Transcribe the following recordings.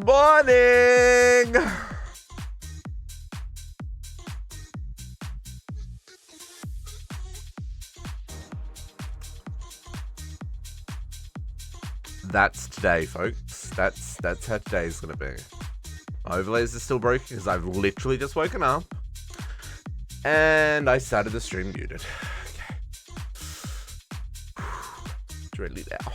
Morning! That's today, folks. That's how today's gonna be. My overlays are still broken because I've literally just woken up and I started the stream muted. Okay. It's really now.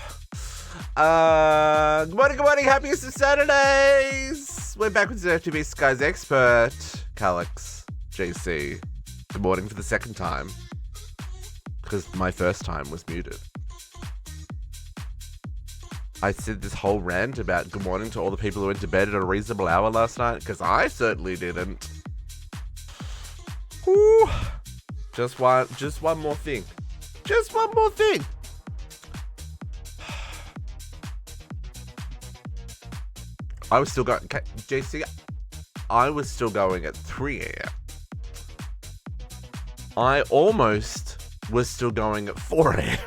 Good morning, happiest of Saturdays! We're back with the FTB Skies expert, Calix, JC, good morning for the second time because my first time was muted. I said this whole rant about good morning to all the people who went to bed at a reasonable hour last night because I certainly didn't. Whew. Just one more thing. Just one more thing. I was still going, JC, I was still going at 3 a.m. I almost was still going at 4 a.m.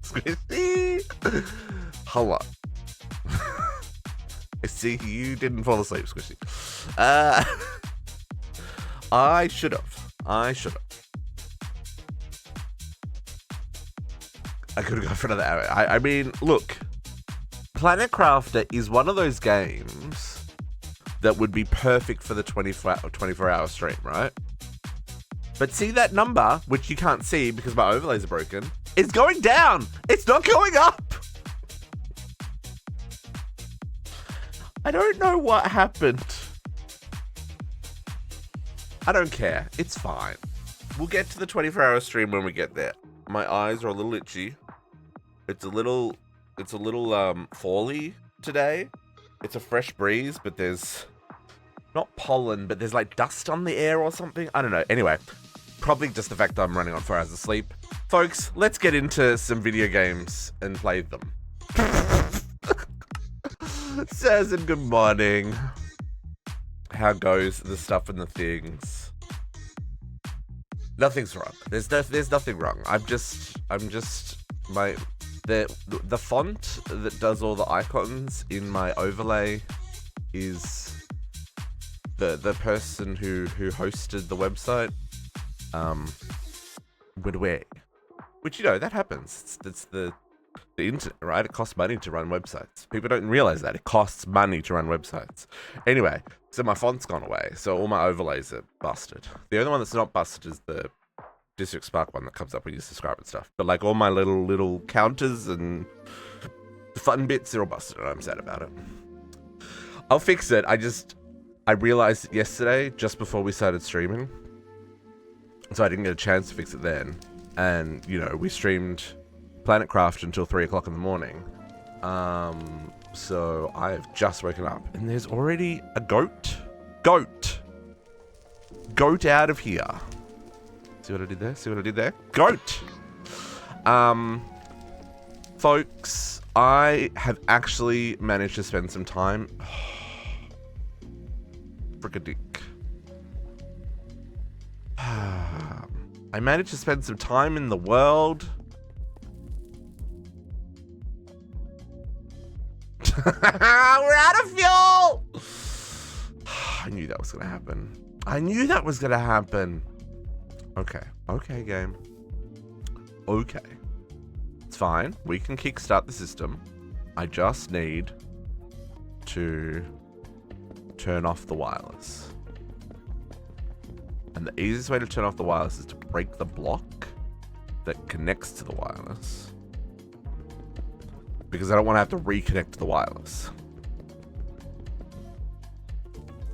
Squishy. Hello. I see you didn't fall asleep, Squishy. I should have. I could have gone for another hour. I mean, look. Planet Crafter is one of those games that would be perfect for the 24-hour stream, right? But see that number, which you can't see because my overlays are broken, is going down. It's not going up. I don't know what happened. I don't care. It's fine. We'll get to the 24-hour stream when we get there. My eyes are a little itchy. It's a little fally today. It's a fresh breeze, but there's not pollen, but there's like dust on the air or something. I don't know. Anyway, probably just the fact that I'm running on 4 hours of sleep. Folks, let's get into some video games and play them. Says and good morning. How goes the stuff and the things? Nothing's wrong. There's nothing wrong. The font that does all the icons in my overlay is the person who hosted the website would wear, which, you know, that happens. It's the internet, right? It costs money to run websites. People don't realize that it costs money to run websites. Anyway, so my font's gone away, so all my overlays are busted. The only one that's not busted is the District Spark one that comes up when you subscribe and stuff. But like all my little counters and the fun bits, they're all busted, and I'm sad about it. I'll fix it. I realized it yesterday, just before we started streaming, so I didn't get a chance to fix it then. And, you know, we streamed Planet Craft until 3 o'clock in the morning. So I have just woken up, and there's already a goat out of here. See what I did there? See what I did there? Goat! Folks, I have actually managed to spend some time... Frick-a-dick. I managed to spend some time in the world. We're out of fuel! I knew that was going to happen. I knew that was going to happen. Okay. Okay, game. Okay. It's fine. We can kickstart the system. I just need to turn off the wireless. And the easiest way to turn off the wireless is to break the block that connects to the wireless. Because I don't want to have to reconnect to the wireless.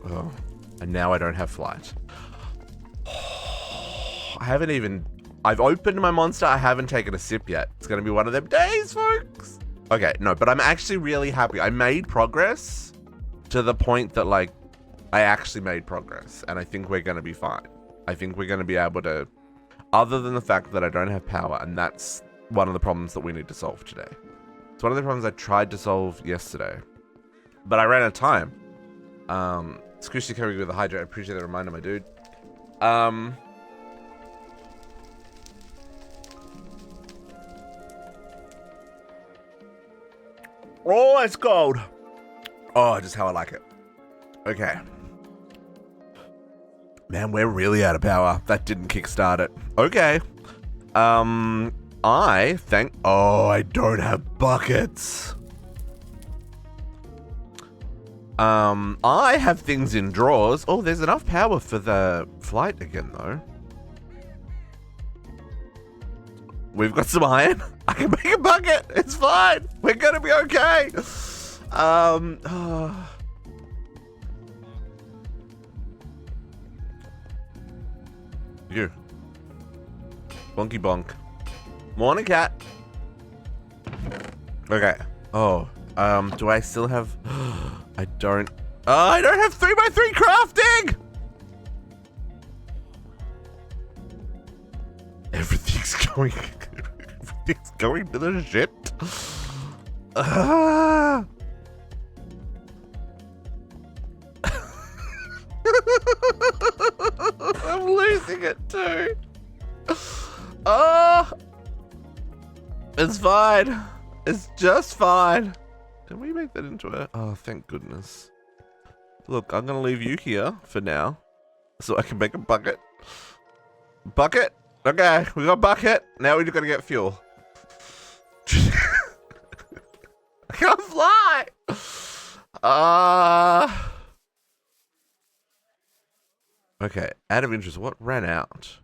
Oh. And now I don't have flight. I've opened my monster. I haven't taken a sip yet. It's going to be one of them days, folks. Okay, no, but I'm actually really happy. I made progress to the point that, like, I actually made progress. And I think we're going to be fine. I think we're going to be able to, other than the fact that I don't have power, and that's one of the problems that we need to solve today. It's one of the problems I tried to solve yesterday, but I ran out of time. Squishy coming with a hydrate. I appreciate the reminder, my dude. Oh, it's cold. Oh, just how I like it. Okay. Man, we're really out of power. That didn't kickstart it. Okay. Oh, I don't have buckets. I have things in drawers. Oh, there's enough power for the flight again, though. We've got some iron. I can make a bucket. It's fine. We're gonna be okay. You. Bonky bonk. Morning, cat. Okay. Oh, do I still have... I don't have 3x3 crafting! Everything's going to the shit. I'm losing it too. It's fine. It's just fine. Can we make that into a... Oh, thank goodness. Look, I'm going to leave you here for now so I can make a bucket. Bucket? Okay, we got bucket. Now we just got to get fuel. I can't fly. Okay, out of interest, what ran out?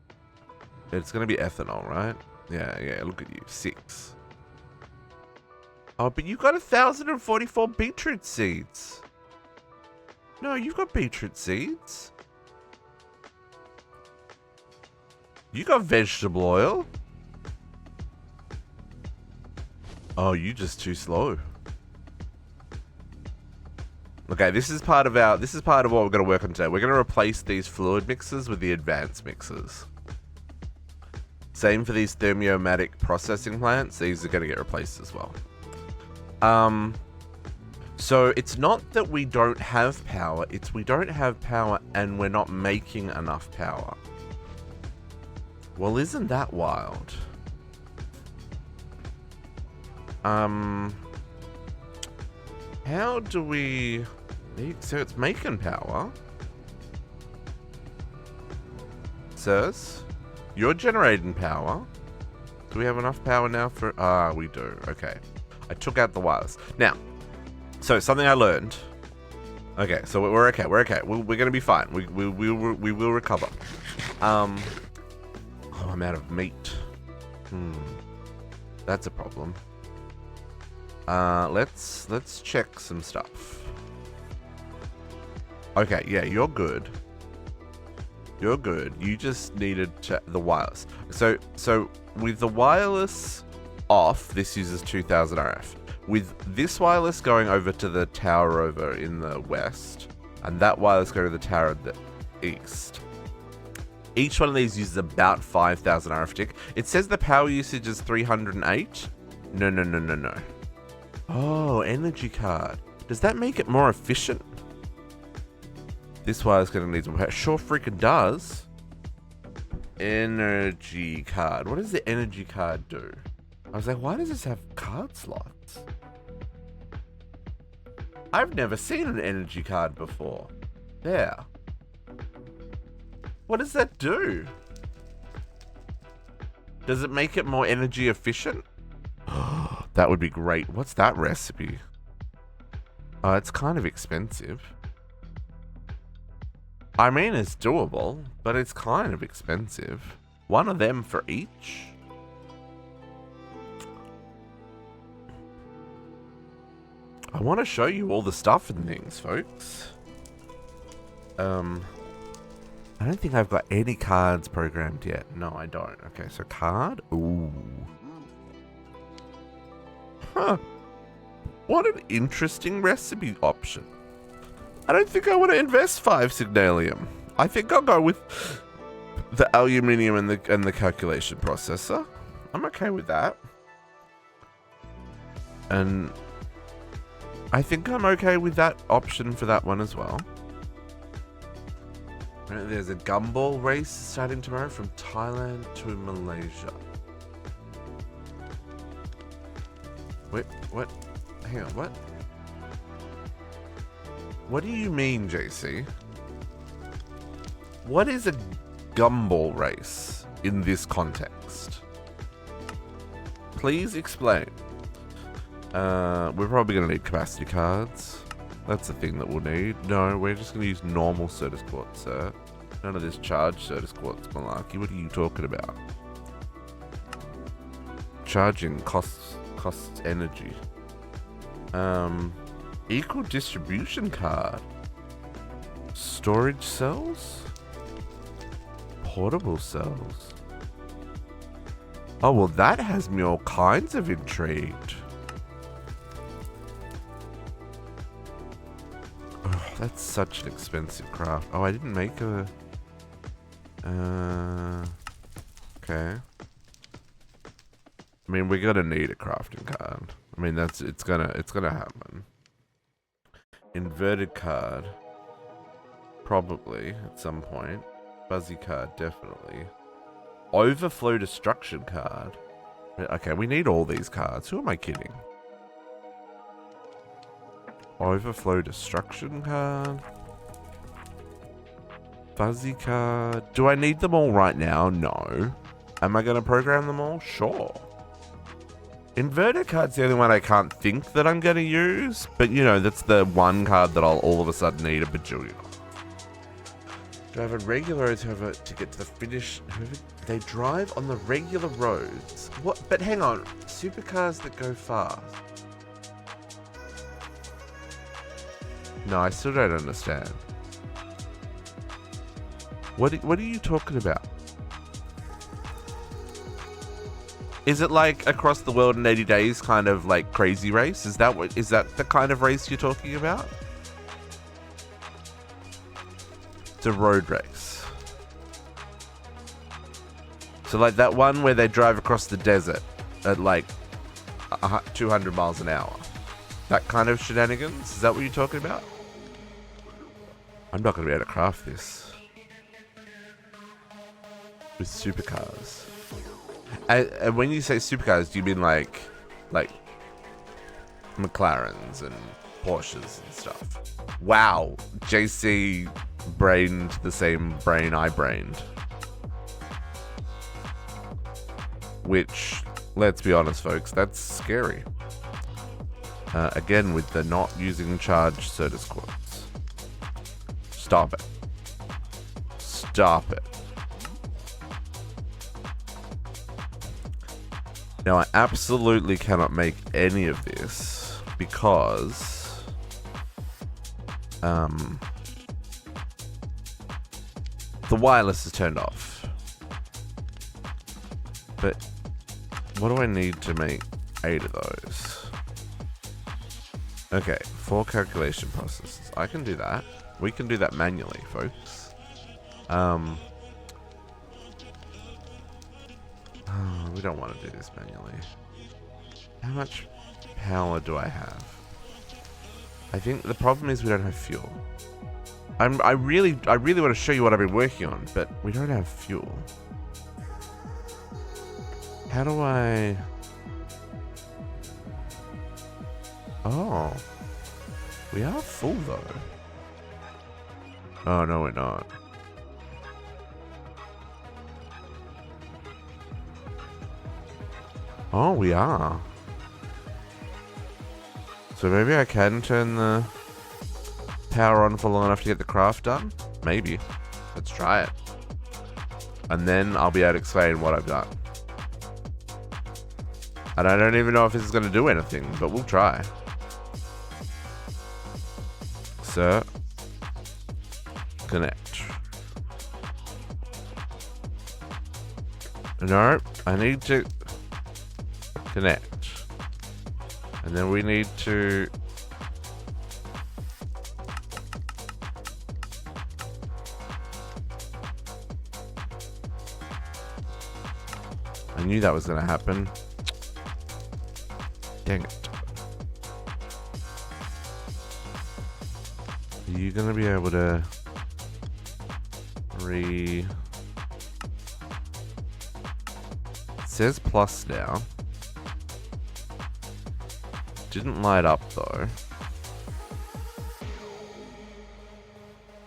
It's going to be ethanol, right? Yeah, look at you. 6. Oh, but you got 1,044 beetroot seeds. No, you've got beetroot seeds. You got vegetable oil. Oh, you just too slow. Okay, this is part of what we're going to work on today. We're going to replace these fluid mixers with the advanced mixers. Same for these thermiomatic processing plants. These are going to get replaced as well. So it's not that we don't have power, it's we don't have power and we're not making enough power. Well, isn't that wild? How do we... So it's making power. Sirs, you're generating power. Do we have enough power now for... we do. Okay. I took out the wireless. Now, so something I learned. Okay, so we're okay. We're okay. We're going to be fine. We will recover. Oh, I'm out of meat. That's a problem. Let's check some stuff. Okay, yeah, you're good. You're good. You just needed the wireless. So with the wireless off, this uses 2000 RF. With this wireless going over to the tower over in the west, and that wireless going to the tower in the east, each one of these uses about 5000 RF tick. It says the power usage is 308. No. Oh, energy card. Does that make it more efficient? This wire's going to need some power. Sure freaking does. Energy card. What does the energy card do? I was like, why does this have card slots? I've never seen an energy card before. There. What does that do? Does it make it more energy efficient? That would be great. What's that recipe? It's kind of expensive. I mean, it's doable, but it's kind of expensive. One of them for each? I want to show you all the stuff and things, folks. I don't think I've got any cards programmed yet. No, I don't. Okay, so card. Ooh. Huh. What an interesting recipe option. I don't think I want to invest 5 signalium. I think I'll go with the aluminium and the calculation processor. I'm okay with that. And I think I'm okay with that option for that one as well. There's a gumball race starting tomorrow from Thailand to Malaysia. Wait, what? Hang on, what? What do you mean, JC? What is a gumball race in this context? Please explain. We're probably going to need capacity cards. That's the thing that we'll need. No, we're just going to use normal Certus Quartz, sir. None of this charged Certus Quartz malarkey. What are you talking about? Charging costs energy. Equal distribution card. Storage cells? Portable cells. Oh, well, that has me all kinds of intrigued. Oh, that's such an expensive craft. Oh, I didn't make a... okay. I mean, we're gonna need a crafting card. I mean, it's gonna happen. Inverted card. Probably, at some point. Fuzzy card, definitely. Overflow destruction card. Okay, we need all these cards. Who am I kidding? Overflow destruction card. Fuzzy card. Do I need them all right now? No. Am I going to program them all? Sure. Inverted card's the only one I can't think that I'm going to use. But, you know, that's the one card that I'll all of a sudden need a bajillion of. Do I have a regular road to get to the finish? They drive on the regular roads. What? But hang on. Supercars that go fast. No, I still don't understand. What are you talking about? Is it like across the world in 80 days kind of like crazy race? Is that the kind of race you're talking about? It's a road race. So like that one where they drive across the desert at like 200 miles an hour. That kind of shenanigans? Is that what you're talking about? I'm not going to be able to craft this. With supercars. And when you say supercars, do you mean like McLarens and Porsches and stuff? Wow. JC brained the same brain I brained. Which, let's be honest, folks, that's scary. Again, with the not using charge Certus quotes. Stop it. Stop it. Now, I absolutely cannot make any of this because the wireless is turned off. But what do I need to make 8 of those? Okay, 4 calculation processes. I can do that. We can do that manually, folks. We don't want to do this manually. How much power do I have? I think the problem is we don't have fuel. I really want to show you what I've been working on, but we don't have fuel. How do I... Oh. We are full though. Oh, no, we're not. Oh, we are. So maybe I can turn the power on for long enough to get the craft done? Maybe. Let's try it. And then I'll be able to explain what I've done. And I don't even know if this is going to do anything, but we'll try. So, connect. No, I need to connect. And then we need to I knew that was going to happen. Dang it. Are you going to be able to it says plus now. Didn't light up though.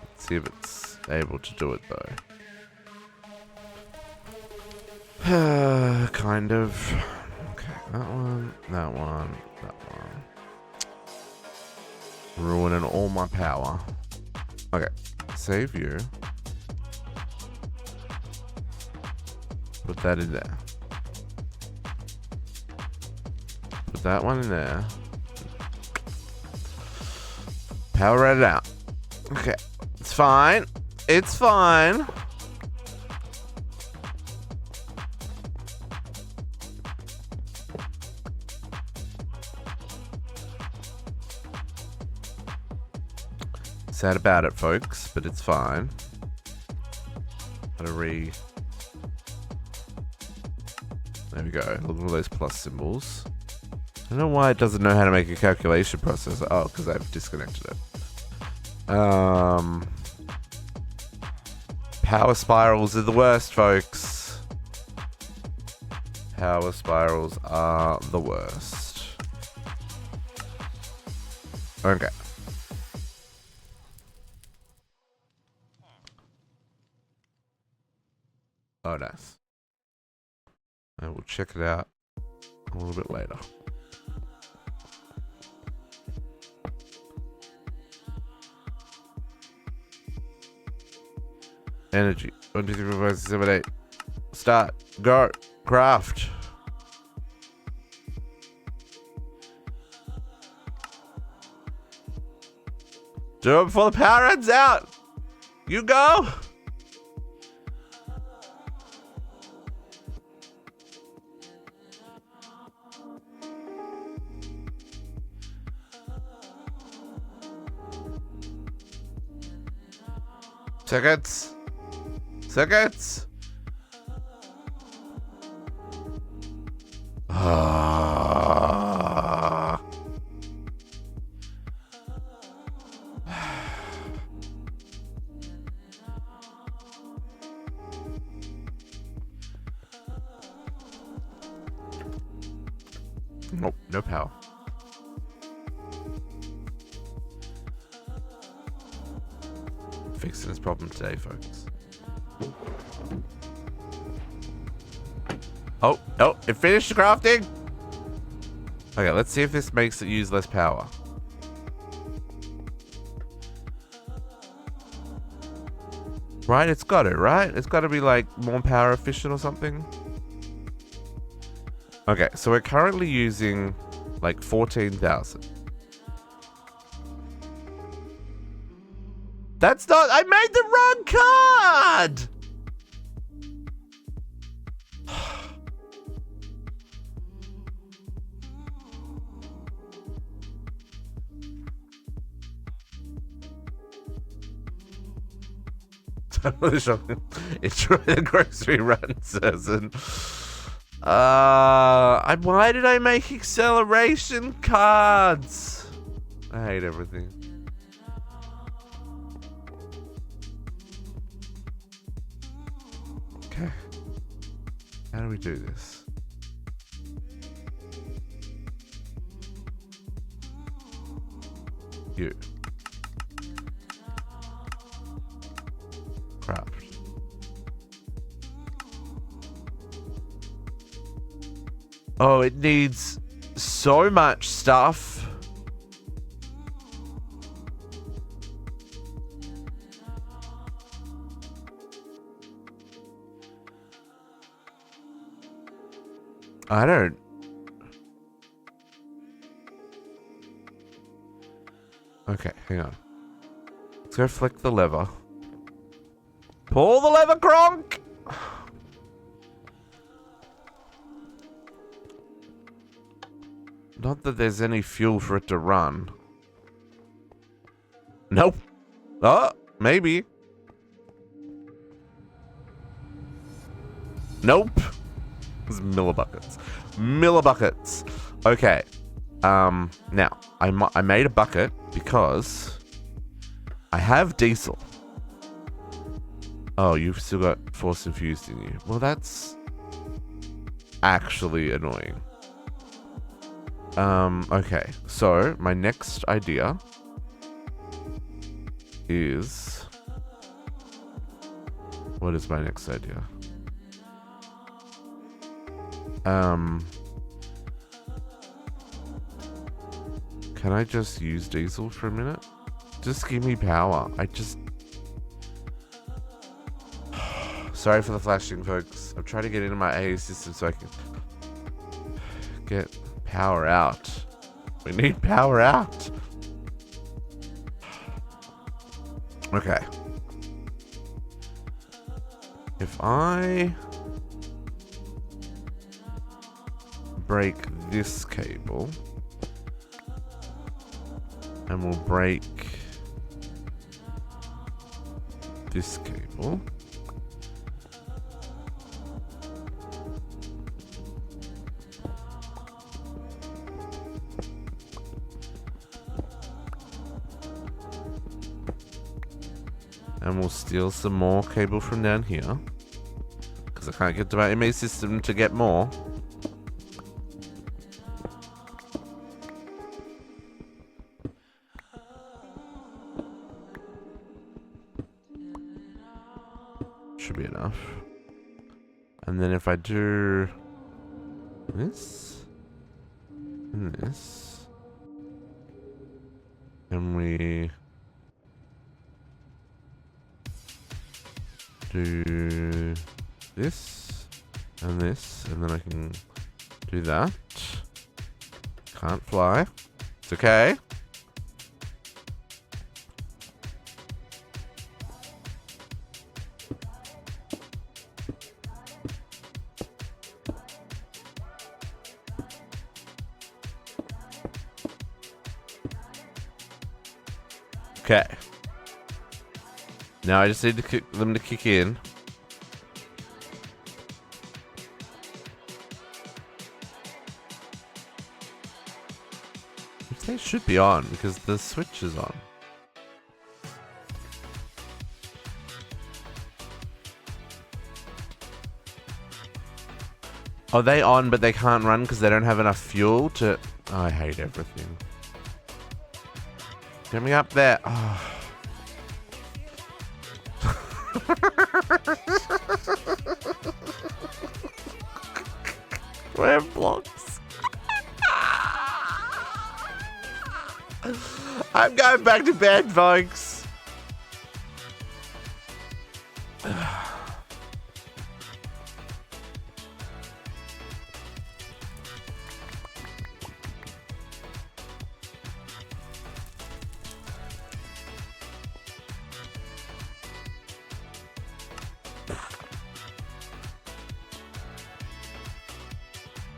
Let's see if it's able to do it though. Kind of. Okay, that one, that one, that one. Ruining all my power. Okay, save you. Put that in there. Put that one in there. Power it out. Okay, it's fine. It's fine. Sad about it, folks, but it's fine. Gotta There we go. Look at all those plus symbols. I don't know why it doesn't know how to make a calculation processor. Oh, because I've disconnected it. Power spirals are the worst, folks. Power spirals are the worst. Okay. Oh, nice. I will check it out a little bit later. Energy. 1, 2, 3, 4, 5, 6, 7, 8. Start. Go. Craft. Do it before the power runs out. You go. Seconds. Seconds. Nope, no power. Fixing this problem today, folks. Oh, it finished crafting. Okay, let's see if this makes it use less power. Right, it's got it, right? It's got to be like more power efficient or something. Okay, so we're currently using like 14,000. That's not, I made the wrong card! Enjoy the grocery run, Susan. Why did I make acceleration cards? I hate everything. Okay. How do we do this? You. Crap. Oh, it needs so much stuff. I don't. Okay, hang on. Let's go flick the lever. Pull the lever, Kronk! Not that there's any fuel for it to run. Nope. Oh, maybe. Nope. It's millibuckets. Millibuckets. Okay. Now, I made a bucket because I have diesel. Oh, you've still got force infused in you. Well, that's actually annoying. Okay. So, my next idea is... What is my next idea? Can I just use diesel for a minute? Just give me power. Sorry for the flashing, folks. I'm trying to get into my AA system so I can get power out. We need power out. Okay. If I break this cable, and we'll break this cable. And we'll steal some more cable from down here. Because I can't get to my MA system to get more. Should be enough. And then if I do this and this, and we do this and this, and then I can do that. Can't fly. It's okay. Okay. Now I just need to kick them to kick in. Which they should be on because the switch is on. Are they on but they can't run because they don't have enough fuel to... Oh, I hate everything. Get me up there. Oh. Web blocks. I'm going back to bed, folks.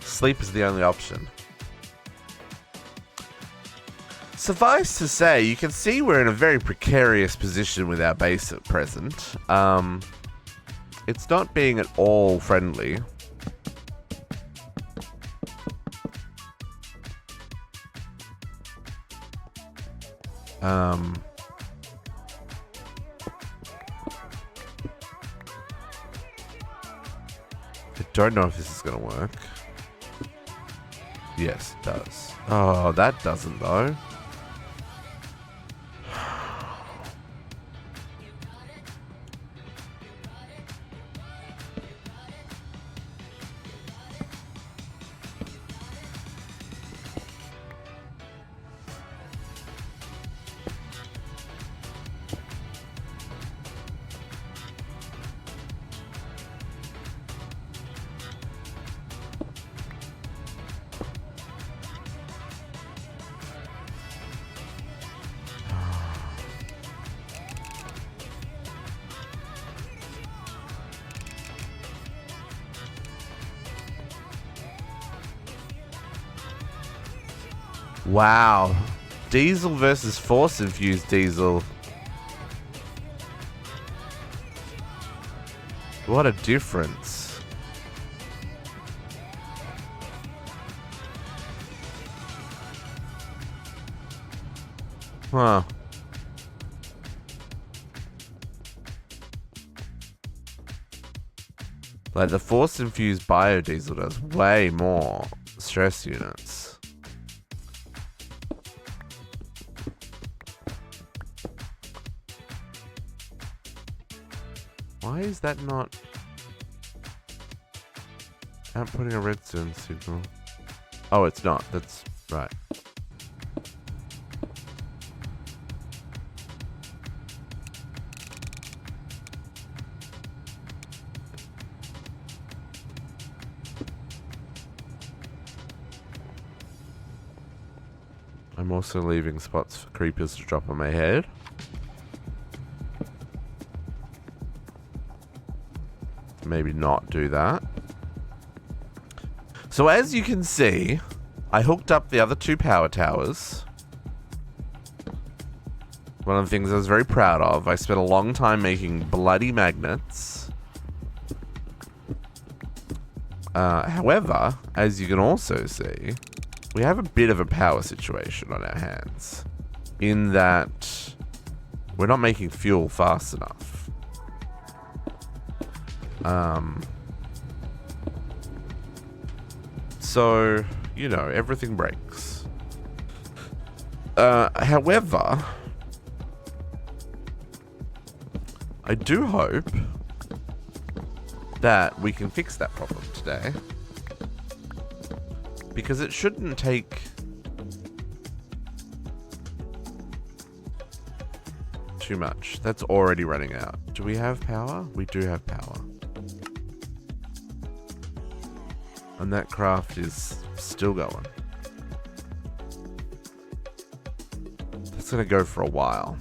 Sleep is the only option. Suffice to say, you can see we're in a very precarious position with our base at present. It's not being at all friendly. I don't know if this is going to work. Yes, it does. Oh, that doesn't though. Wow. Diesel versus force infused diesel. What a difference. Huh. Like the force infused biodiesel does way more stress units. Why is that not outputting a redstone signal? Oh, it's not. That's right. I'm also leaving spots for creepers to drop on my head. Maybe not do that. So as you can see, I hooked up the other two power towers. One of the things I was very proud of. I spent a long time making bloody magnets. However, as you can also see, we have a bit of a power situation on our hands. In that we're not making fuel fast enough. So, you know, everything breaks. However, I do hope that we can fix that problem today. Because it shouldn't take too much. That's already running out. Do we have power? We do have power. And that craft is still going. That's gonna go for a while.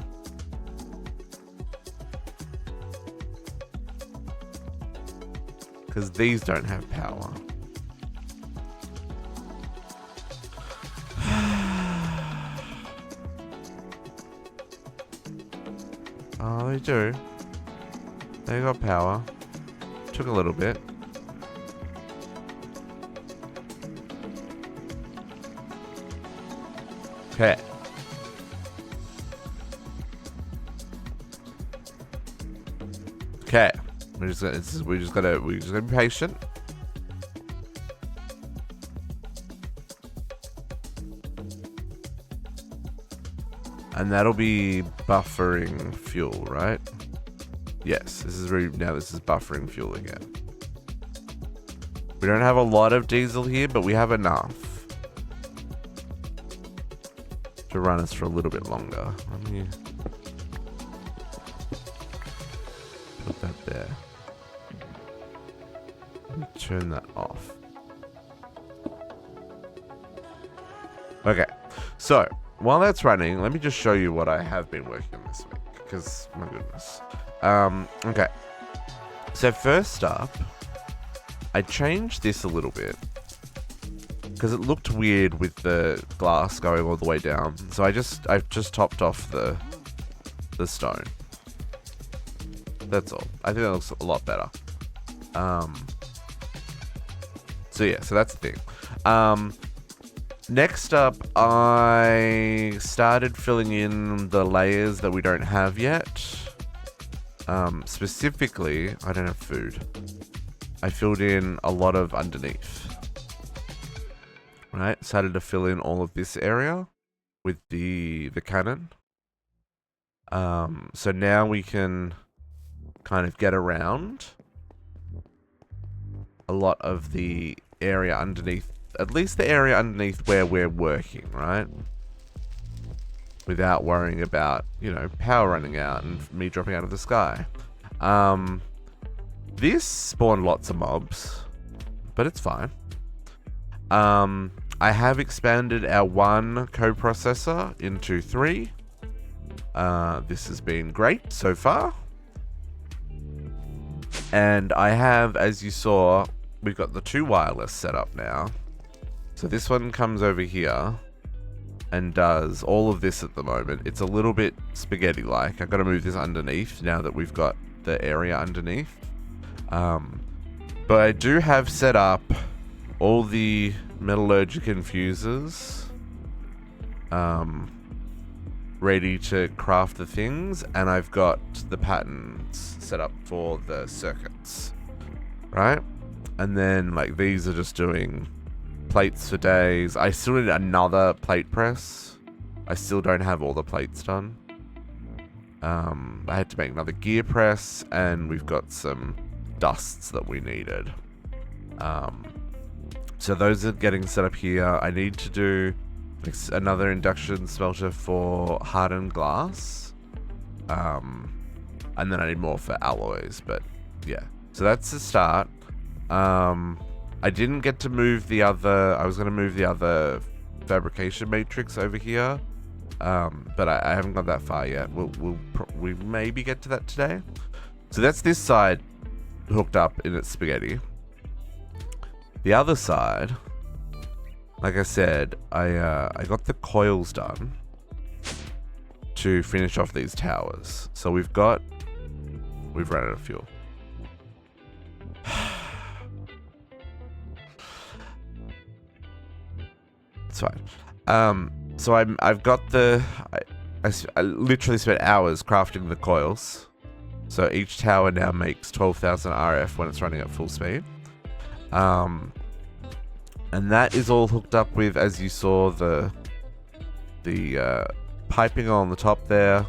Because these don't have power. Oh, they do. They got power. Took a little bit. Okay. Okay. We just gotta be patient. And that'll be buffering fuel, right? Yes, this is buffering fuel again. We don't have a lot of diesel here, but we have enough to run us for a little bit longer. Let me put that there. Let me turn that off. Okay, so while that's running, let me just show you what I have been working on this week, because my goodness. Okay, so first up, I changed this a little bit because it looked weird with the glass going all the way down. So I've just topped off the stone. That's all. I think that looks a lot better. So yeah, so that's the thing. Next up, I started filling in the layers that we don't have yet. Specifically, I don't have food. I filled in a lot of underneath. Right, started to fill in all of this area with the cannon. So now we can kind of get around a lot of the area underneath, at least the area underneath where we're working, right? Without worrying about, you know, power running out and me dropping out of the sky. This spawned lots of mobs, but it's fine. I have expanded our 1 coprocessor into 3. This has been great so far. And I have, as you saw, we've got the 2 wireless set up now. So this one comes over here and does all of this at the moment. It's a little bit spaghetti-like. I've got to move this underneath now that we've got the area underneath. But I do have set up all the metallurgic infusers ready to craft the things, and I've got the patterns set up for the circuits, right? And then like these are just doing plates for days. I still need another plate press. I still don't have all the plates done. I had to make another gear press, and we've got some dusts that we needed. So those are getting set up here. I need to do another induction smelter for hardened glass. And then I need more for alloys, but yeah. So that's the start. I didn't get to move the other, I was going to move the other fabrication matrix over here. But I haven't got that far yet. We maybe get to that today. So that's this side hooked up in its spaghetti. The other side, like I said, I got the coils done to finish off these towers. So we've run out of fuel. It's fine. So I've got I literally spent hours crafting the coils. So each tower now makes 12,000 RF when it's running at full speed. And that is all hooked up with, as you saw, the piping on the top there.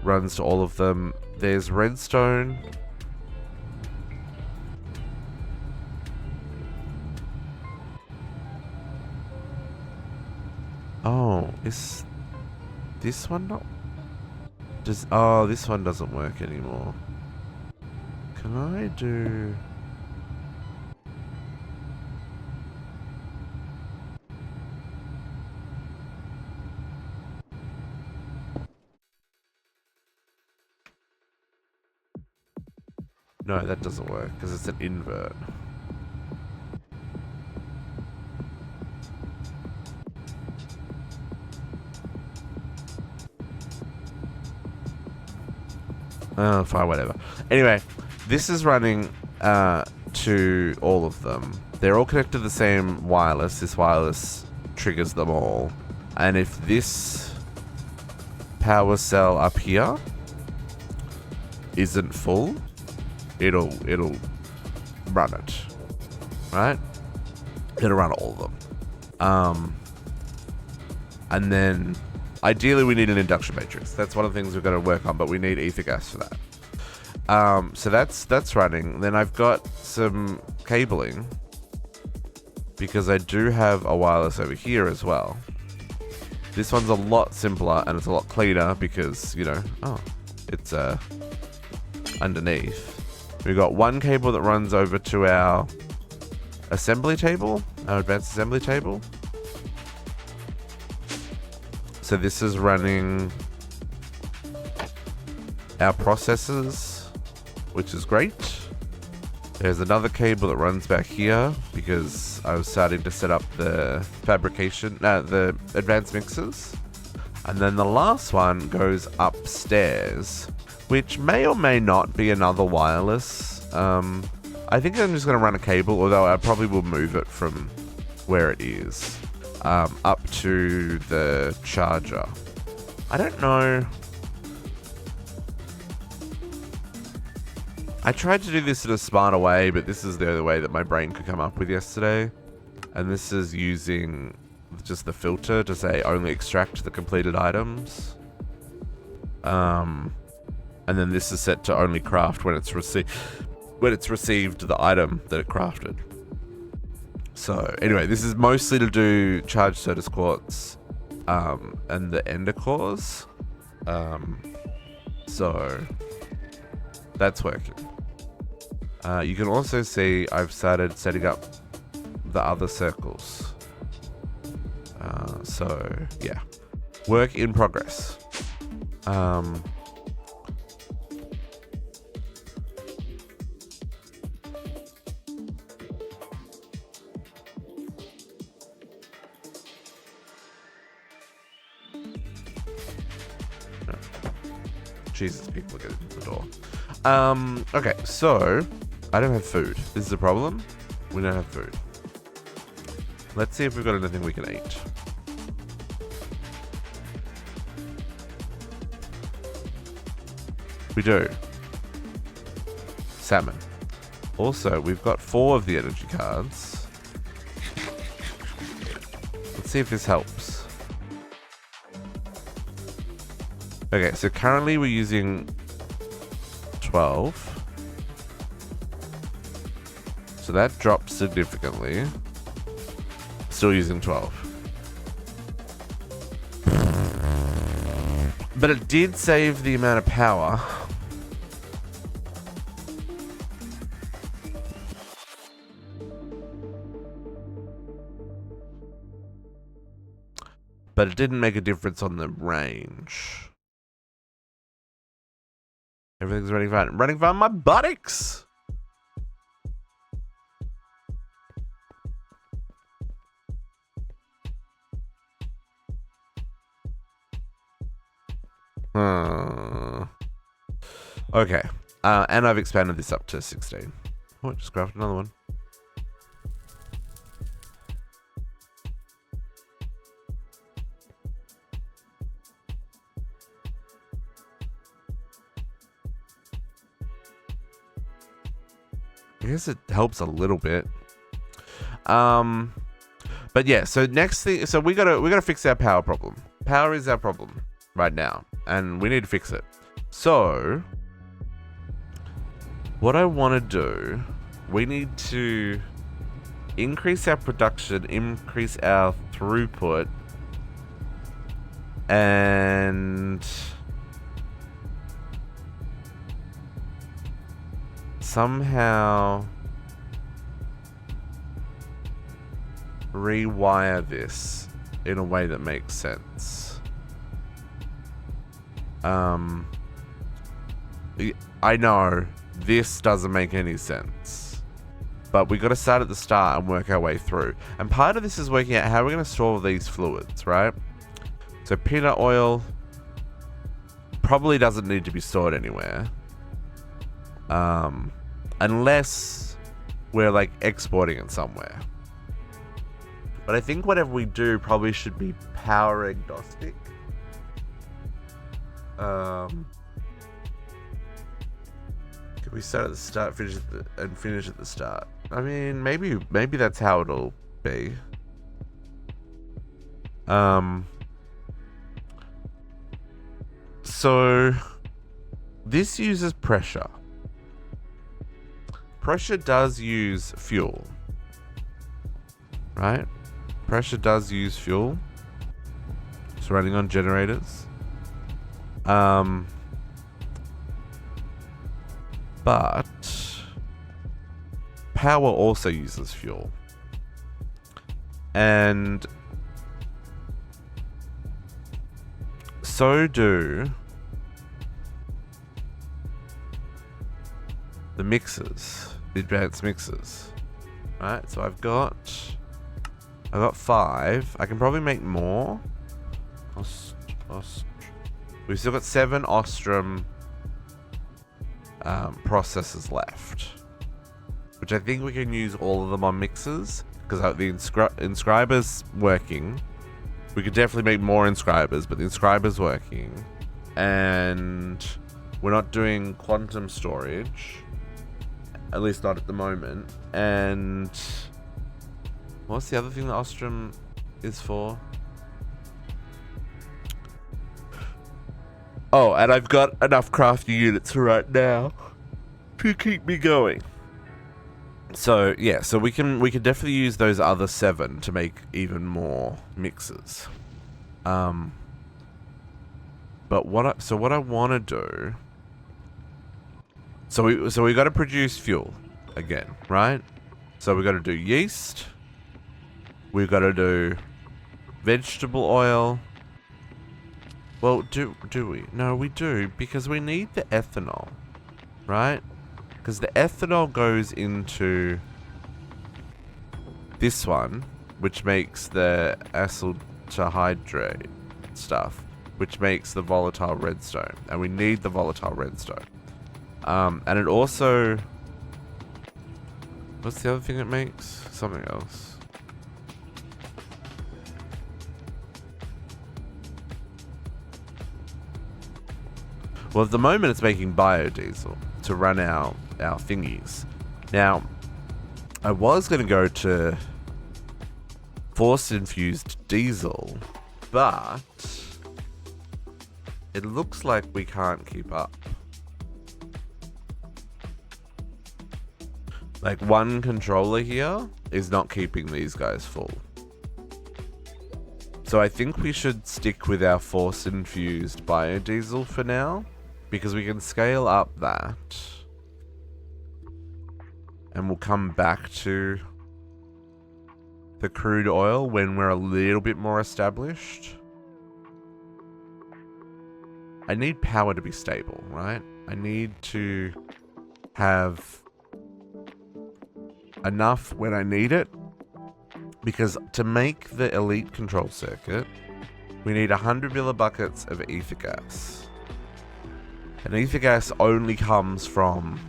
Runs to all of them. There's redstone. Oh, is this one not? Oh, this one doesn't work anymore. Can I do? No, that doesn't work because it's an invert. Oh, fine, whatever. Anyway, this is running to all of them. They're all connected to the same wireless. This wireless triggers them all. And if this power cell up here isn't full, it'll run it. Right? It'll run all of them. And then ideally, we need an induction matrix. That's one of the things we've got to work on, but we need ether gas for that. So that's running. Then I've got some cabling because I do have a wireless over here as well. This one's a lot simpler and it's a lot cleaner because, you know, it's underneath. We've got one cable that runs over to our assembly table, our advanced assembly table. So this is running our processors, which is great. There's another cable that runs back here because I was starting to set up the fabrication, the advanced mixers. And then the last one goes upstairs, which may or may not be another wireless. I think I'm just going to run a cable, although I probably will move it from where it is. Up to the charger. I don't know. I tried to do this in a smarter way, but this is the only way that my brain could come up with yesterday. And this is using just the filter to say only extract the completed items. And then this is set to only craft when it's received the item that it crafted. So anyway, this is mostly to do charged Certus quartz and the ender cores. So that's working. You can also see I've started setting up the other circles. So yeah, work in progress. Jesus, people are getting to the door. Okay, so I don't have food. This is a problem. We don't have food. Let's see if we've got anything we can eat. We do. Salmon. Also, we've got 4 of the energy cards. Let's see if this helps. Okay, so currently we're using 12. So that dropped significantly. Still using 12. But it did save the amount of power. But it didn't make a difference on the range. Everything's running fine. Running fine, my buttocks! Okay. And I've expanded this up to 16. Oh, just grabbed another one. I guess it helps a little bit. But yeah, so next thing, so we gotta fix our power problem. Power is our problem right now, and we need to fix it. So what I want to do, we need to increase our production, increase our throughput, and somehow rewire this in a way that makes sense. I know this doesn't make any sense, but we got to start at the start and work our way through. And part of this is working out how we're going to store these fluids, right? So peanut oil probably doesn't need to be stored anywhere, unless we're like exporting it somewhere. But I think whatever we do probably should be power agnostic. Can we start at the start, finish at the start? I mean, maybe that's how it'll be. So this uses pressure. Pressure does use fuel, right? Pressure does use fuel. It's running on generators. But power also uses fuel. And so do the mixers, the advanced mixers. Right, so I've got 5. I can probably make more. We've still got 7 Ostrum processors left, which I think we can use all of them on mixers, because the inscribers working. We could definitely make more inscribers, but the inscribers working, and we're not doing quantum storage, at least not at the moment. And what's the other thing that Ostrum is for? Oh, and I've got enough crafting units right now to keep me going. So yeah, so we can definitely use those other 7 to make even more mixers. But what I want to do. So we got to produce fuel again, right? So we got to do yeast. We've got to do vegetable oil. Well, do we? No, we do, because we need the ethanol, right? Because the ethanol goes into this one, which makes the acetaldehyde stuff, which makes the volatile redstone, and we need the volatile redstone. And it also, what's the other thing it makes? Something else. Well, at the moment it's making biodiesel to run our thingies. Now, I was going to go to force infused diesel, but it looks like we can't keep up. Like, one controller here is not keeping these guys full. So I think we should stick with our force infused biodiesel for now, because we can scale up that, and we'll come back to the crude oil when we're a little bit more established. I need power to be stable, right? I need to have enough when I need it, because to make the elite control circuit, we need 100 millibuckets of ether gas. And ether gas only comes from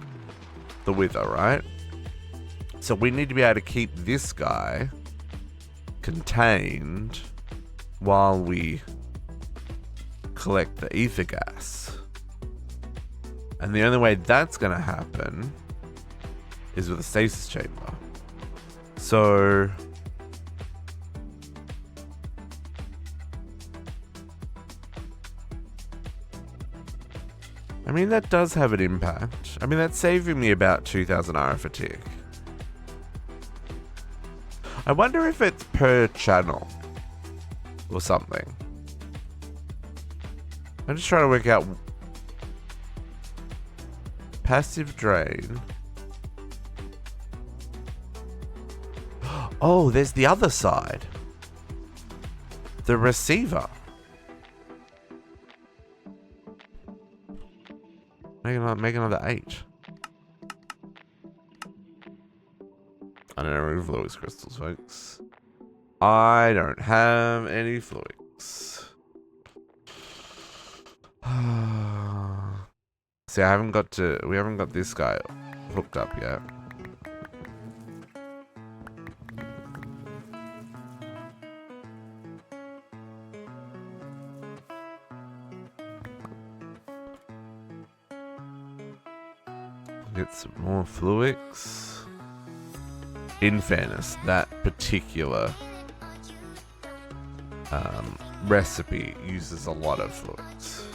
the wither, right? So we need to be able to keep this guy contained while we collect the ether gas. And the only way that's going to happen is with a stasis chamber. So I mean, that does have an impact. I mean, that's saving me about 2,000 RF a tick. I wonder if it's per channel or something. I'm just trying to work out passive drain. Oh, there's the other side. The receiver. Make another 8. I don't know any Fluix crystals, folks. I don't have any Fluix. See, we haven't got this guy hooked up yet. Get some more Fluix. In fairness, that particular recipe uses a lot of Fluix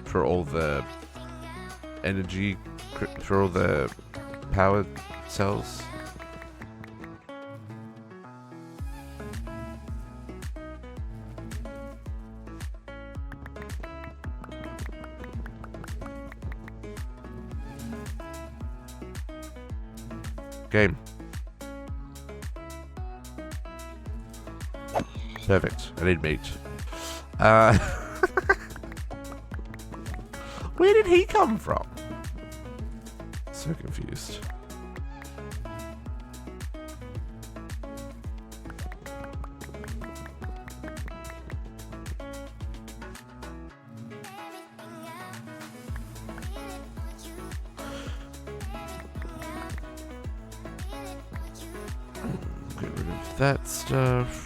for all the energy, for all the power cells. Game. Perfect. I need meat. Where did he come from? So confused. Get rid of that stuff.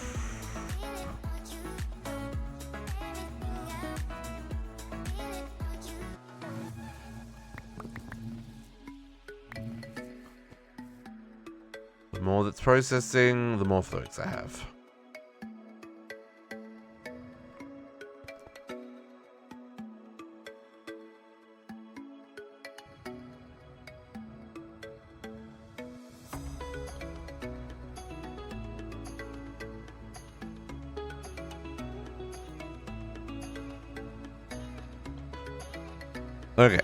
The more that's processing, the more Fluix I have. Okay.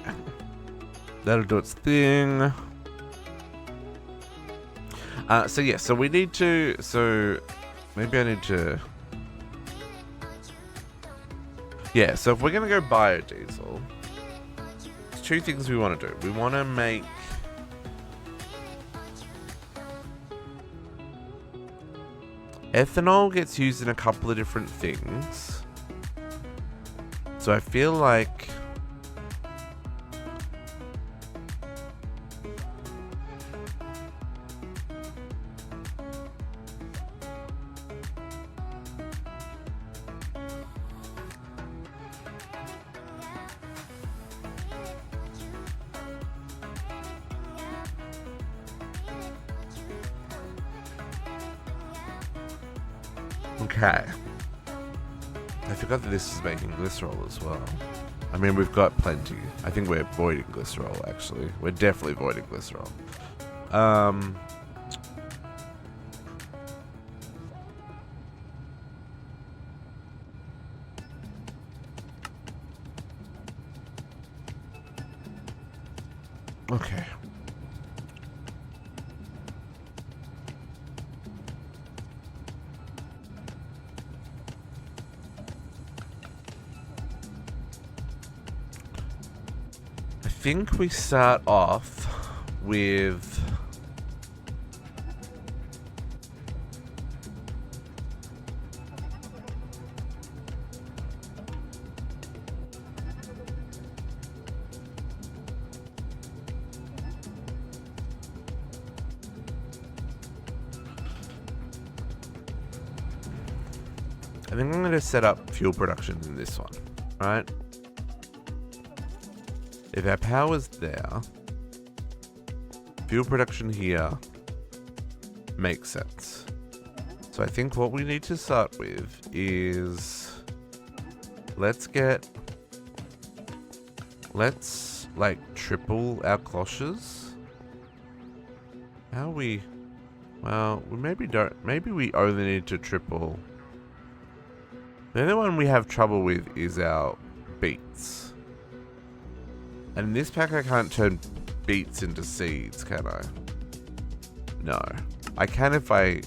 That'll do its thing. So yeah, so we need to, so maybe I need to, yeah, so if we're going to go biodiesel, there's two things we want to do. We want to make, ethanol gets used in a couple of different things. So I feel like okay. I forgot that this is making glycerol as well. I mean, we've got plenty. I think we're voiding glycerol, actually. We're definitely voiding glycerol. Okay. I think we start off with I think I'm going to set up fuel production in this one, right? If our power's there, fuel production here makes sense. So I think what we need to start with is let's like triple our cloches. How we, well, we maybe we only need to triple. The only one we have trouble with is our beets. And in this pack I can't turn beets into seeds, can I? No. I can if I...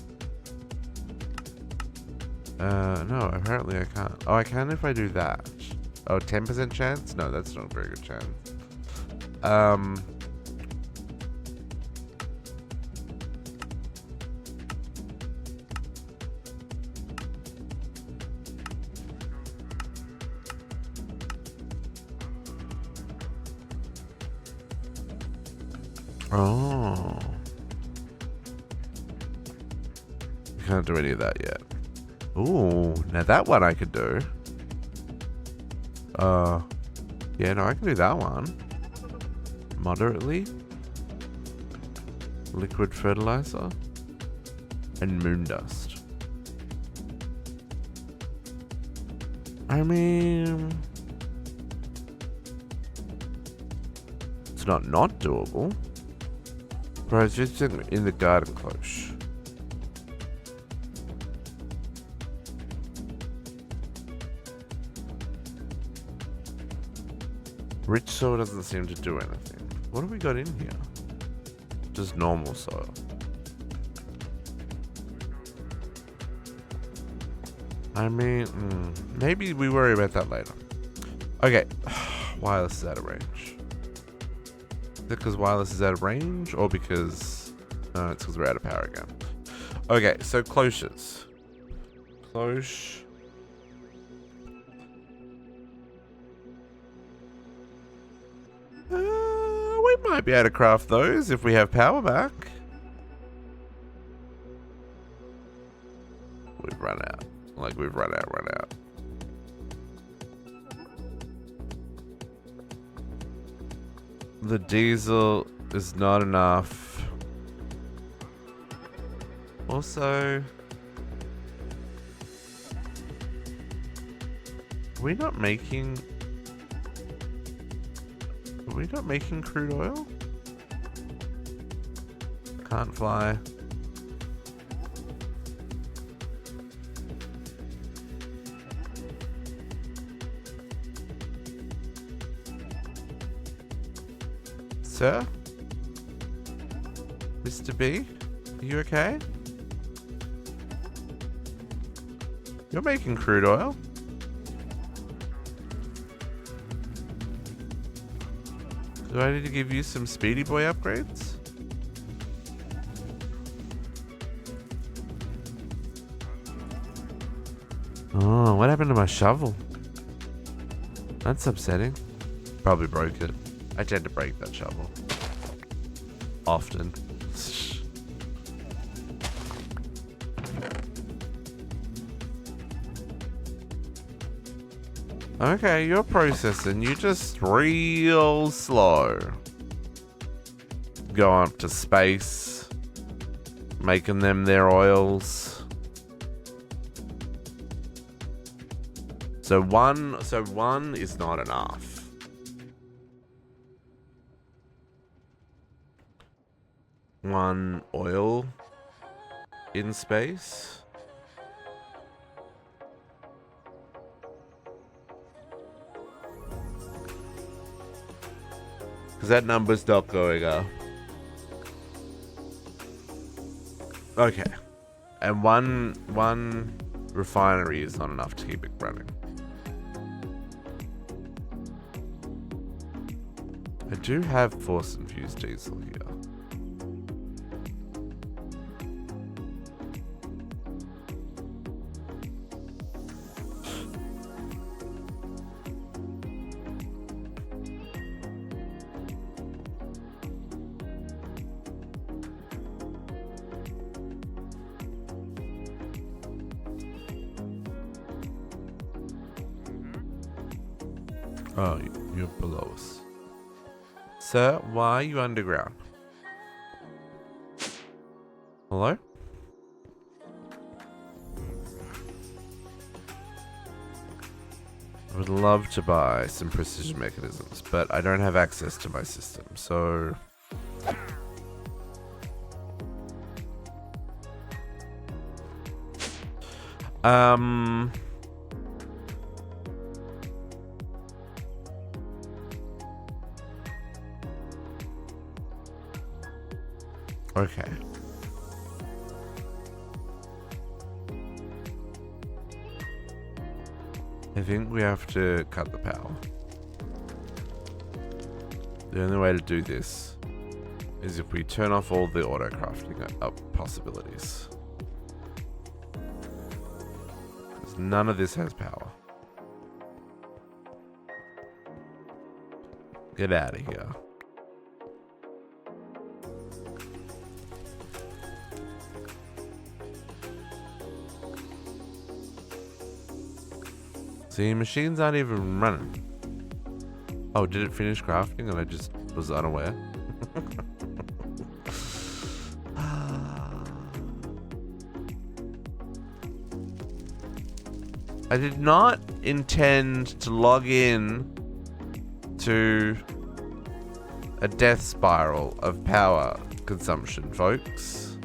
no, apparently I can't. Oh, I can if I do that. Oh, 10% chance? No, that's not a very good chance. Oh. I can't do any of that yet. Ooh, now that one I could do. Yeah, no, I can do that one. Moderately. Liquid fertilizer. And moon dust. I mean... it's not doable. Bro, it's just in the garden cloche. Rich soil doesn't seem to do anything. What have we got in here? Just normal soil. I mean, maybe we worry about that later. Okay, wireless is out of range. Is it because wireless is out of range, or because... no, it's because we're out of power again. Okay, so cloches. Cloche. We might be able to craft those if we have power back. We've run out. Like, we've run out. The diesel is not enough. Also... are we not making crude oil? Can't fly. Sir? Mr. B? Are you okay? You're making crude oil? Do I need to give you some Speedy Boy upgrades? Oh, what happened to my shovel? That's upsetting. Probably broke it. I tend to break that shovel. Often. Okay, you're processing. You're just real slow. Go up to space. Making them their oils. So one is not enough. One oil in space. Because that number's not going up. Okay. And one refinery is not enough to keep it running. I do have force infused diesel here. Oh, you're below us. Sir, why are you underground? Hello? I would love to buy some precision mechanisms, but I don't have access to my system, so... Okay. I think we have to cut the power. The only way to do this is if we turn off all the auto crafting possibilities. Because none of this has power. Get out of here. See, machines aren't even running. Oh, did it finish crafting and I just was unaware? I did not intend to log in to a death spiral of power consumption, folks.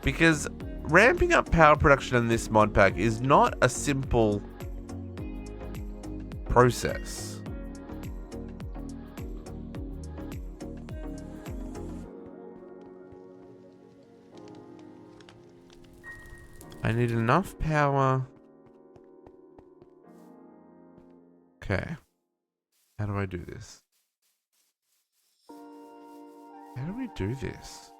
Because ramping up power production in this mod pack is not a simple process. I need enough power. Okay. How do I do this? How do we do this?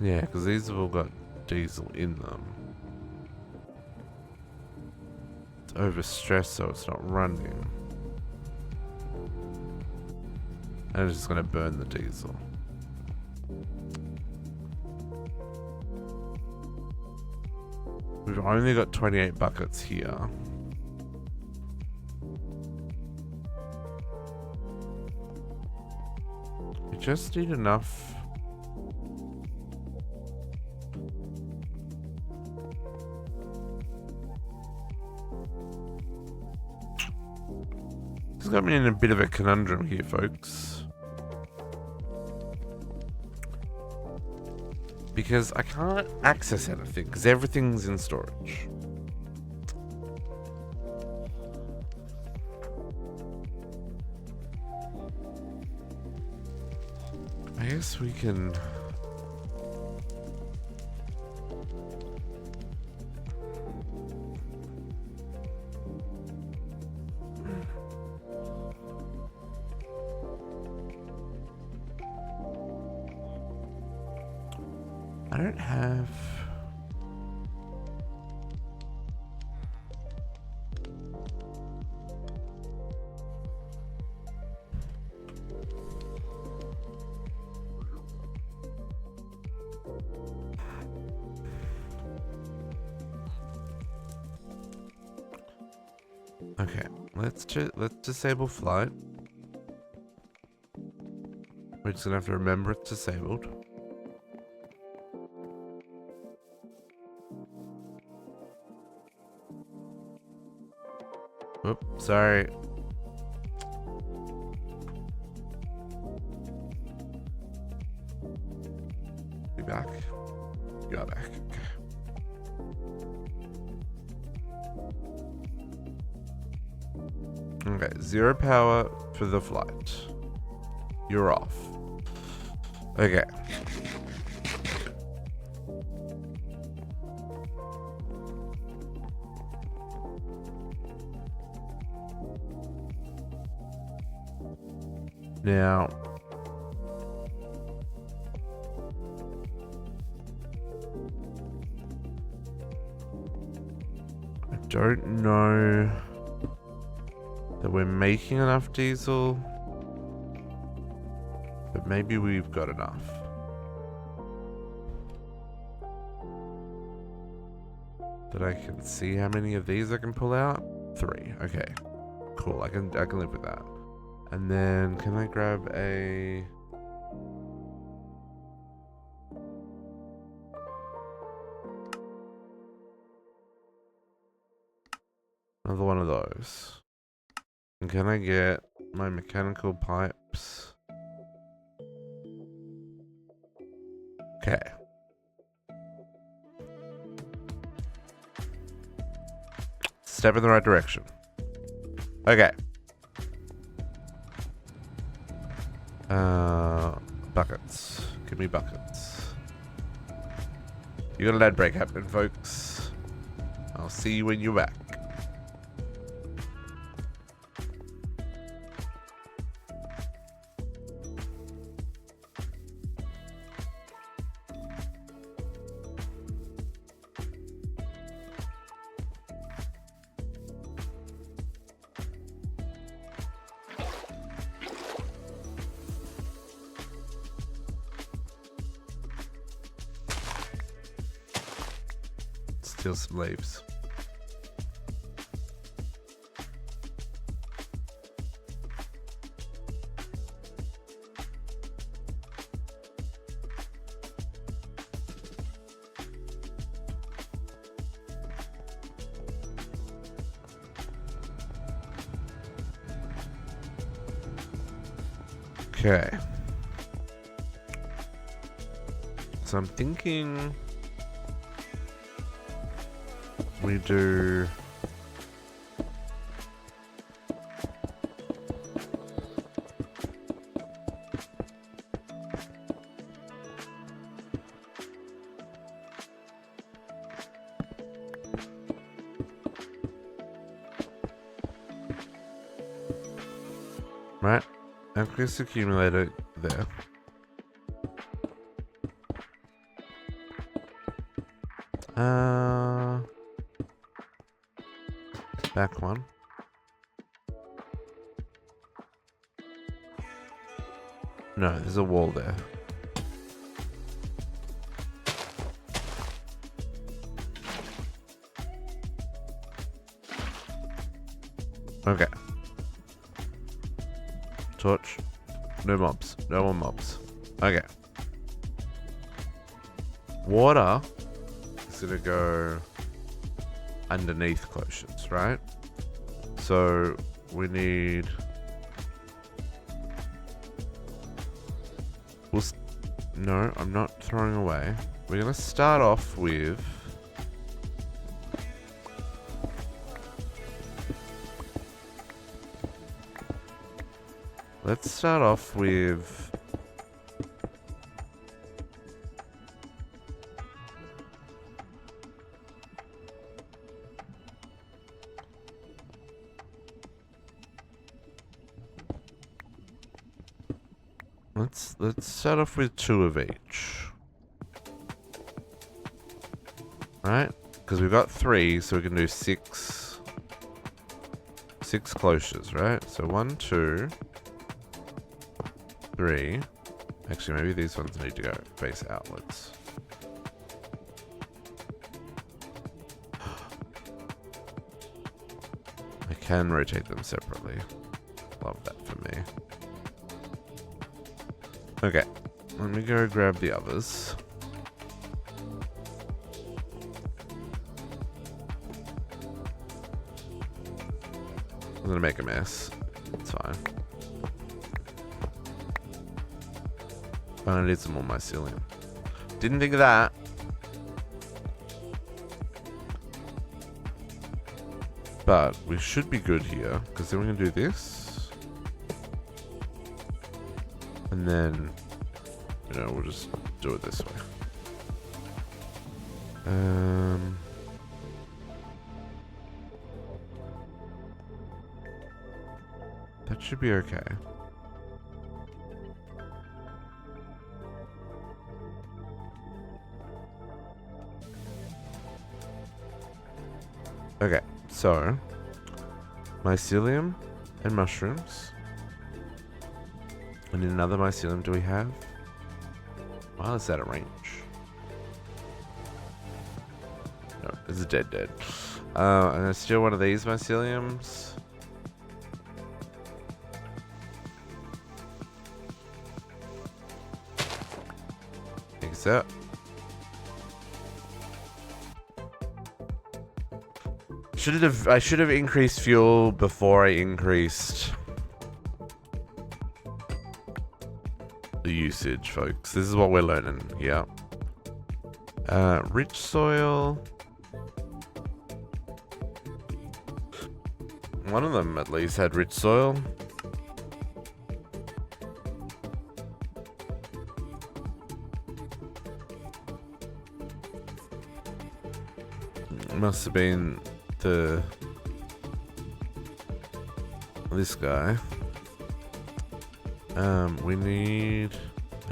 Yeah, because these have all got diesel in them. It's overstressed, so it's not running. And it's just going to burn the diesel. We've only got 28 buckets here. We just need enough. This got me in a bit of a conundrum here, folks. Because I can't access anything, because everything's in storage. I guess we can... I don't have... Okay, let's disable flight. We're just gonna have to remember it's disabled. Oop, sorry. Be back. You're back. Okay. Okay, 0 power for the flight. You're off. Okay. Now, don't know that we're making enough diesel, but maybe we've got enough. But I can see how many of these I can pull out. 3. Okay, cool. I can live with that. And then can I grab a? Another one of those. And can I get my mechanical pipes? Okay. Step in the right direction. Okay. Buckets. Give me buckets. You got a lead break happening, folks. I'll see you when you're back. Steal some leaves. Okay. So I'm thinking we do right, aqueous accumulator there. Back one. No, there's a wall there. Okay. Torch. No mobs. No more mobs. Okay. Water is gonna go underneath clotions, right? So we need. No, I'm not throwing away. We're gonna start off with. Let's start off with. Let's start off with 2 of each. Right? Because we've got 3, so we can do 6 cloches, right? So 1, 2, 3. Actually, maybe these ones need to go face outwards. I can rotate them separately. Love that for me. Okay, let me go grab the others. I'm gonna make a mess. It's fine. I need some more mycelium. Didn't think of that. But we should be good here, because then we can do this. And then, you know, we'll just do it this way. That should be okay. Okay, so mycelium and mushrooms. And another mycelium do we have? Wow, is that a range? No, this is dead. I'm gonna steal one of these myceliums. Think so. I should have increased fuel before I increased the usage, folks. This is what we're learning here. Rich soil. One of them at least had rich soil. It must have been this guy. I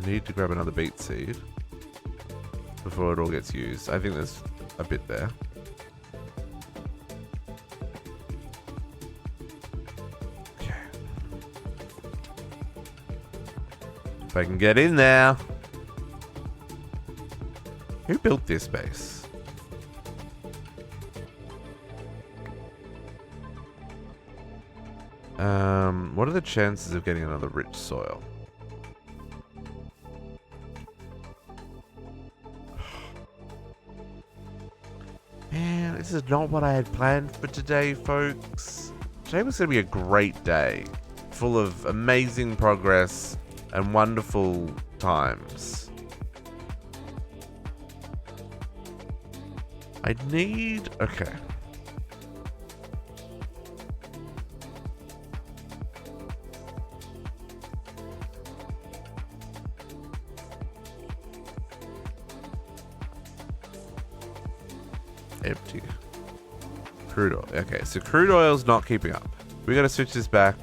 need to grab another beet seed before it all gets used. I think there's a bit there. Okay. If I can get in there. Who built this base? What are the chances of getting another rich soil? Man, this is not what I had planned for today, folks. Today was going to be a great day, full of amazing progress and wonderful times. I need... Okay. Empty. Crude oil. Okay, so crude oil's not keeping up. We gotta switch this back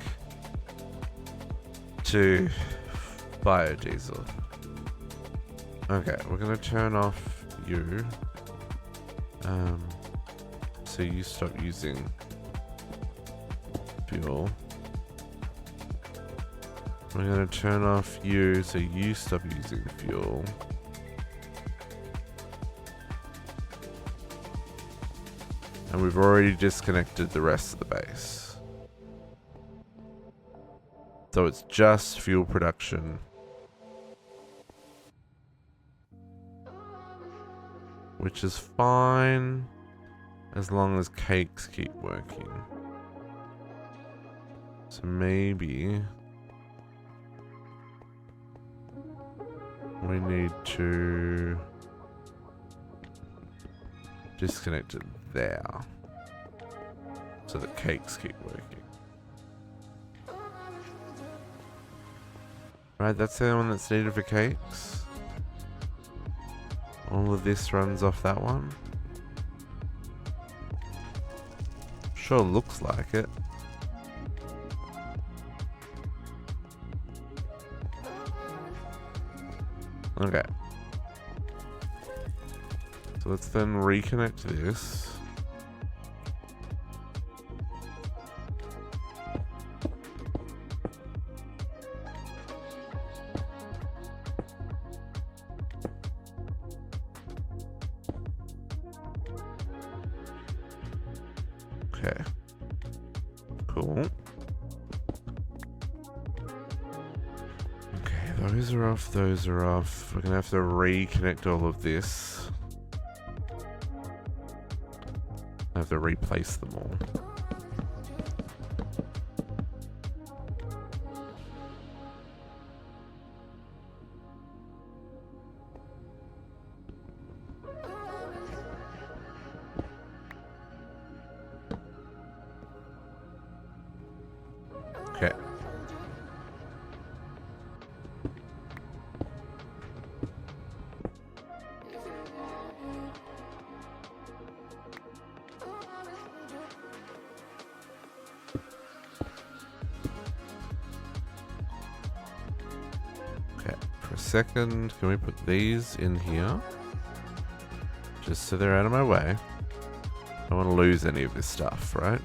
to biodiesel. Okay, we're gonna turn off you. So you stop using fuel. We're gonna turn off you so you stop using fuel. And we've already disconnected the rest of the base. So it's just fuel production. Which is fine as long as cakes keep working. So maybe we need to disconnect it there so that cakes keep working. Right, that's the one that's needed for cakes. All of this runs off that one. Sure looks like it. Okay. So let's then reconnect this. Okay. Cool. Okay, those are off, those are off. We're gonna have to reconnect all of this. I have to replace them all. Okay. Okay, for a second, can we put these in here? Just so they're out of my way. I don't want to lose any of this stuff, right?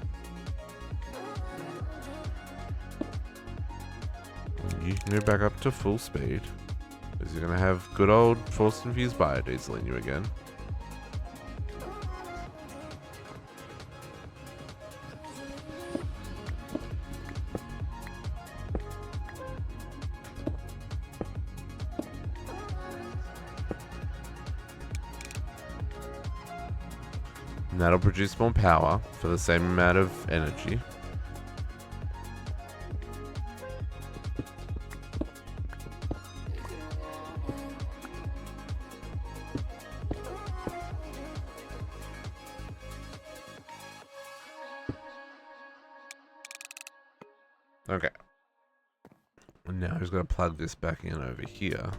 You can go back up to full speed. Because you're going to have good old forced infused biodiesel in you again. And that'll produce more power for the same amount of energy. Okay. And now he's going to plug this back in over here.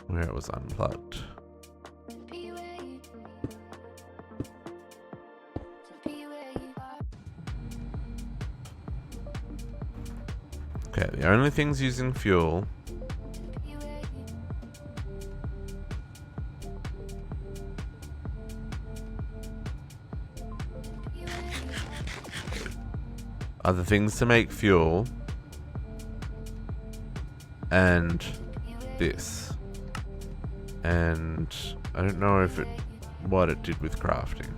Where it was unplugged. Okay, the only things using fuel are the things to make fuel and this. And I don't know if what it did with crafting.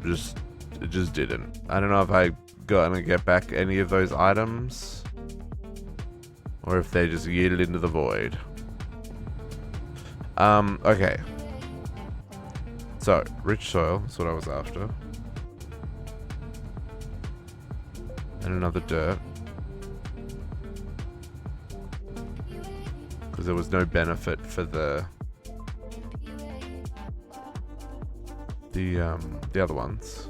It just didn't. I don't know if I gonna get back any of those items or if they just yeeted into the void. Okay. So, rich soil, that's what I was after. And another dirt. Because there was no benefit for the other ones.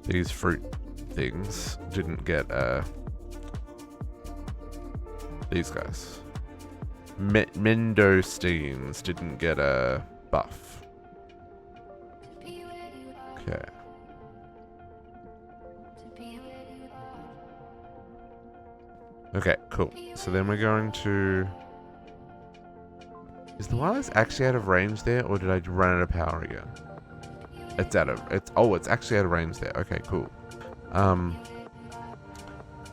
These fruit things didn't get these guys. Mendosteins didn't get a buff. Okay. Okay, cool. So then we're going to... Is the wireless actually out of range there, or did I run out of power again? It's out of... it's actually out of range there. Okay, cool. I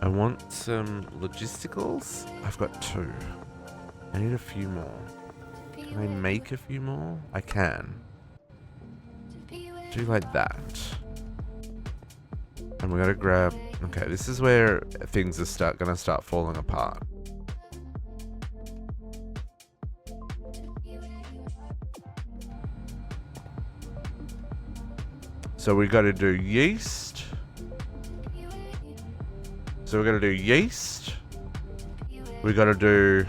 want some logisticals. I've got 2. I need a few more. Can I make a few more? I can. Do like that. And we gotta grab... Okay, this is where things are gonna start falling apart. So we gotta do yeast. So we gotta do yeast. We gotta do...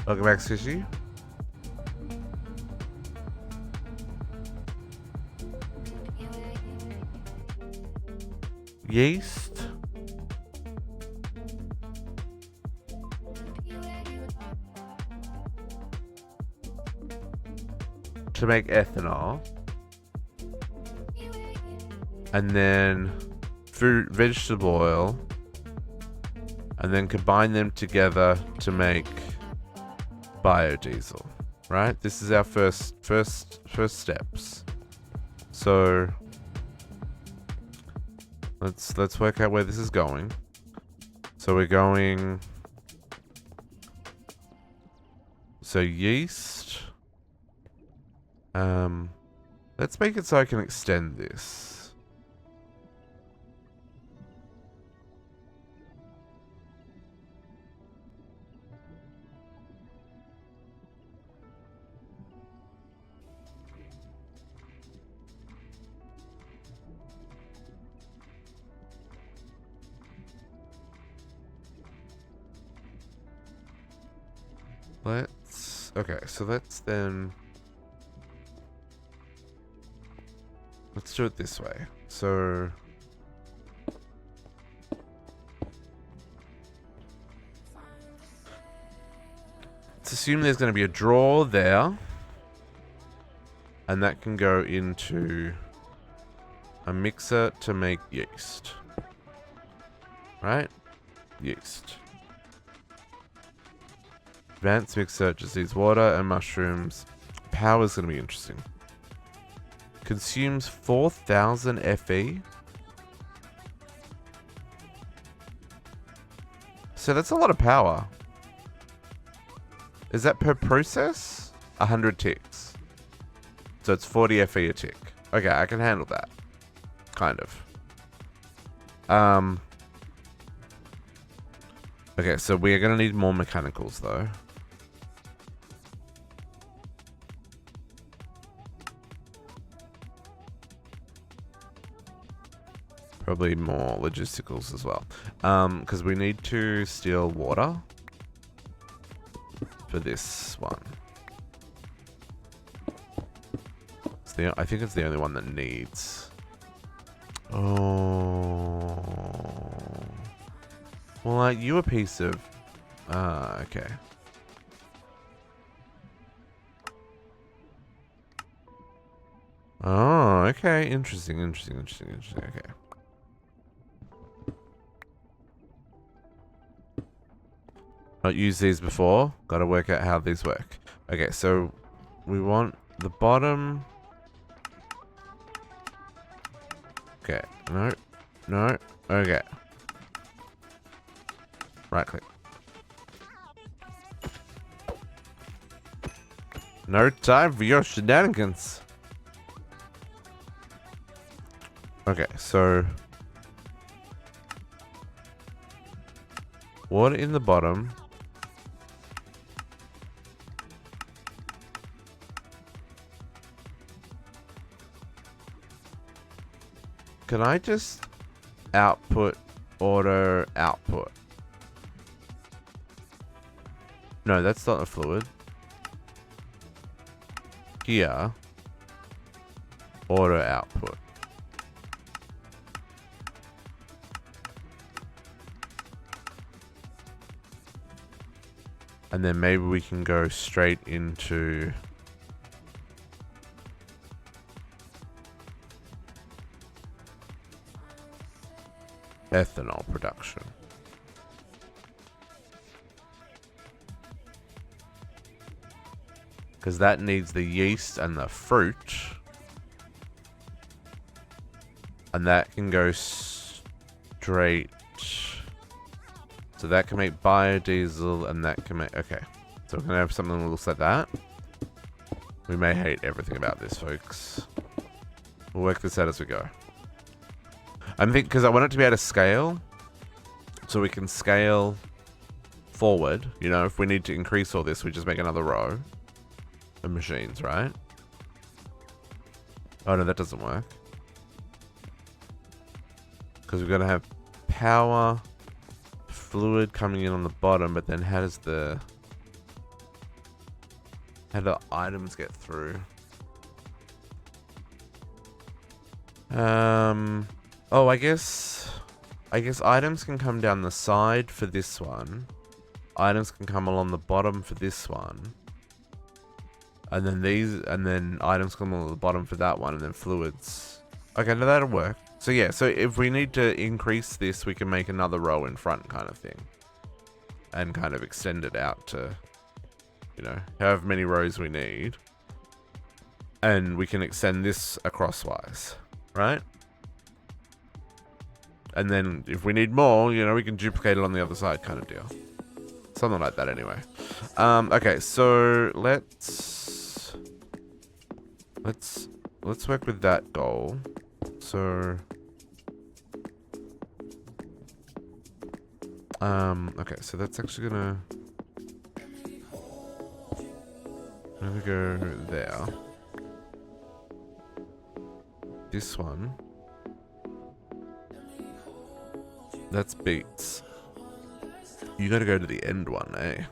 Welcome back, Sushi. Yeast. To make ethanol. And then fruit, vegetable oil. And then combine them together to make biodiesel. Right? This is our first steps. So let's work out where this is going. So we're going... So yeast. Let's make it so I can extend this. Okay, so let's then... Let's do it this way. So... Let's assume there's going to be a drawer there. And that can go into a mixer to make yeast. Right? Yeast. Advanced mixer just needs water and mushrooms. Power's going to be interesting. Consumes 4,000 FE. So that's a lot of power. Is that per process? 100 ticks. So it's 40 FE a tick. Okay, I can handle that. Kind of. Okay, so we're going to need more mechanicals though. Probably more logisticals as well. Because we need to steal water for this one. I think it's the only one that needs. Oh. Well, are you a piece of... okay. Oh, okay. Interesting. Okay. Not used these before. Got to work out how these work. Okay, so we want the bottom. Okay. No. Okay. Right click. No time for your shenanigans. Okay, so water in the bottom. Can I just output auto output? No, that's not a fluid. Here, auto output. And then maybe we can go straight into ethanol production. Because that needs the yeast and the fruit. And that can go straight. So that can make biodiesel and that can make... Okay. So we're going to have something that looks like that. We may hate everything about this, folks. We'll work this out as we go. I'm thinking, because I want it to be able to scale. So we can scale forward. You know, if we need to increase all this, we just make another row of machines, right? Oh no, that doesn't work. Because we're going to have power, fluid coming in on the bottom, but then how do the items get through? Oh, I guess items can come down the side for this one. Items can come along the bottom for this one. And then items come along the bottom for that one, and then fluids. Okay, now that'll work. So yeah, so if we need to increase this, we can make another row in front kind of thing. And kind of extend it out to, you know, however many rows we need. And we can extend this acrosswise, right? And then if we need more, you know, we can duplicate it on the other side kind of deal. Something like that anyway. Okay, so let's work with that goal. So okay, so that's actually gonna go there. This one. That's beats. You gotta go to the end one, eh?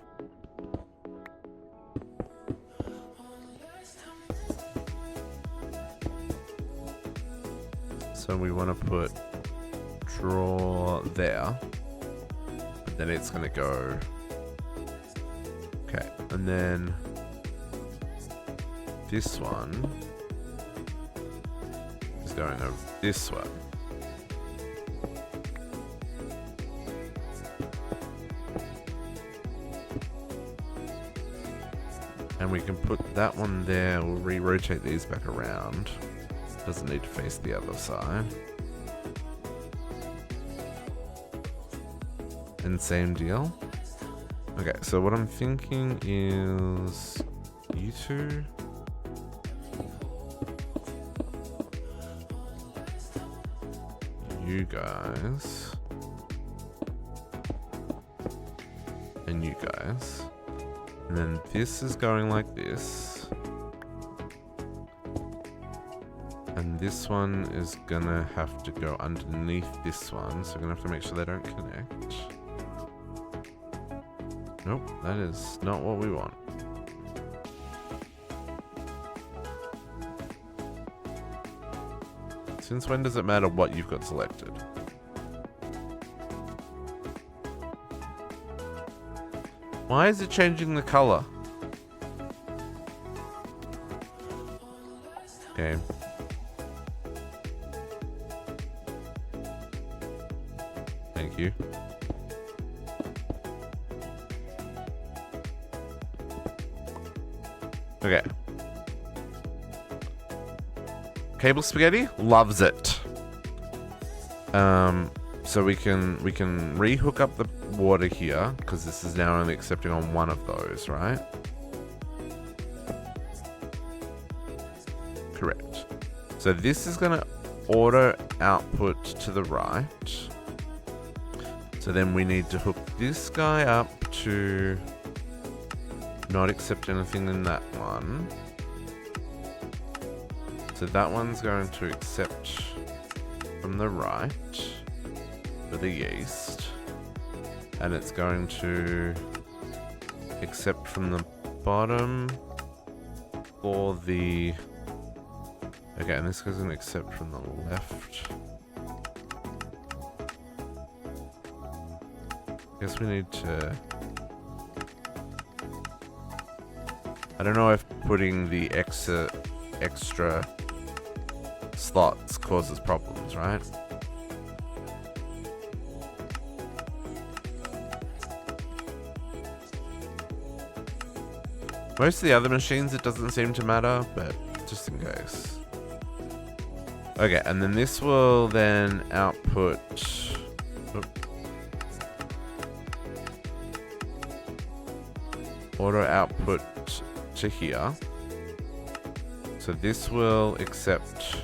So we want to put draw there. But then it's gonna go. Okay, and then this one is going over this way. And we can put that one there. We'll re-rotate these back around. Doesn't need to face the other side. And same deal. Okay, so what I'm thinking is you two. You guys. And you guys. And then this is going like this. And this one is gonna have to go underneath this one. So we're gonna have to make sure they don't connect. Nope, that is not what we want. Since when does it matter what you've got selected? Why is it changing the color? Okay. Thank you. Okay. Cable Spaghetti loves it. So we can re-hook up the water here because this is now only accepting on one of those, right? Correct. So this is gonna auto output to the right. So then we need to hook this guy up to not accept anything in that one. So that one's going to accept from the right for the yeast. And it's going to accept from the bottom for the... Okay, and this goes and accept from the left. Guess we need to... I don't know if putting the extra slots causes problems, right? Most of the other machines it doesn't seem to matter, but just in case. Okay, and then this will then output... auto output to here. So this will accept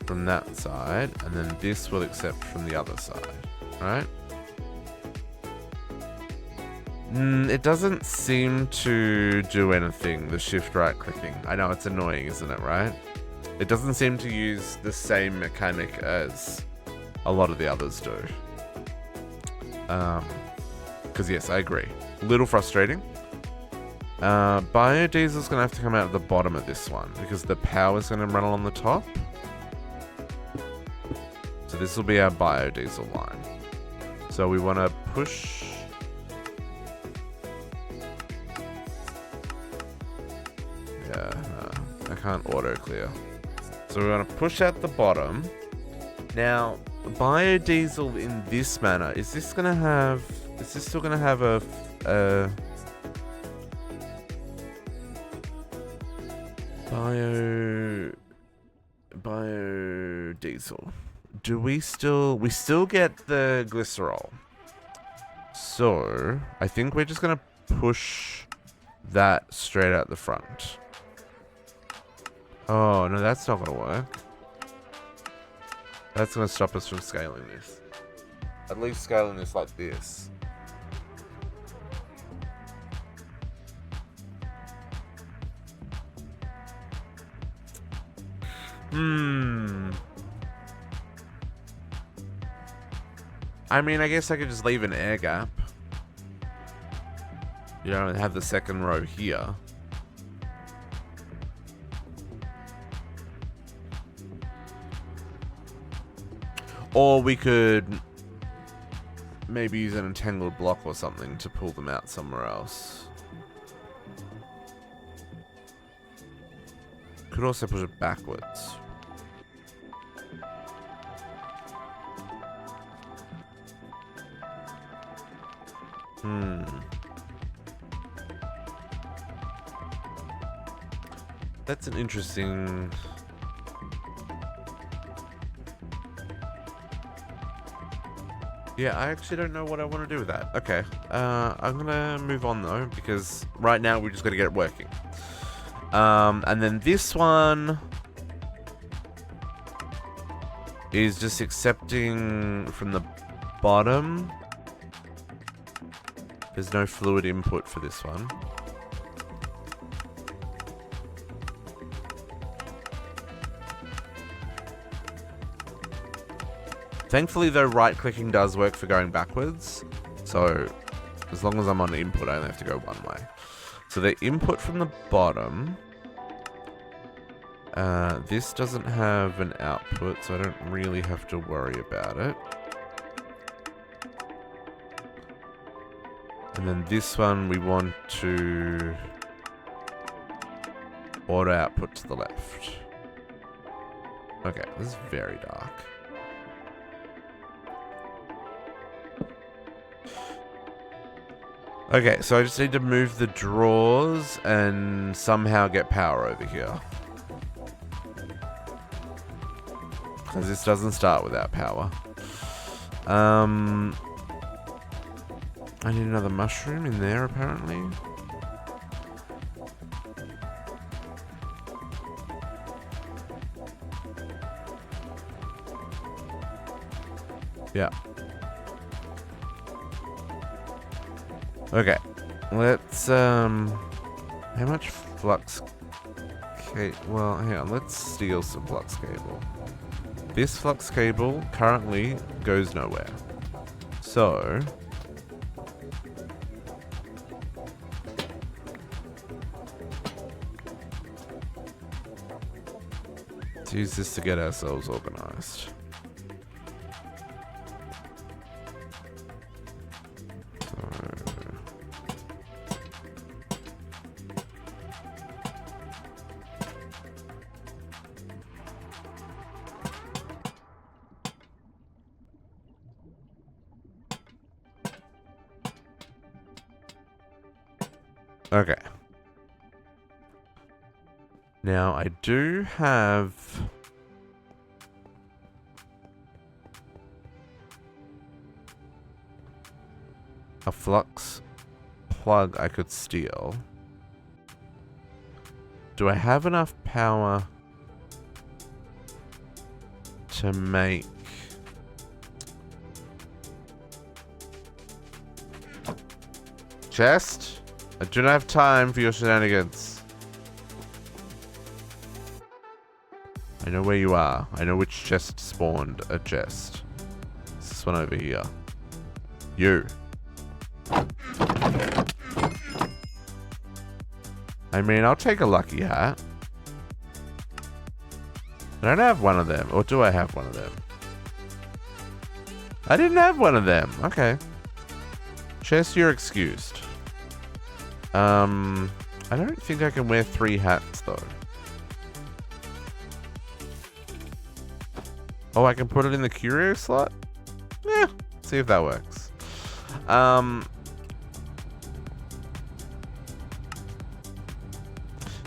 from that side, and then this will accept from the other side, right? It doesn't seem to do anything, the shift right clicking. I know it's annoying, isn't it, right? It doesn't seem to use the same mechanic as a lot of the others do. Because yes, I agree. A little frustrating. Biodiesel's going to have to come out at the bottom of this one because the power's going to run along the top. So this will be our biodiesel line. So we want to push... Yeah, I can't auto clear. So we're going to push at the bottom. Now, biodiesel in this manner, is this going to have... Is this still going to have a biodiesel? Do we still get the glycerol? So I think we're just going to push that straight out the front. Oh no, that's not going to work. That's going to stop us from scaling this. At least scaling this like this. I mean, I guess I could just leave an air gap. You know, and have the second row here. Or we could maybe use an entangled block or something to pull them out somewhere else. Could also push it backwards. That's an interesting... Yeah, I actually don't know what I want to do with that. Okay, I'm gonna move on though, because right now we just gotta get it working. And then this one is just accepting from the bottom. There's no fluid input for this one. Thankfully though, right clicking does work for going backwards. So as long as I'm on input, I only have to go one way. So the input from the bottom, this doesn't have an output, so I don't really have to worry about it. And then this one we want to auto output to the left. Okay, this is very dark. Okay, so I just need to move the drawers and somehow get power over here. Because this doesn't start without power. I need another mushroom in there, apparently. Yeah. Okay, let's, how much flux well, hang on, let's steal some flux cable. This flux cable currently goes nowhere. So, let's use this to get ourselves organized. Okay. Now, I do have... a flux plug I could steal. Do I have enough power to make... chest? I do not have time for your shenanigans. I know where you are. I know which chest spawned a chest. It's this one over here. You. I mean, I'll take a lucky hat. I don't have one of them. Or do I have one of them? I didn't have one of them. Okay. Chest, you're excused. I don't think I can wear 3 hats, though. Oh, I can put it in the curio slot? Yeah, see if that works.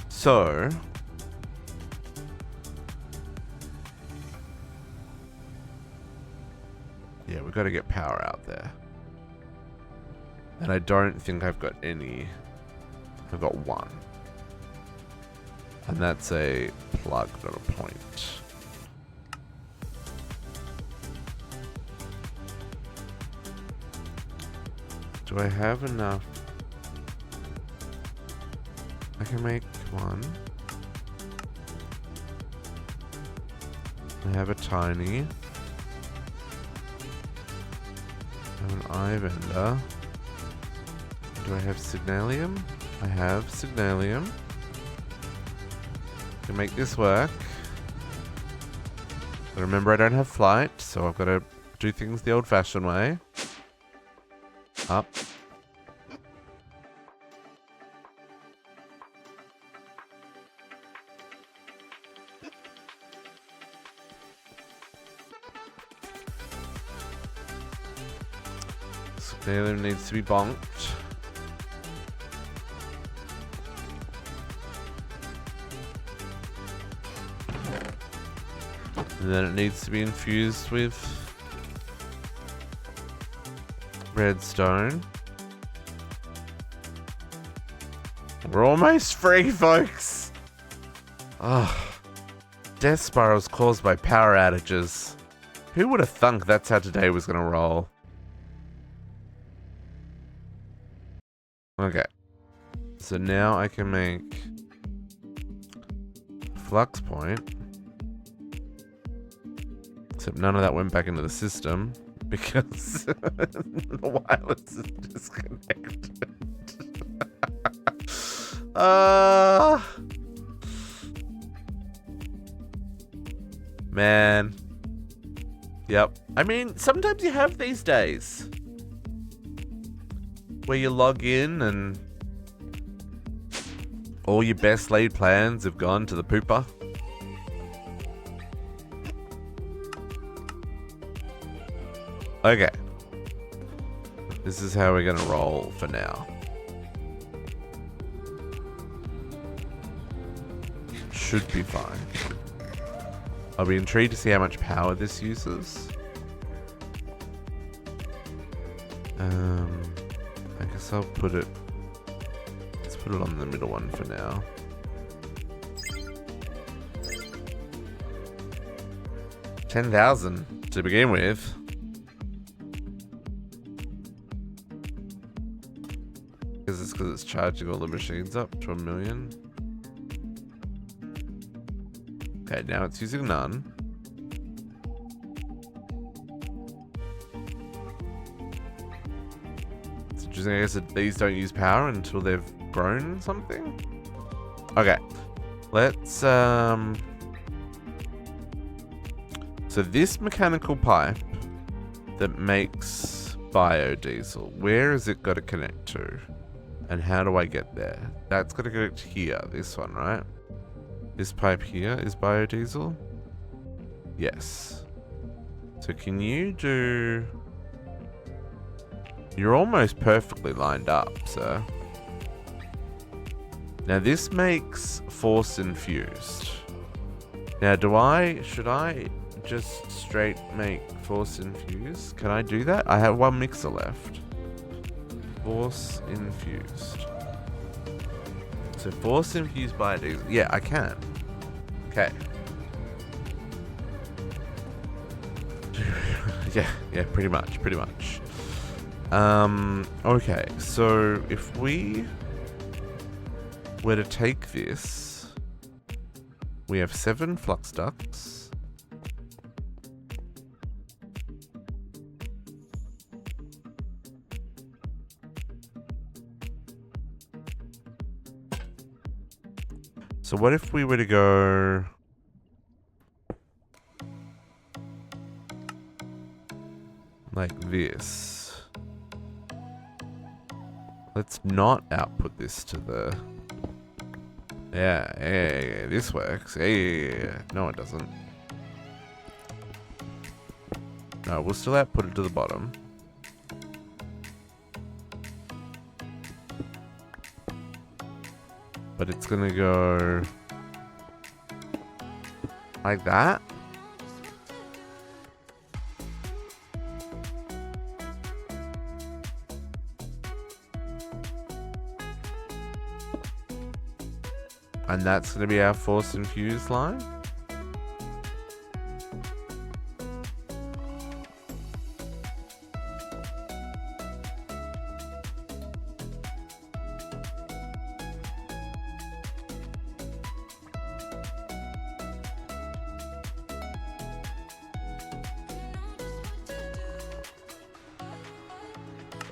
So... yeah, we've got to get power out there. And I don't think I've got any... I've got one. And that's a plug, not a point. Do I have enough? I can make one. I have a tiny. I have an eye vendor. Do I have signalium? I have signalium. Can make this work. But remember, I don't have flight, so I've got to do things the old-fashioned way. Up. Scalar needs to be bonked. And then it needs to be infused with redstone. We're almost free, folks. Oh, death spirals caused by power outages. Who would have thunk that's how today was going to roll? Okay. So now I can make flux point. Except none of that went back into the system because the wireless is disconnected. Man. Yep. I mean, sometimes you have these days where you log in and all your best laid plans have gone to the pooper. Okay. This is how we're gonna roll for now. Should be fine. I'll be intrigued to see how much power this uses. I guess I'll put it... Let's put it on the middle one for now. $10,000 to begin with. Is this because it's charging all the machines up to 1 million? Okay, now it's using none. It's interesting, I guess that these don't use power until they've grown something. Okay, let's so this mechanical pipe that makes biodiesel, where is it got to connect to? And how do I get there? That's got to connect here, this one, right? This pipe here is biodiesel? Yes. So can you do... You're almost perfectly lined up, sir. Now this makes force infused. Now should I just straight make force infused? Can I do that? I have one mixer left. Force infused. So force infused biodiesel. Yeah, I can. Okay. yeah, pretty much. Okay, so if we were to take this, we have 7 flux ducts. So what if we were to go like this? Let's not output this to the... Yeah, this works. Yeah. No, it doesn't. No, we'll still output it to the bottom. But it's gonna go like that. And that's gonna be our force infused line.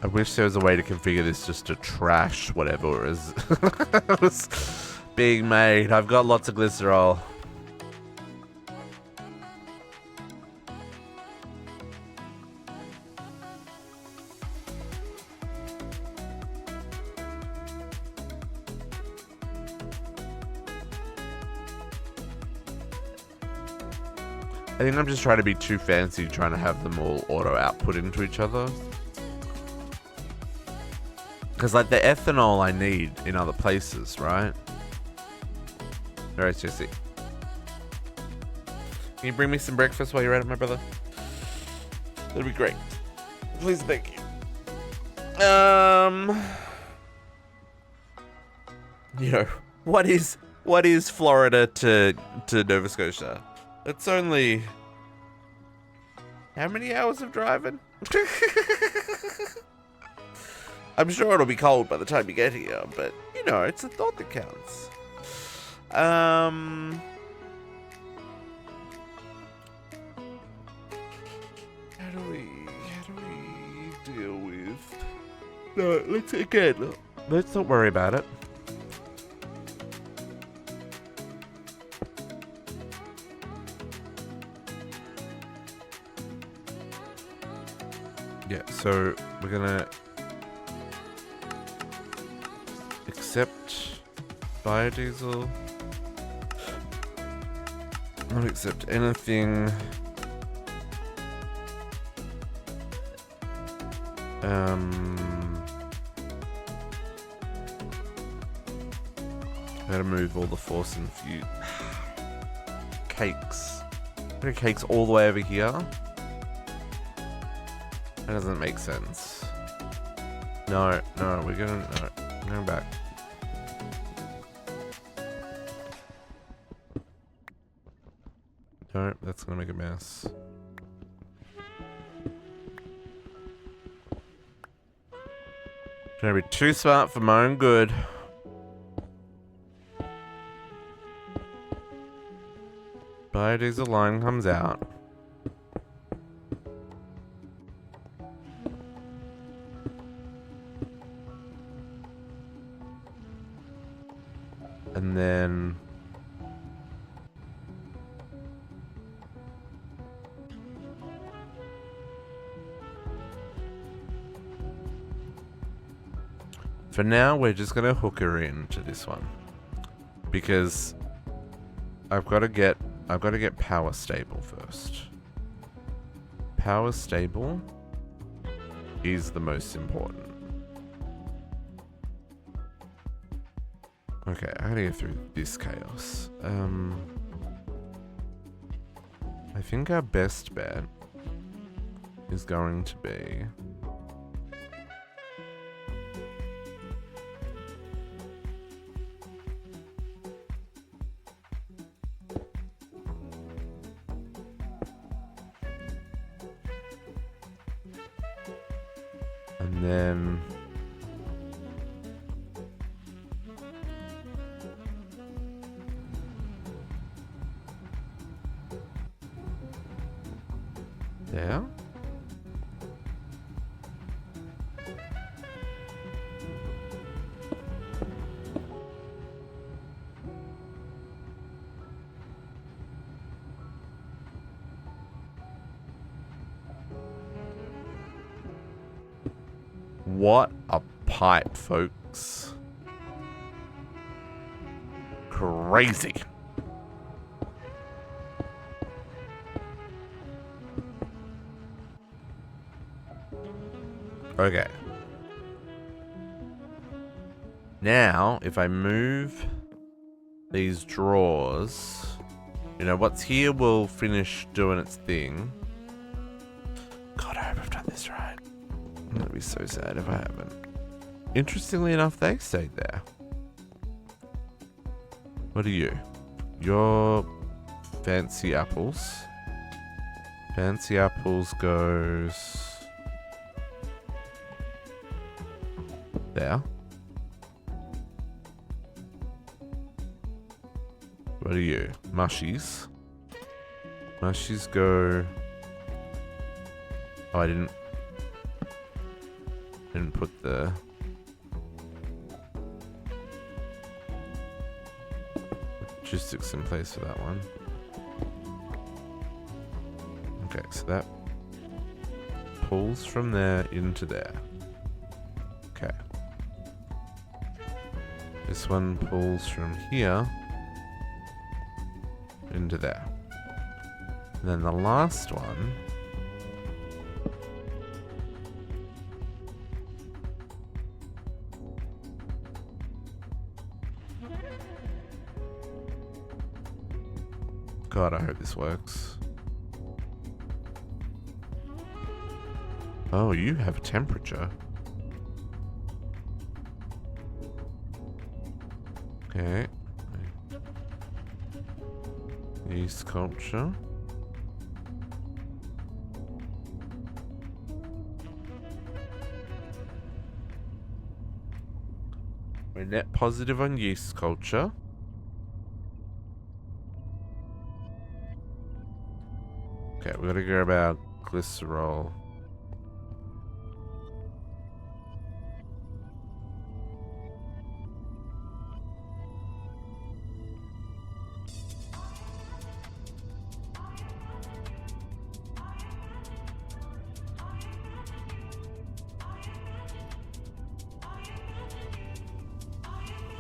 I wish there was a way to configure this just to trash whatever is was being made. I've got lots of glycerol. I think I'm just trying to be too fancy trying to have them all auto output into each other. Because, like, the ethanol I need in other places, right? Alright, Jesse. Can you bring me some breakfast while you're at it, my brother? That'd be great. Please, thank you. You know, what is Florida to Nova Scotia? It's only how many hours of driving? I'm sure it'll be cold by the time you get here, but you know, it's a thought that counts. How do we deal with? No, let's not worry about it. Yeah, so we're gonna accept biodiesel. Not accept anything. Gotta move all the force and few cakes. Cakes all the way over here. That doesn't make sense. No, we're going back. No, that's gonna make a mess. Trying to be too smart for my own good. Biodiesel line comes out. And then for now we're just gonna hook her into this one because I've got to get power stable first. Power stable is the most important. Okay, I gotta get through this chaos. I think our best bet is going to be and then there. What a pipe, folks. Crazy. Okay. Now, if I move these drawers, you know, what's here will finish doing its thing. God, I hope I've done this right. I'm gonna be so sad if I haven't. Interestingly enough, they stayed there. What are you? You're fancy apples. Fancy apples goes there. What are you? Mushies. Mushies go... Oh, I didn't put the... logistics in place for that one. Okay, so that pulls from there into there. Okay. This one pulls from here into there. And then the last one God, I hope this works. Oh, you have a temperature. Okay. Yeast culture. We're net positive on yeast culture. Okay, we gotta go about glycerol.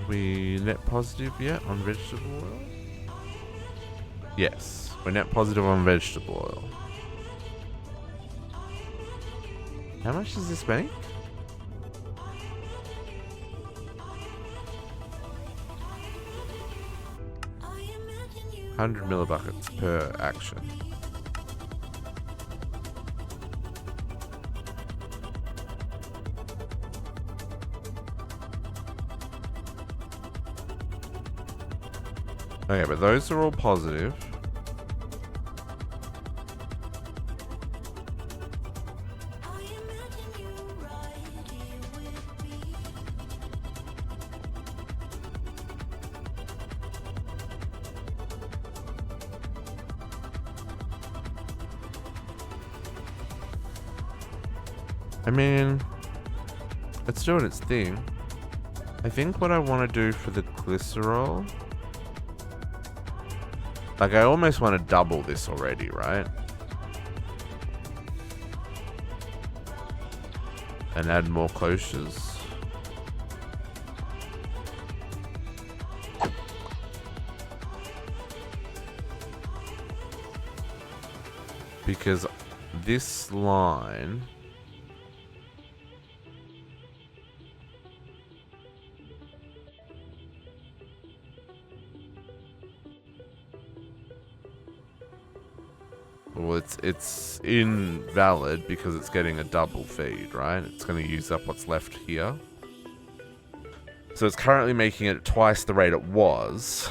We net positive yet on vegetable oil? Yes, we're net positive on vegetable oil. How much does this make? $100 millibuckets per action. Okay, but those are all positive. I mean, it's doing its thing. I think what I want to do for the glycerol... Like, I almost want to double this already, right? And add more cloches. Because this line... Well, it's invalid because it's getting a double feed, right? It's going to use up what's left here. So it's currently making it twice the rate it was.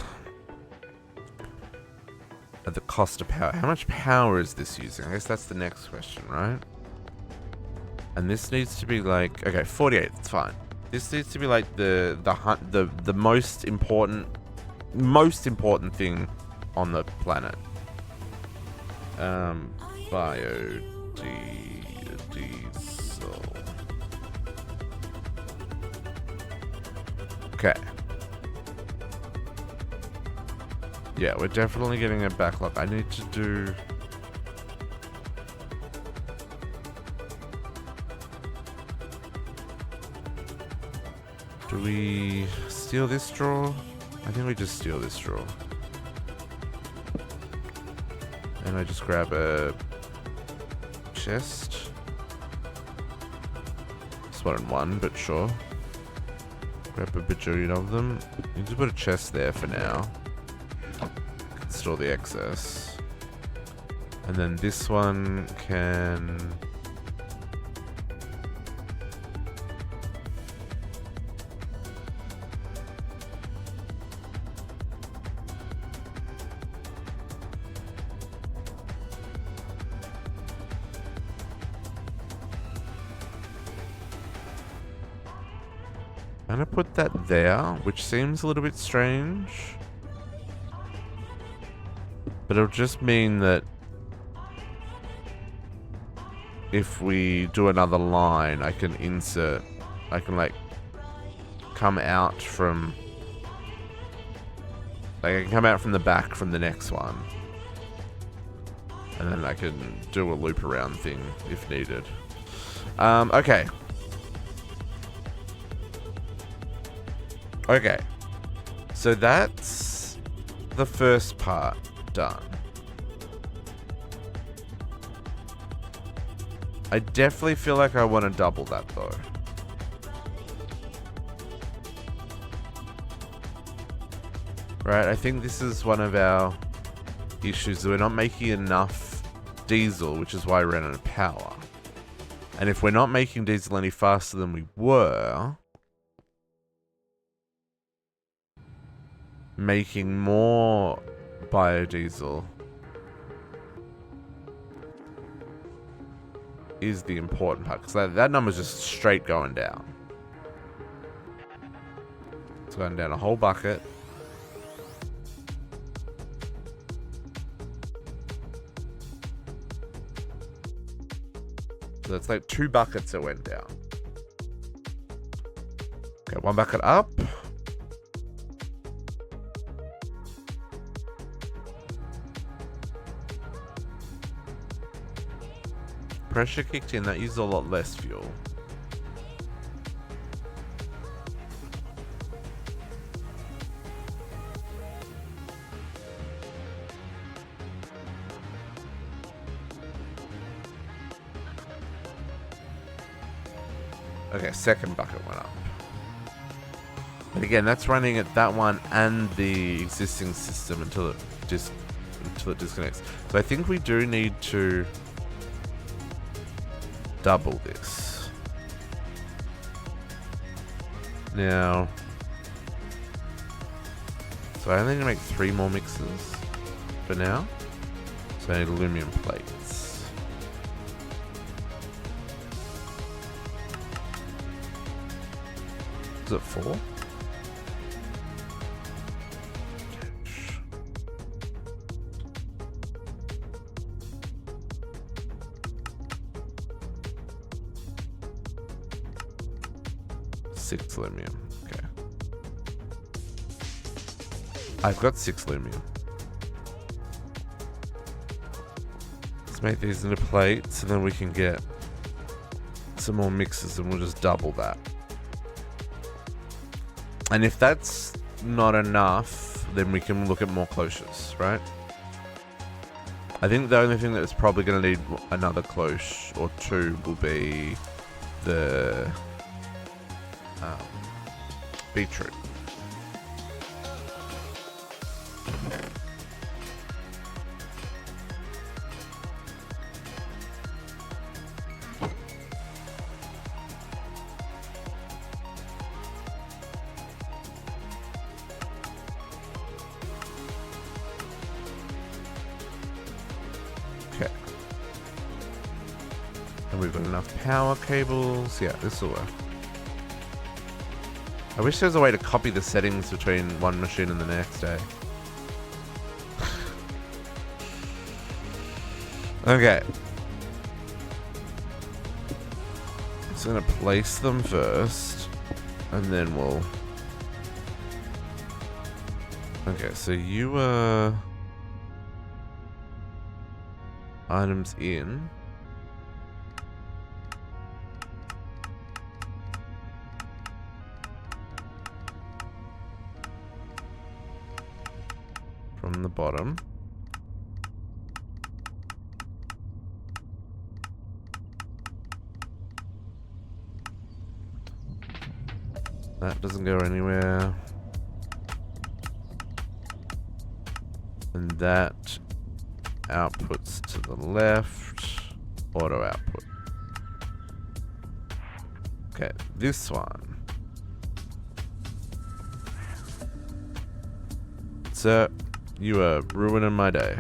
At the cost of power. How much power is this using? I guess that's the next question, right? And this needs to be like... Okay, 48, it's fine. This needs to be like the most important thing on the planet. Biodiesel. Okay. Yeah, we're definitely getting a backlog. I need to do... Do we steal this drawer? I think we just steal this drawer. And I just grab a chest. Spotted one, but sure. Grab a bajillion of them. You just put a chest there for now. Store the excess. And then this one can... I'm gonna put that there, which seems a little bit strange. But it'll just mean that if we do another line, I can insert, I can like come out from, like I can come out from the back from the next one. And then I can do a loop around thing if needed. Okay. Okay, so that's the first part done. I definitely feel like I want to double that though. Right, I think this is one of our issues. We're not making enough diesel, which is why we ran out of power. And if we're not making diesel any faster than we were, making more biodiesel is the important part, because that number's just straight going down. It's going down a whole bucket. So it's like 2 buckets that went down. Okay, 1 bucket up. Pressure kicked in, that used a lot less fuel. Okay, second bucket went up. But again, that's running at that one and the existing system until it disconnects. So I think we do need to double this. Now, so I only need to make 3 more mixes for now. So I need aluminum plates. Is it 4? Six aluminum. Okay. I've got 6 aluminum. Let's make these into plates and then we can get some more mixes and we'll just double that. And if that's not enough, then we can look at more cloches, right? I think the only thing that's probably going to need another cloche or 2 will be the beetroot. Okay. And we've got enough power cables. Yeah, this will work. I wish there was a way to copy the settings between one machine and the next, eh? Okay. I'm just gonna place them first, and then we'll... Okay, so you items in. From the bottom. That doesn't go anywhere. And that outputs to the left. Auto output. Okay, this one. So, you are ruining my day.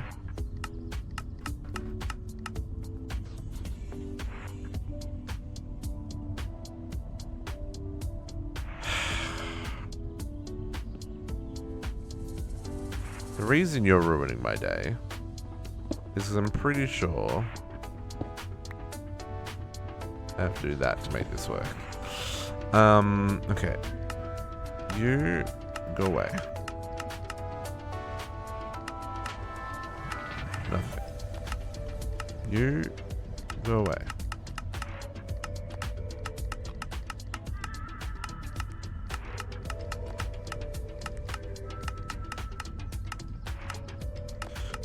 The reason you're ruining my day is because I'm pretty sure I have to do that to make this work. Okay. You go away. Nothing. You go away.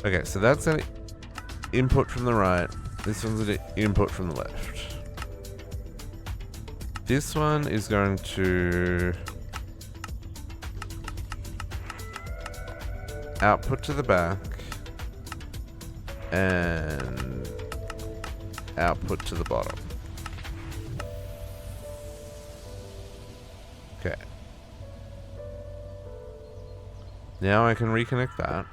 Okay, so that's an input from the right. This one's an input from the left. This one is going to output to the back. and output to the bottom. Okay. Now I can reconnect that.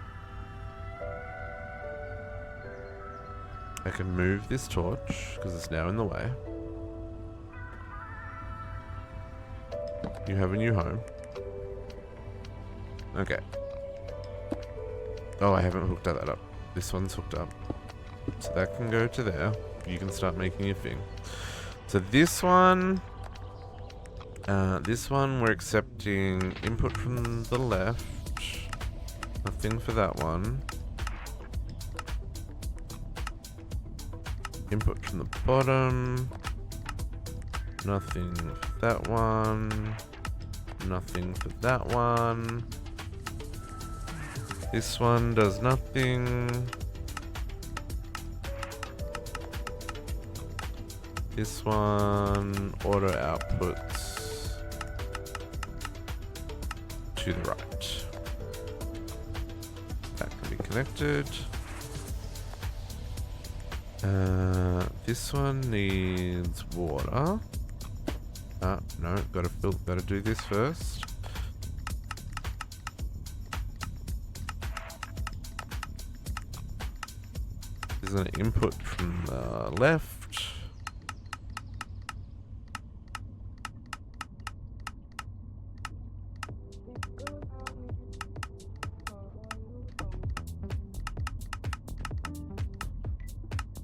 I can move this torch because it's now in the way. You have a new home. Okay. Oh, I haven't hooked that up. This one's hooked up. So that can go to there. You can start making your thing. So this one we're accepting input from the left. Nothing for that one. Input from the bottom. Nothing for that one. Nothing for that one. This one does nothing. This one auto outputs to the right. That can be connected. This one needs water. No, gotta do this first. This is an input from the left.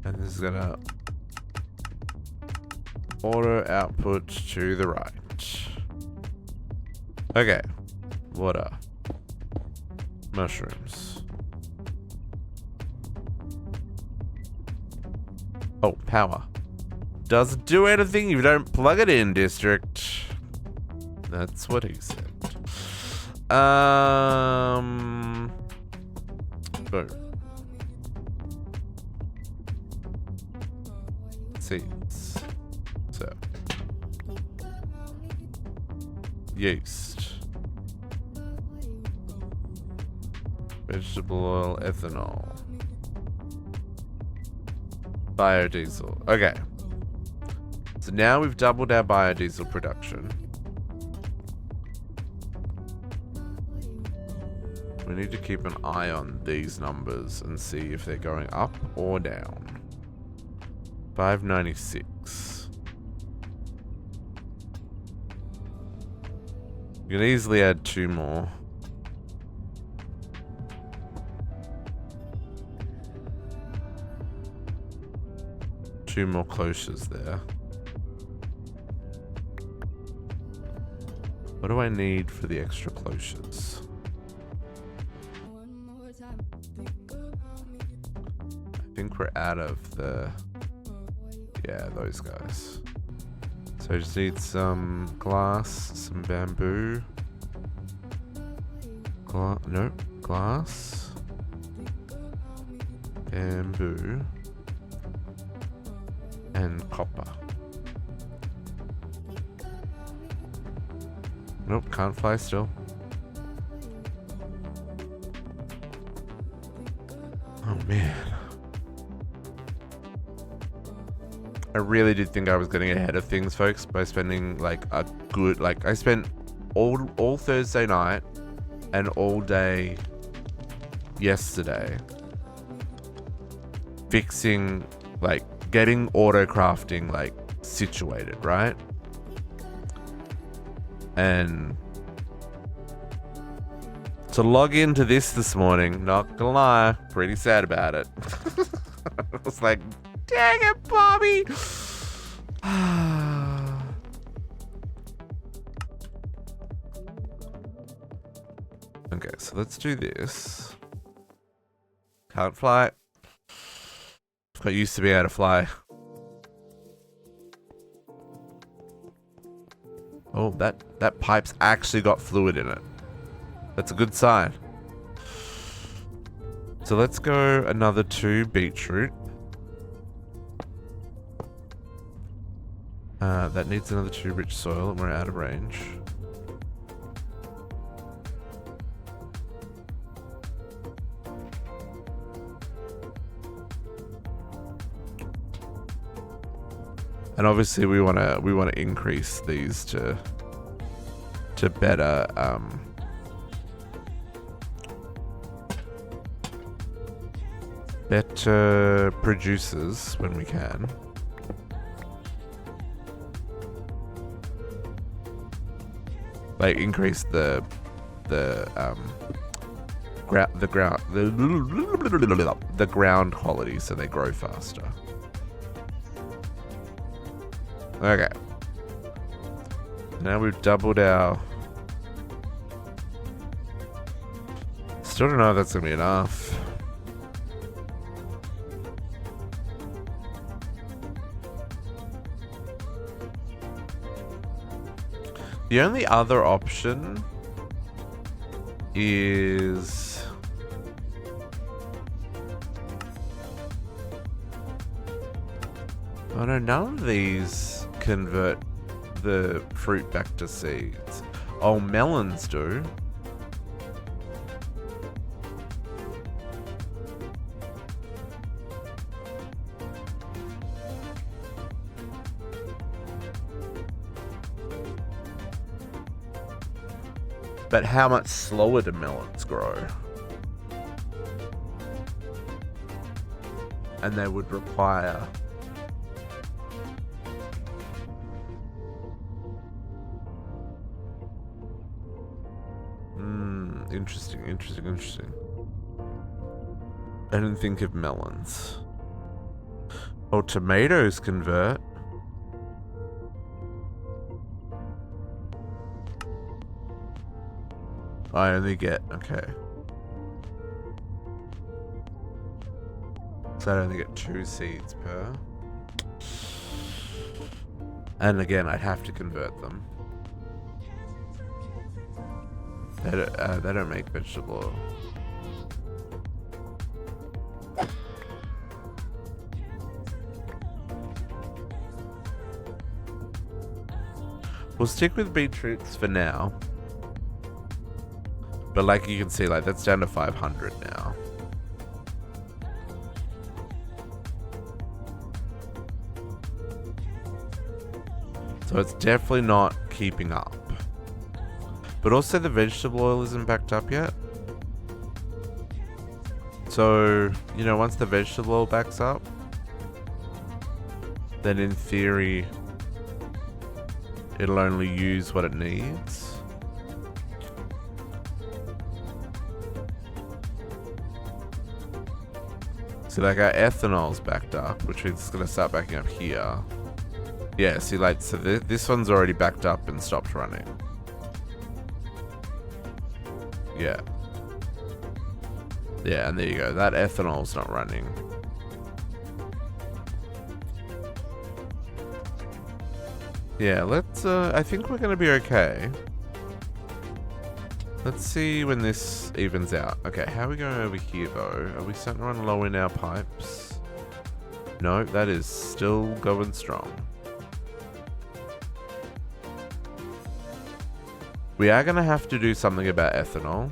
And this is gonna auto output to the right. Okay. Water. Mushrooms. Oh, power. Doesn't do anything if you don't plug it in, district. That's what he said. Boom. Seeds. So. Yeast. Vegetable oil, ethanol. Biodiesel. Okay. So now we've doubled our biodiesel production. We need to keep an eye on these numbers and see if they're going up or down. 596. You can easily add 2 more. Two more cloches there. What do I need for the extra cloches? I think we're out of the... Yeah, those guys. So I just need some glass, some bamboo. Glass. Bamboo. And copper. Nope, can't fly still. Oh man. I really did think I was getting ahead of things, folks, by spending like a good, like I spent all Thursday night and all day yesterday fixing, like getting auto crafting like situated, right? And to log into this morning, not gonna lie, pretty sad about it. I was like, dang it, Bobby! Okay, so let's do this. Can't fly. Got used to be able to fly. Oh, that pipe's actually got fluid in it. That's a good sign. So let's go another 2 beetroot. That needs another 2 rich soil and we're out of range. And obviously we wanna increase these to better better producers when we can. Like increase the ground quality so they grow faster. Okay. Now we've doubled our... Still don't know if that's gonna be enough. The only other option is... Oh no, none of these convert the fruit back to seeds. Oh, melons do. But how much slower do melons grow? And they would require... Interesting. I didn't think of melons. Oh, tomatoes convert. I only get, okay. So I only get 2 seeds per. And again, I'd have to convert them. They don't make vegetable oil. We'll stick with beetroots for now. But like you can see, like that's down to 500 now. So it's definitely not keeping up. But also the vegetable oil isn't backed up yet. So, you know, once the vegetable oil backs up, then in theory, it'll only use what it needs. So like our ethanol's backed up, which means it's going to start backing up here. Yeah, see like, so this one's already backed up and stopped running. Yeah. Yeah, and there you go. That ethanol's not running. Yeah, let's, I think we're going to be okay. Let's see when this evens out. Okay, how are we going over here, though? Are we starting to run low in our pipes? No, that is still going strong. We are going to have to do something about ethanol.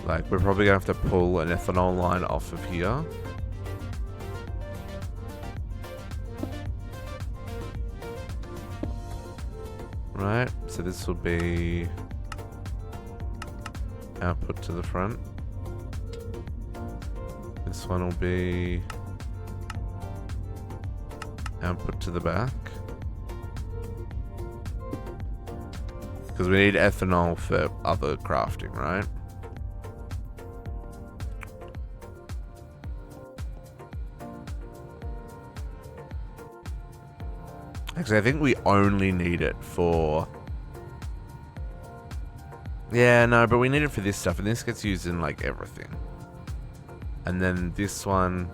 Like, we're probably going to have to pull an ethanol line off of here. Right, so this will be output to the front. This one will be output to the back. Because we need ethanol for other crafting, right? Actually, I think we only need it for... Yeah, no, but we need it for this stuff, and this gets used in, like, everything. And then this one...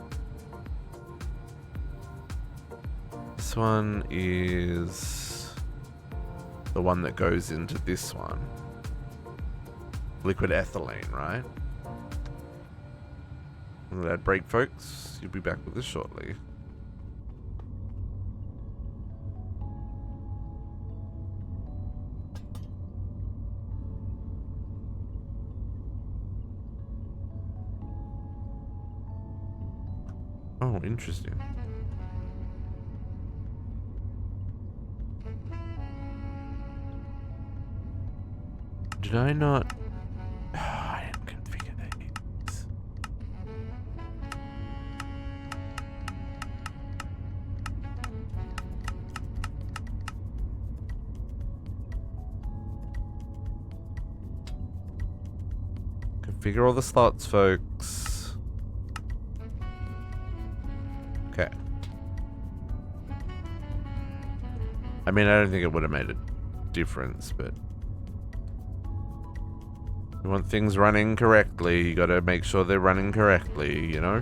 This one is... the one that goes into this one. Liquid ethylene, right? Let that break, folks. You'll be back with this shortly. Oh, interesting. Did I not? I didn't configure these. Configure all the slots, folks. Okay. I mean, I don't think it would have made a difference, but you want things running correctly, you gotta make sure they're running correctly, you know?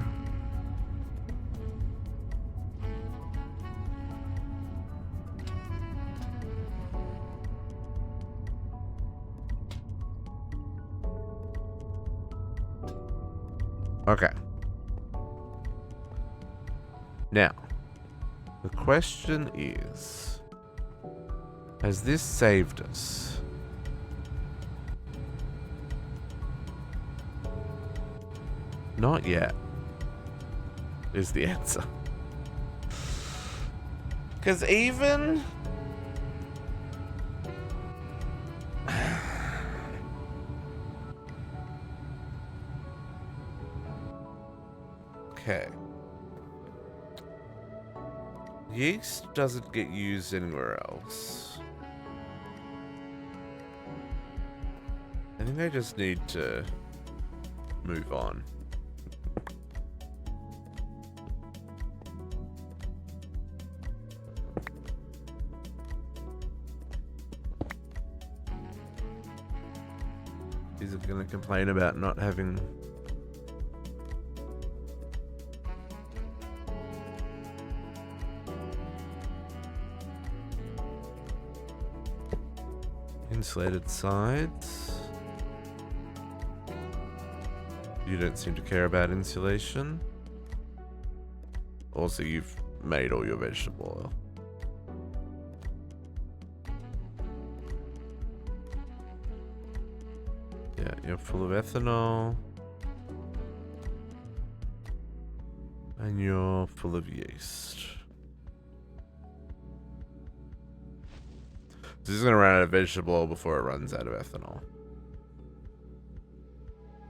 Okay. Now, the question is, has this saved us? Not yet, is the answer. Because even... Okay. Yeast doesn't get used anywhere else. I think I just need to move on. Is it going to complain about not having... insulated sides? You don't seem to care about insulation. Also, you've made all your vegetable oil. Yeah, you're full of ethanol. And you're full of yeast. This is going to run out of vegetable oil before it runs out of ethanol.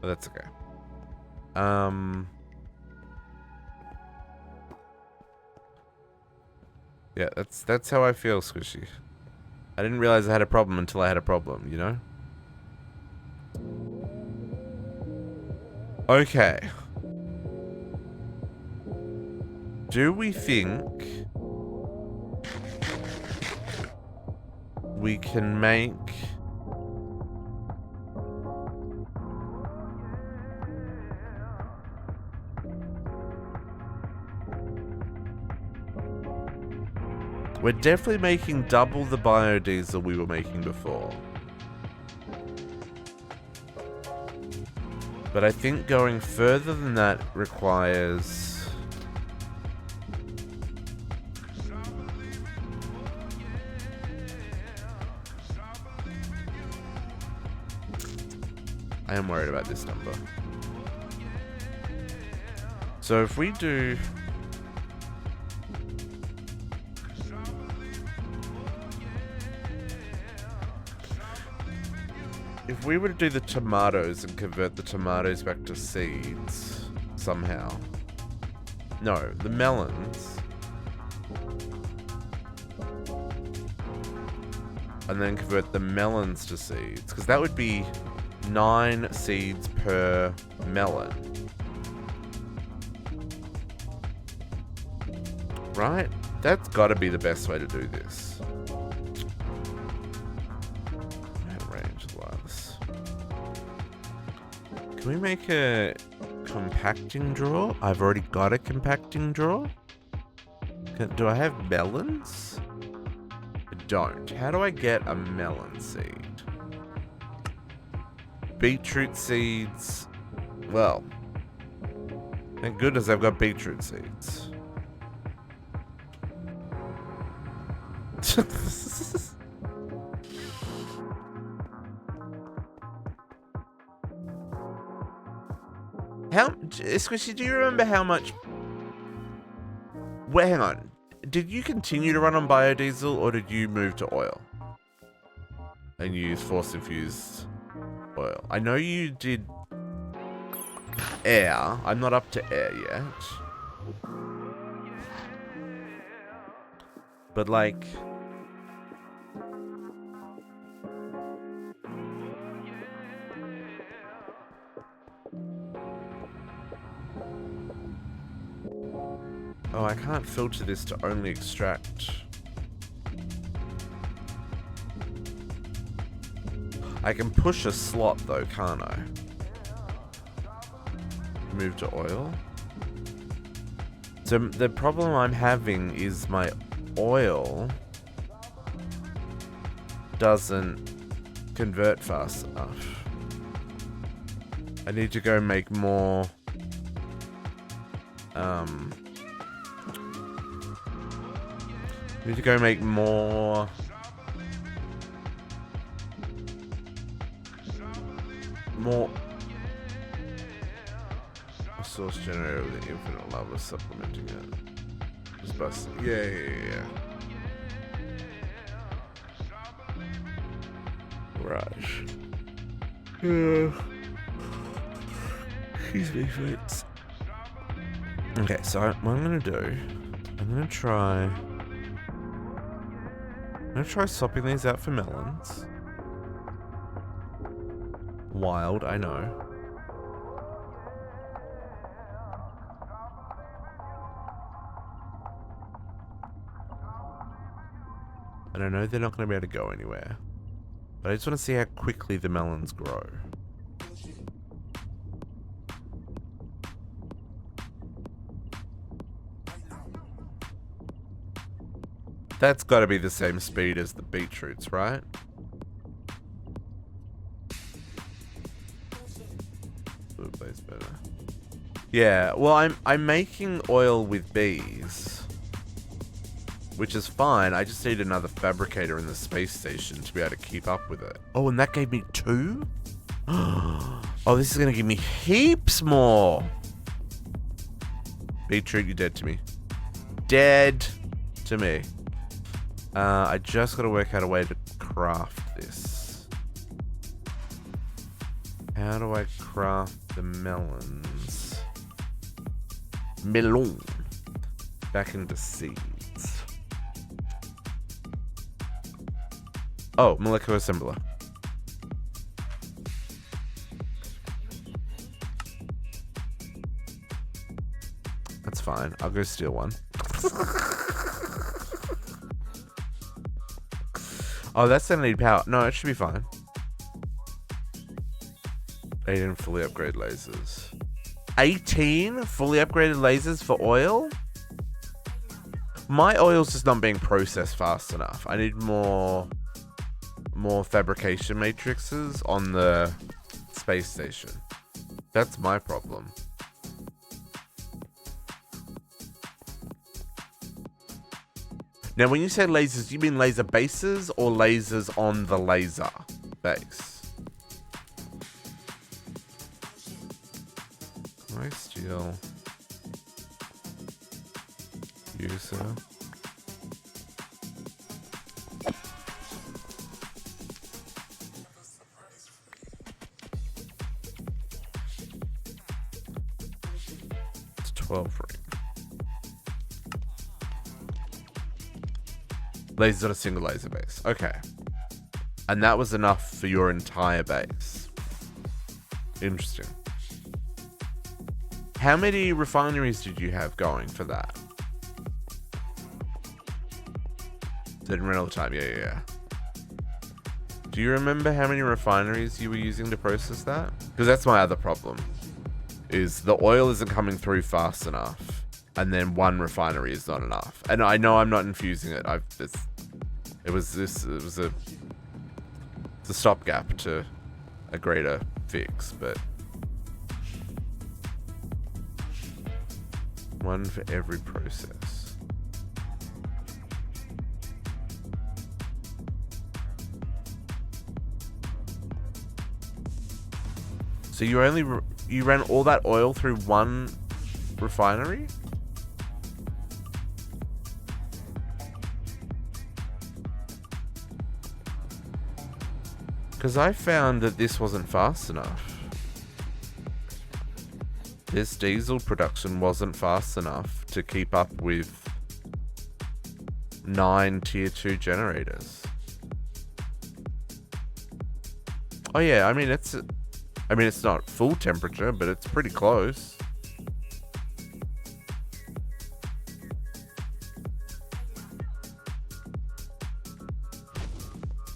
But that's okay. Yeah, that's how I feel, Squishy. I didn't realize I had a problem until I had a problem, you know? Okay. Do we think we can make we're definitely making double the biodiesel we were making before. But I think going further than that requires... I am worried about this number. So if we do... If we were to do the tomatoes and convert the tomatoes back to seeds, somehow. No, the melons. And then convert the melons to seeds. Because that would be 9 seeds per melon. Right? That's got to be the best way to do this. Can we make a compacting drawer? I've already got a compacting drawer. Do I have melons? I don't. How do I get a melon seed? Beetroot seeds. Well, thank goodness I've got beetroot seeds. Squishy, do you remember how much Wait, hang on. Did you continue to run on biodiesel or did you move to oil? And use force infused oil? I know you did air. I'm not up to air yet. But like... Oh, I can't filter this to only extract. I can push a slot though, can't I? Move to oil. So the problem I'm having is my oil doesn't convert fast enough. I need to go make more need to go make more a source generator with an infinite lava supplementing it. Just busting. Yeah. Right. Excuse me, folks. Okay, so what I'm gonna do, I'm gonna try swapping these out for melons. Wild, I know. And I know they're not going to be able to go anywhere. But I just want to see how quickly the melons grow. That's got to be the same speed as the beetroots, right? Blueberries better. Yeah, well, I'm making oil with bees, which is fine. I just need another fabricator in the space station to be able to keep up with it. Oh, and that gave me 2? Oh, this is going to give me heaps more. Beetroot, you're dead to me. Dead to me. I just got to work out a way to craft this. How do I craft the melons? Melon. Back into seeds. Oh, molecular assembler. That's fine. I'll go steal one. Oh, that's gonna need power. No, it should be fine. 18 fully upgraded lasers. 18 fully upgraded lasers for oil? My oil's just not being processed fast enough. I need more fabrication matrices on the space station. That's my problem. Now, when you say lasers, do you mean laser bases or lasers on the laser base? Can I steal user? It's 12 ring. Lasers on a single laser base. Okay. And that was enough for your entire base. Interesting. How many refineries did you have going for that? Didn't run all the time. Yeah. Do you remember how many refineries you were using to process that? Because that's my other problem. Is the oil isn't coming through fast enough. And then one refinery is not enough. And I know I'm not infusing it. It was a stopgap to a greater fix, but one for every process. So you ran all that oil through one refinery? Because I found that this wasn't fast enough. This diesel production wasn't fast enough to keep up with 9 tier 2 generators. Oh yeah, I mean it's not full temperature, but it's pretty close.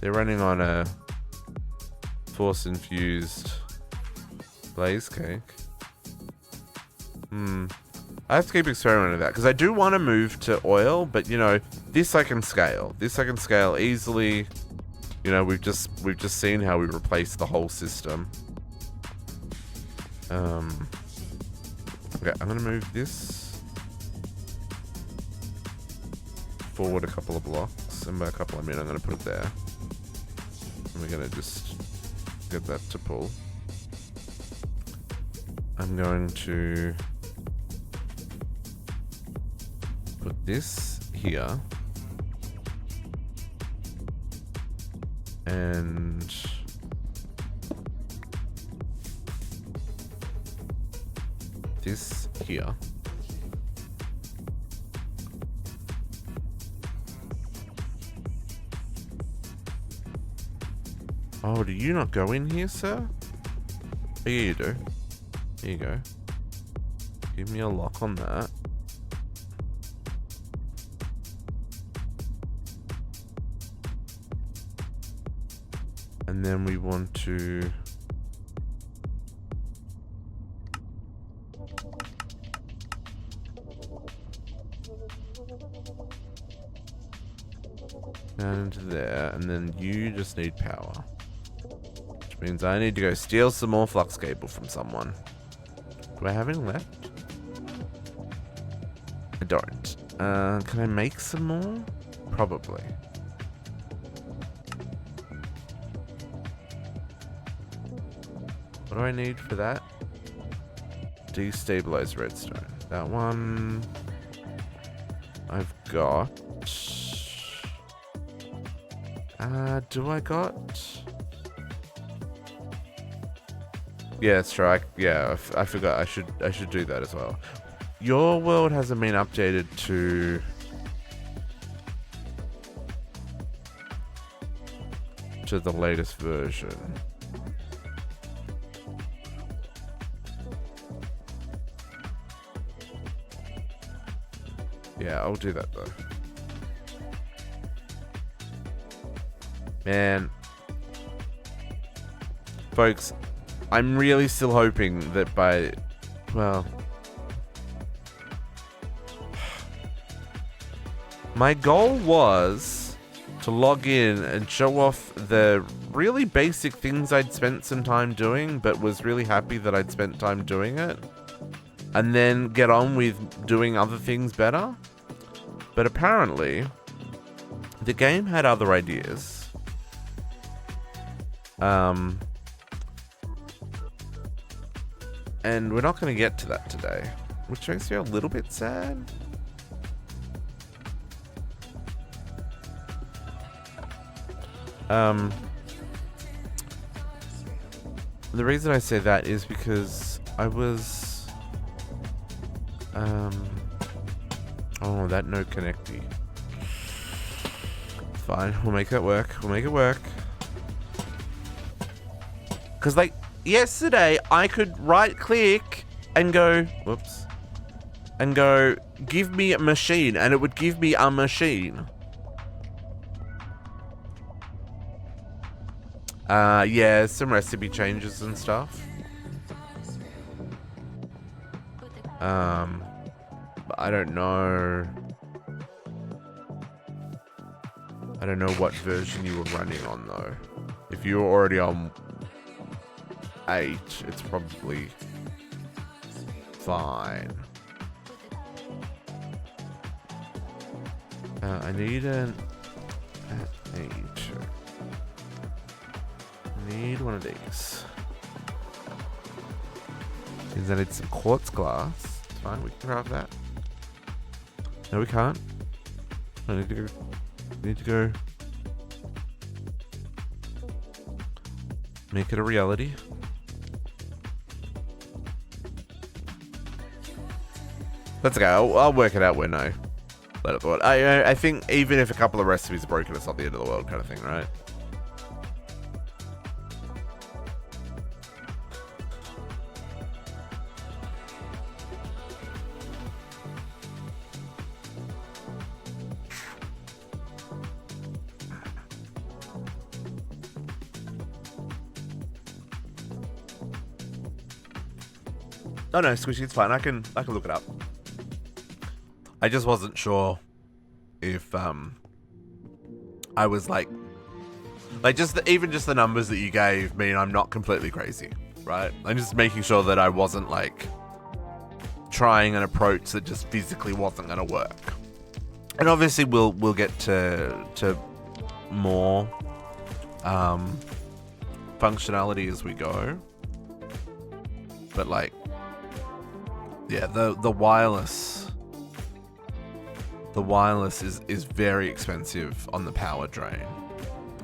They're running on a force infused blaze cake. I have to keep experimenting with that because I do want to move to oil, but you know, this I can scale. This I can scale easily. You know, we've just seen how we replace the whole system. Okay, I'm gonna move this forward a couple of blocks, and by a couple I mean I'm gonna put it there. And we're gonna just get that to pull. I'm going to put this here. And this here. Oh, do you not go in here, sir? Oh, yeah, you do. Here you go. Give me a lock on that. And then we want to down into there, and then you just need power. Which means I need to go steal some more flux cable from someone. Do I have any left? I don't. Can I make some more? Probably. What do I need for that? Destabilize redstone. That one I've got. Do I got? Yeah, that's right. Yeah, I forgot. I should do that as well. Your world hasn't been updated to the latest version. Yeah, I'll do that though. Man. Folks, I'm really still hoping that by... Well... My goal was to log in and show off the really basic things I'd spent some time doing, but was really happy that I'd spent time doing it. And then get on with doing other things better. But apparently, the game had other ideas. And we're not going to get to that today, which makes me a little bit sad. The reason I say that is because I was, oh, that no connecty. Fine, we'll make it work. We'll make it work. Because, like, yesterday, I could right-click and go, whoops, and go, give me a machine, and it would give me a machine. Yeah, some recipe changes and stuff. But I don't know. I don't know what version you were running on, though. If you were already on 8, it's probably fine. I need an... need one of these. Means I need some quartz glass. It's fine, we can grab that. No, we can't. I need to go. Make it a reality. That's okay. I'll work it out when I let it thought. I think even if a couple of recipes are broken, it's not the end of the world kind of thing, right? Oh no, Squishy, it's fine. I can look it up. I just wasn't sure if I was like just even just the numbers that you gave mean I'm not completely crazy, right? I'm just making sure that I wasn't like trying an approach that just physically wasn't going to work. And obviously we'll get to more functionality as we go. But like, yeah, the wireless is very expensive on the power drain,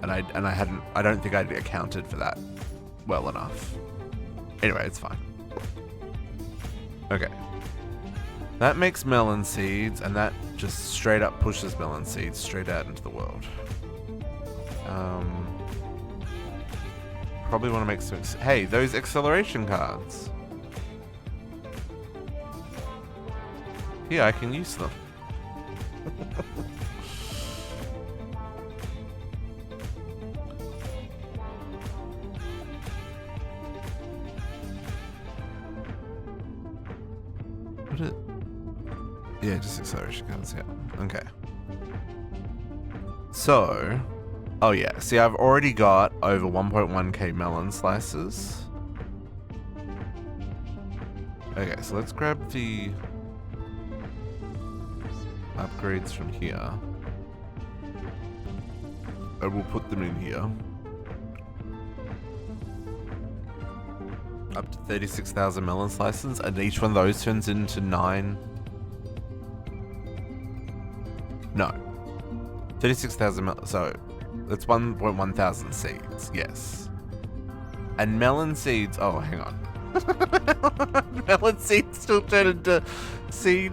and I don't think I'd accounted for that well enough. Anyway, it's fine. Okay, that makes melon seeds, and that just straight up pushes melon seeds straight out into the world. Probably want to make some. Hey, those acceleration cards. Yeah, I can use them. Yeah, just acceleration cards, yeah. Okay. So, oh yeah, see I've already got over 1.1k melon slices. Okay, so let's grab the upgrades from here. And we'll put them in here. Up to 36,000 melon slices, and each one of those turns into 9. No. 36,000 so that's 1.1 thousand seeds, yes. And melon seeds, oh hang on. Melon seeds still turn into seed,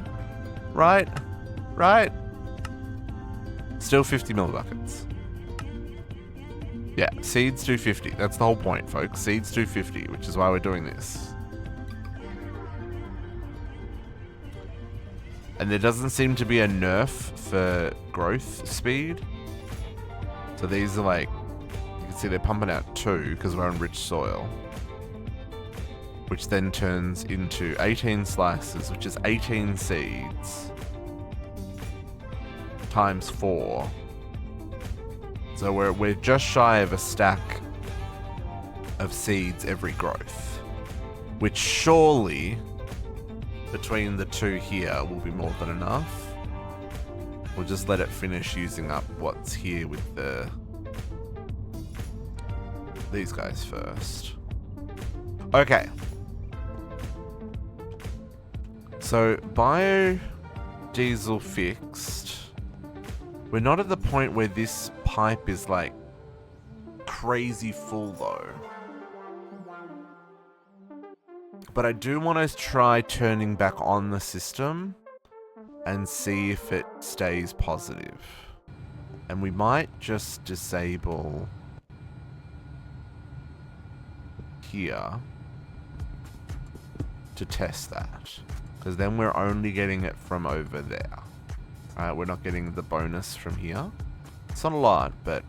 right? Right? Still 50 millibuckets. Yeah, seeds do 50. That's the whole point, folks. Seeds do 50, which is why we're doing this. And there doesn't seem to be a nerf for growth speed. So these are like, you can see they're pumping out 2 because we're on rich soil. Which then turns into 18 slices, which is 18 seeds. Times 4. So we're just shy of a stack of seeds every growth, which surely between the two here will be more than enough. We'll just let it finish using up what's here with these guys first. Okay. So biodiesel fixed. We're not at the point where this pipe is like crazy full though. But I do want to try turning back on the system and see if it stays positive. And we might just disable here to test that. Because then we're only getting it from over there. Alright, we're not getting the bonus from here. It's not a lot, but...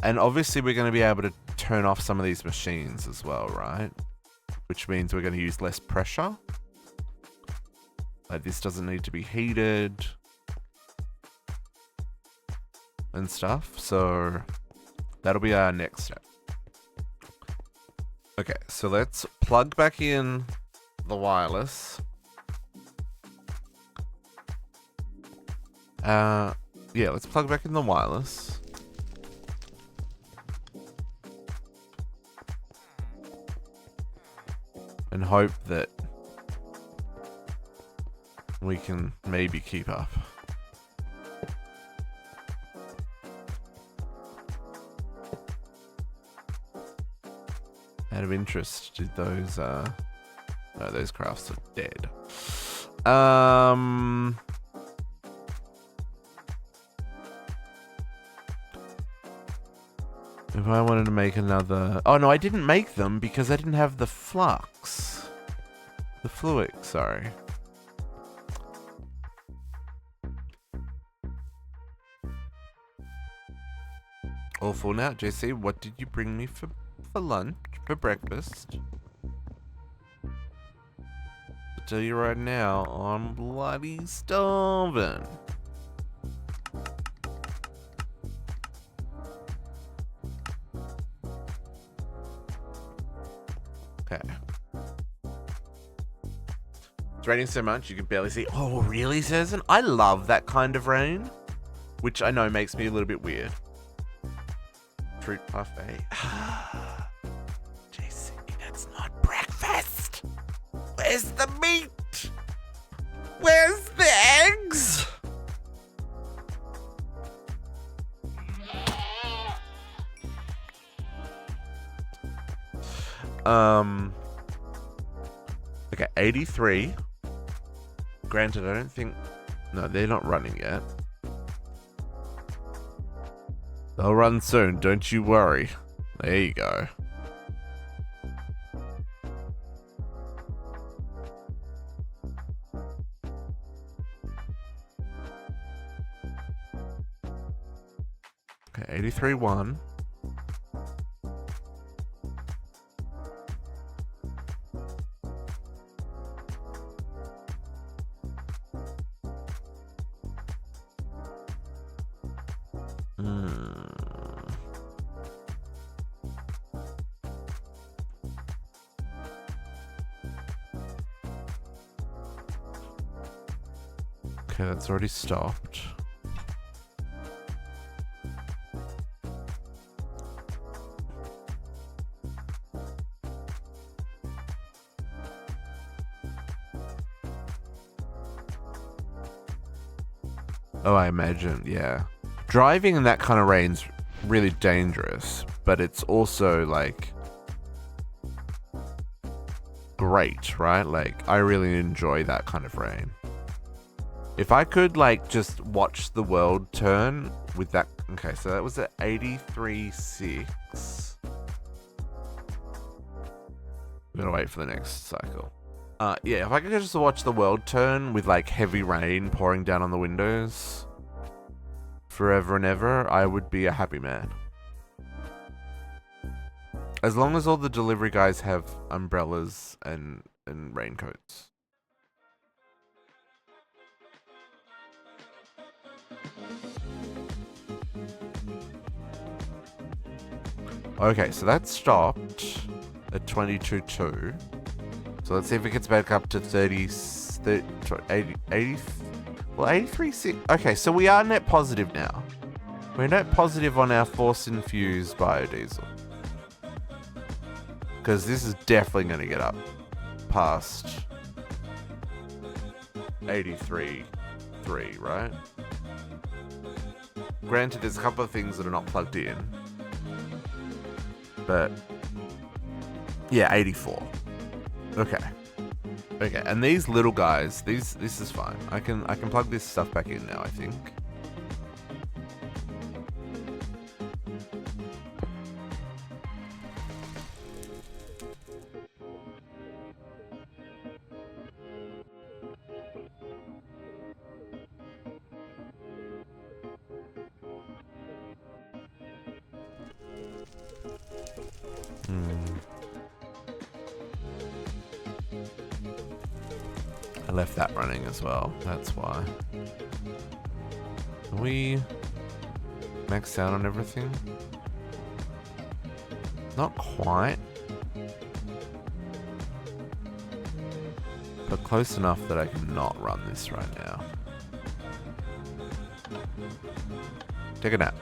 And obviously we're going to be able to turn off some of these machines as well, right? Which means we're going to use less pressure. Like this doesn't need to be heated. And stuff. So that'll be our next step. Okay, so let's plug back in the wireless. Yeah, let's plug back in the wireless. And hope that we can maybe keep up. Out of interest, did those no, those crafts are dead. If I wanted to make another... Oh, no, I didn't make them because I didn't have the flux. The fluid, sorry. All full now. JC, what did you bring me for lunch, for breakfast? I'll tell you right now, I'm bloody starving. Okay. It's raining so much you can barely see. Oh, really, Susan? I love that kind of rain, which I know makes me a little bit weird. Fruit parfait. JC, that's not breakfast. Where's the meat? Where's the eggs? Okay, 83. Granted, I don't think... No, they're not running yet. They'll run soon, don't you worry. There you go. Okay, 83-1. Okay, that's already stopped. Oh, I imagine, yeah. Driving in that kind of rain's really dangerous, but it's also, like, great, right? Like, I really enjoy that kind of rain. If I could, like, just watch the world turn with that... Okay, so that was at 83.6. I'm gonna wait for the next cycle. Yeah, if I could just watch the world turn with, like, heavy rain pouring down on the windows forever and ever, I would be a happy man. As long as all the delivery guys have umbrellas and raincoats. Okay, so that stopped at 22.2. So let's see if it gets back up to 80, well, 83.6. Okay, so we are net positive now. We're net positive on our force-infused biodiesel. Because this is definitely going to get up past 83.3, right? Granted, there's a couple of things that are not plugged in. But yeah, 84. Okay. Okay, and these little guys, this is fine. I can plug this stuff back in now, I think. I left that running as well, that's why. Are we maxed out on everything? Not quite. But close enough that I can not run this right now. Take a nap.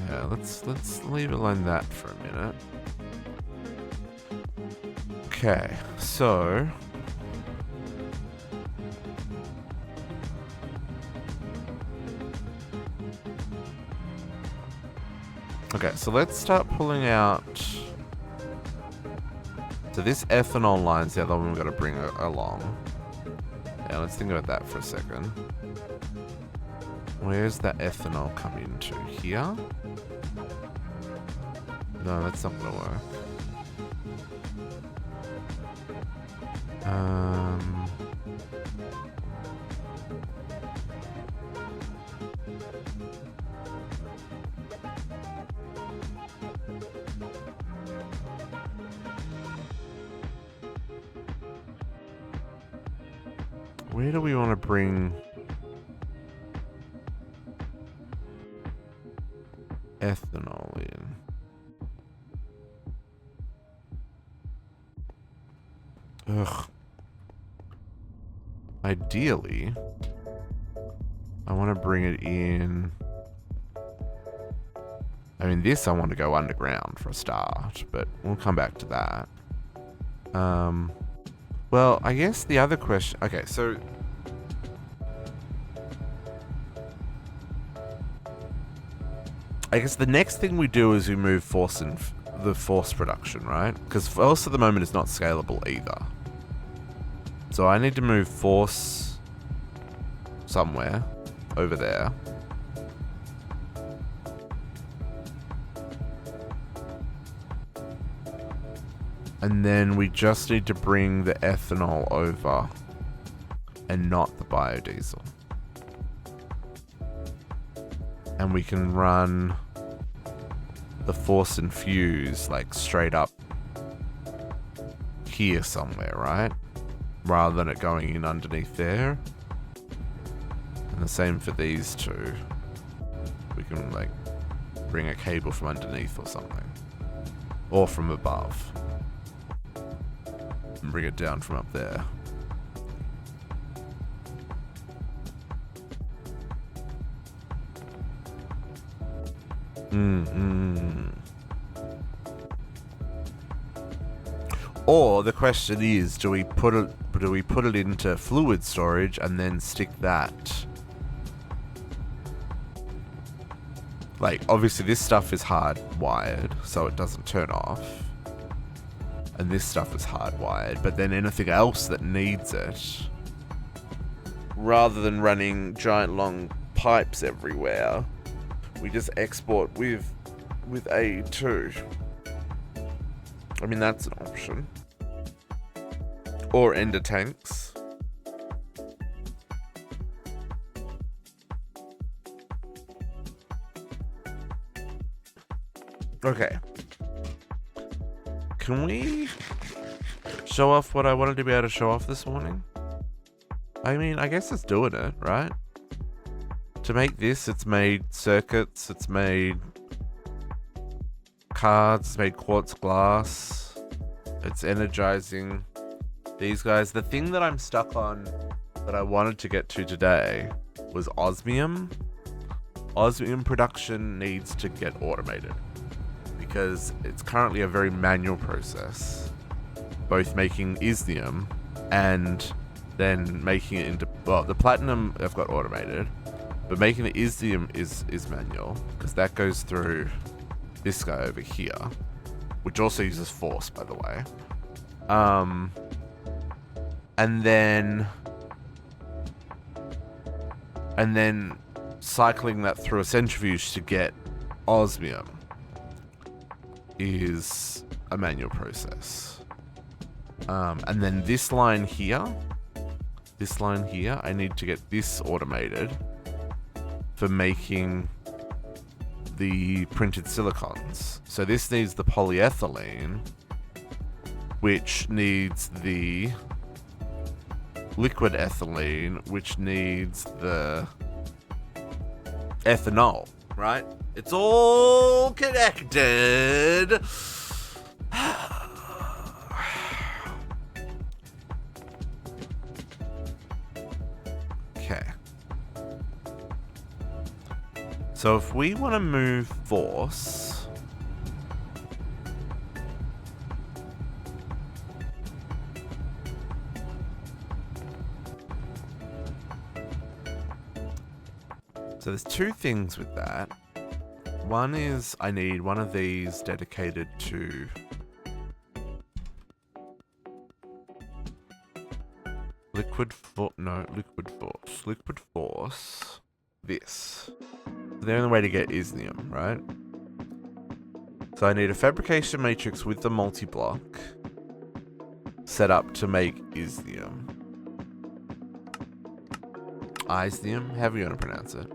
Yeah, let's leave it like that for a minute. Okay, so Okay, so let's start pulling out. So this ethanol line's the other one we've got to bring along. Yeah, let's think about that for a second. Where's that ethanol come into? Here? No, that's not gonna work. Where do we want to bring ethanol in? Ugh. Ideally, I want to bring it in. I mean, this I want to go underground for a start, but we'll come back to that. Well, I guess the other question... Okay, so... I guess the next thing we do is we move the force production, right? Because force at the moment is not scalable either. So I need to move force somewhere over there. And then we just need to bring the ethanol over and not the biodiesel. And we can run the force and fuse like straight up here somewhere, right? Rather than it going in underneath there. And the same for these two. We can like bring a cable from underneath or something. Or from above. And bring it down from up there. Or the question is, do we put it into fluid storage and then stick that? Like, obviously this stuff is hardwired, so it doesn't turn off. And this stuff is hardwired, but then anything else that needs it, rather than running giant long pipes everywhere, we just export with A2. I mean, that's an option. Or ender tanks. Okay. Can we show off what I wanted to be able to show off this morning? I mean, I guess it's doing it, right? To make this, it's made circuits, it's made cards, it's made quartz glass, it's energizing these guys. The thing that I'm stuck on that I wanted to get to today was osmium. Osmium production needs to get automated because it's currently a very manual process, both making isnium and then making it into, well, the platinum I've got automated, but making the isnium is manual because that goes through this guy over here, which also uses force, by the way. And then cycling that through a centrifuge to get osmium is a manual process. And then this line here, I need to get this automated for making the printed silicons. So this needs the polyethylene, which needs the liquid ethylene, which needs the ethanol, right? It's all connected. Okay. So if we want to move force, so there's two things with that. One is I need one of these dedicated to liquid force. This. The only way to get isnium, right? So I need a fabrication matrix with the multi-block set up to make isnium. Isnium? However you want to pronounce it.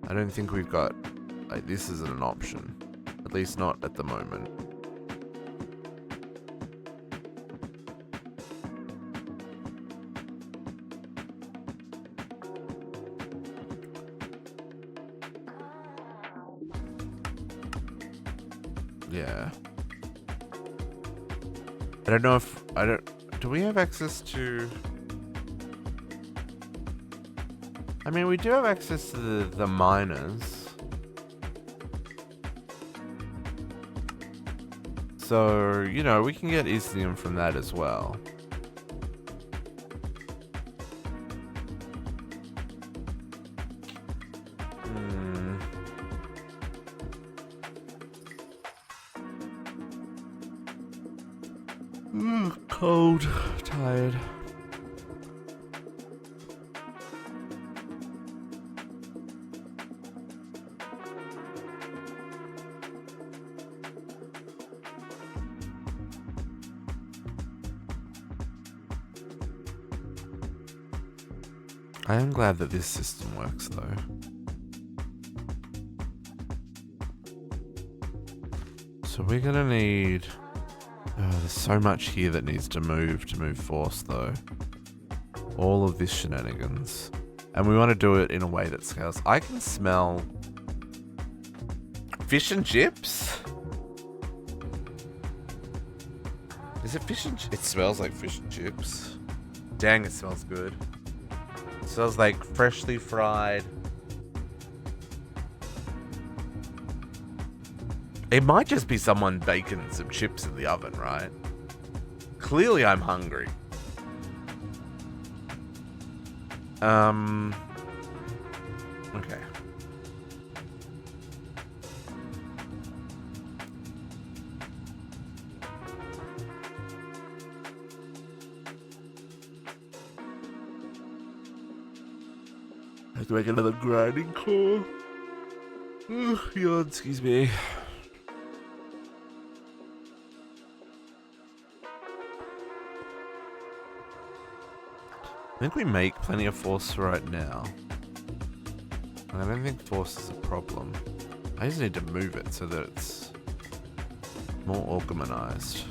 I don't think we've got, like, this isn't an option. At least not at the moment. Yeah. I don't know if, do we have access to... I mean, we do have access to the miners. So, you know, we can get isnium from that as well. Cold, tired. I am glad that this system works, though. So we're gonna need... Oh, there's so much here that needs to move force, though. All of this shenanigans. And we want to do it in a way that scales. I can smell... fish and chips? Is it fish and chips? It smells like fish and chips. Dang, it smells good. It smells like freshly fried. It might just be someone baking some chips in the oven, right? Clearly I'm hungry. Okay. I have to make another grinding core. Yawn, excuse me. I think we make plenty of force right now. I don't think force is a problem. I just need to move it so that it's more organized.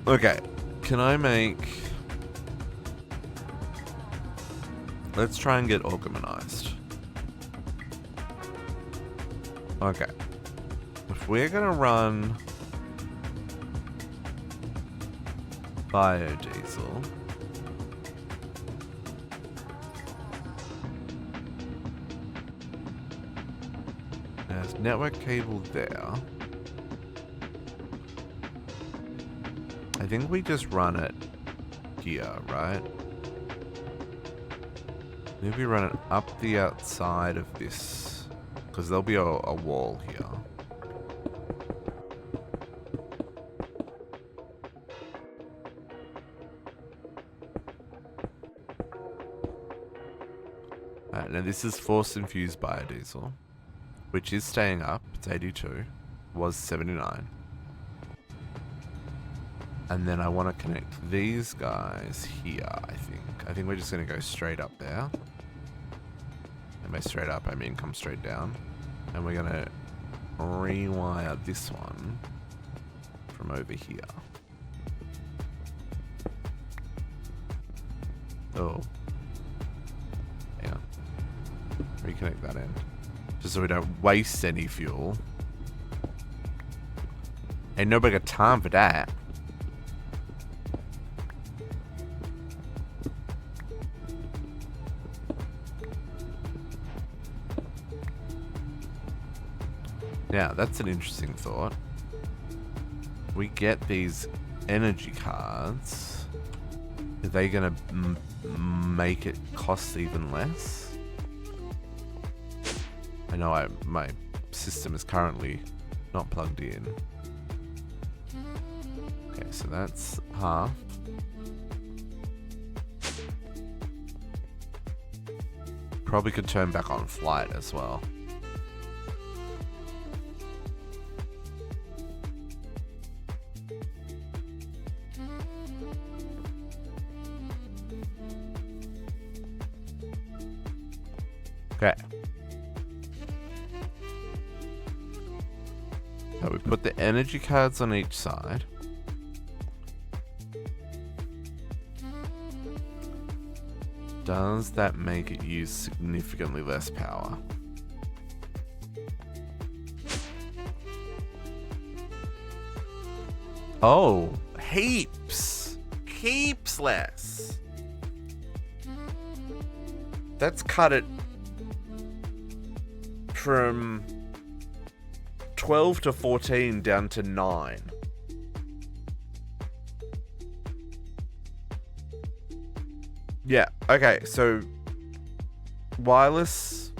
Okay, can I make... Let's try and get organized. Okay. If we're gonna run biodiesel... There's network cable there. I think we just run it here, right? Maybe run it up the outside of this, because there'll be a wall here. Alright, now this is force infused biodiesel, which is staying up. It's 82. Was 79. And then I want to connect these guys here, I think. I think we're just going to go straight up there. And by straight up, I mean come straight down. And we're going to rewire this one from over here. Oh. Hang on. Reconnect that end. Just so we don't waste any fuel. Ain't nobody got time for that. Now, that's an interesting thought. We get these energy cards. Are they going to make it cost even less? I know my system is currently not plugged in. Okay, so that's half. Probably could turn back on flight as well. Okay. So we put the energy cards on each side. Does that make it use significantly less power? Oh, heaps! Heaps less! That's cut it from 12 to 14 down to 9. Yeah, okay, so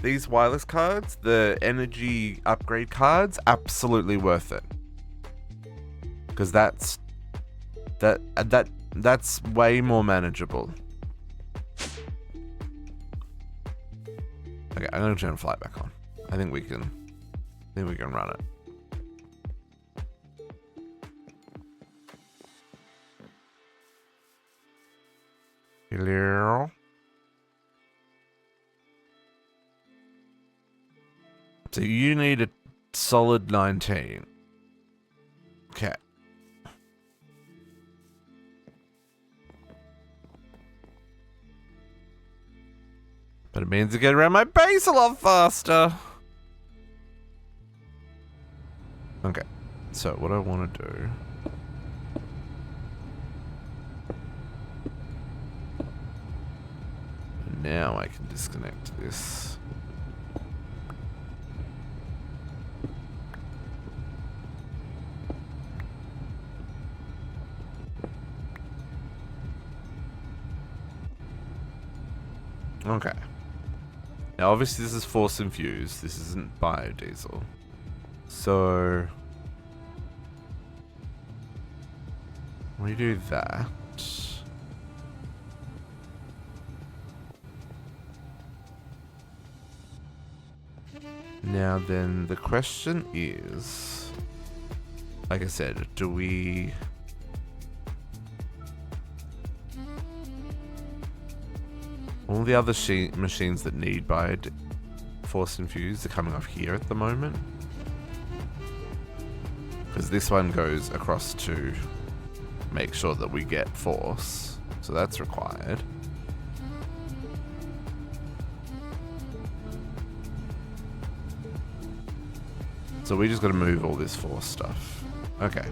these wireless cards, the energy upgrade cards, absolutely worth it. Because that's way more manageable. Okay, I'm gonna turn the flight back on. I think we can run it. Hello. So you need a solid 19. Okay. But it means to get around my base a lot faster. Okay. So what I want to do. Now I can disconnect this. Okay. Now obviously this is force infused. This isn't biodiesel. So we do that. Now then, the question is, like I said, do we... All the other machines that need force infused are coming off here at the moment. Because this one goes across to make sure that we get force. So that's required. So we just got to move all this force stuff. Okay.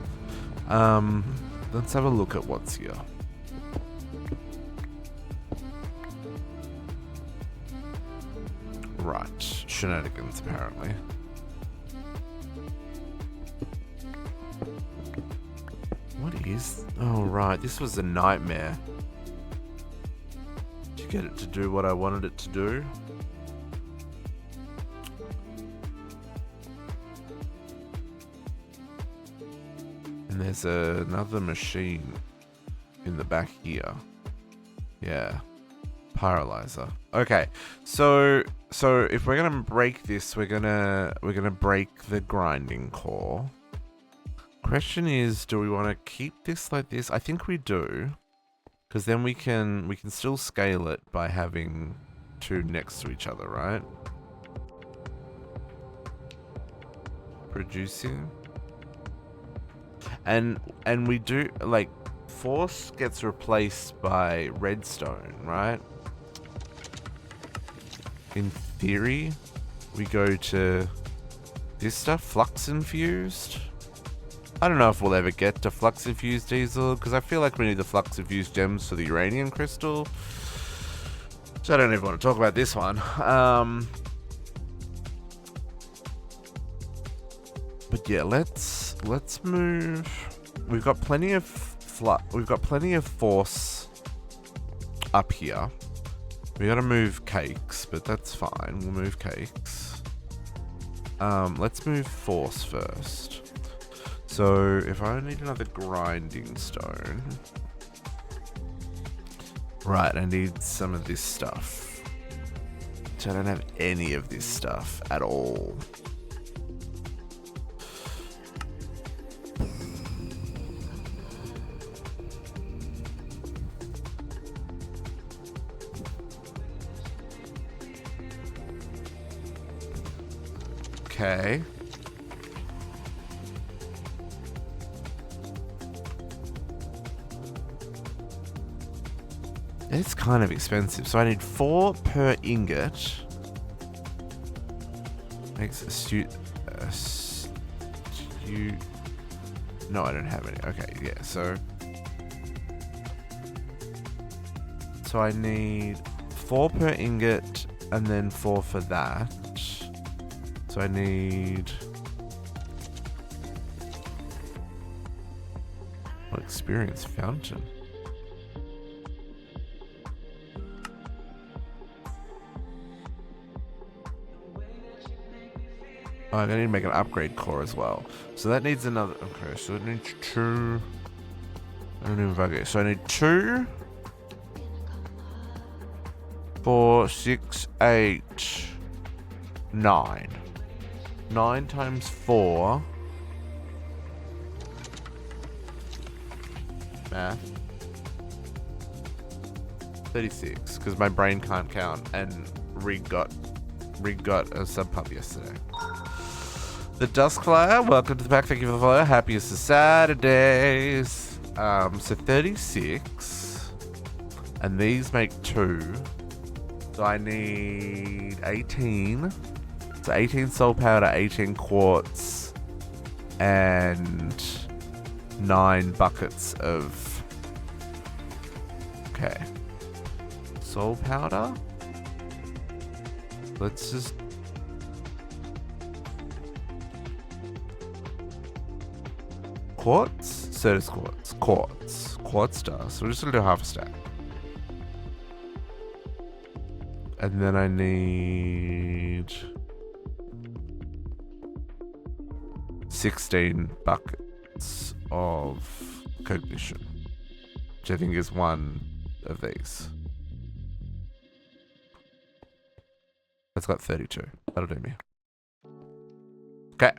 Let's have a look at what's here. Right. Shenanigans, apparently. What is... Oh, right. This was a nightmare. To get it to do what I wanted it to do. And there's another machine in the back here. Yeah. Paralyzer. Okay. So if we're gonna break this, we're gonna break the grinding core. Question is, do we want to keep this like this? I think we do, because then we can still scale it by having two next to each other, right? Producing. And we do, like, force gets replaced by redstone, right? In theory, we go to this stuff, flux infused. I don't know if we'll ever get to flux infused diesel, because I feel like we need the flux infused gems for the uranium crystal. So I don't even want to talk about this one. But yeah, let's move. We've got plenty of force up here. We gotta move cakes, but that's fine. We'll move cakes. Let's move force first. So if I need another grinding stone, right, I need some of this stuff. So I don't have any of this stuff at all. Okay. It's kind of expensive. So I need 4 per ingot. Makes a no, I don't have any. Okay, yeah, so I need 4 per ingot and then 4 for that. So I need experience fountain. Oh, I need to make an upgrade core as well. So that needs another. Okay, so it needs 2. I don't even know. So I need 2, 4, 6, 8, 9. 9 times 4. Math. 36, because my brain can't count, and Rig got a sub pub yesterday. The Duskflyer, welcome to the pack. Thank you for the follow. Happiest of Saturdays. So 36, and these make 2. So I need 18. So 18 soul powder, 18 quartz, and 9 buckets of. Okay. Soul powder. Let's just. Quartz? Certus quartz. Quartz dust. So we're just gonna do half a stack. And then I need 16 buckets of cognition, which I think is one of these. That's got 32. That'll do me. Okay.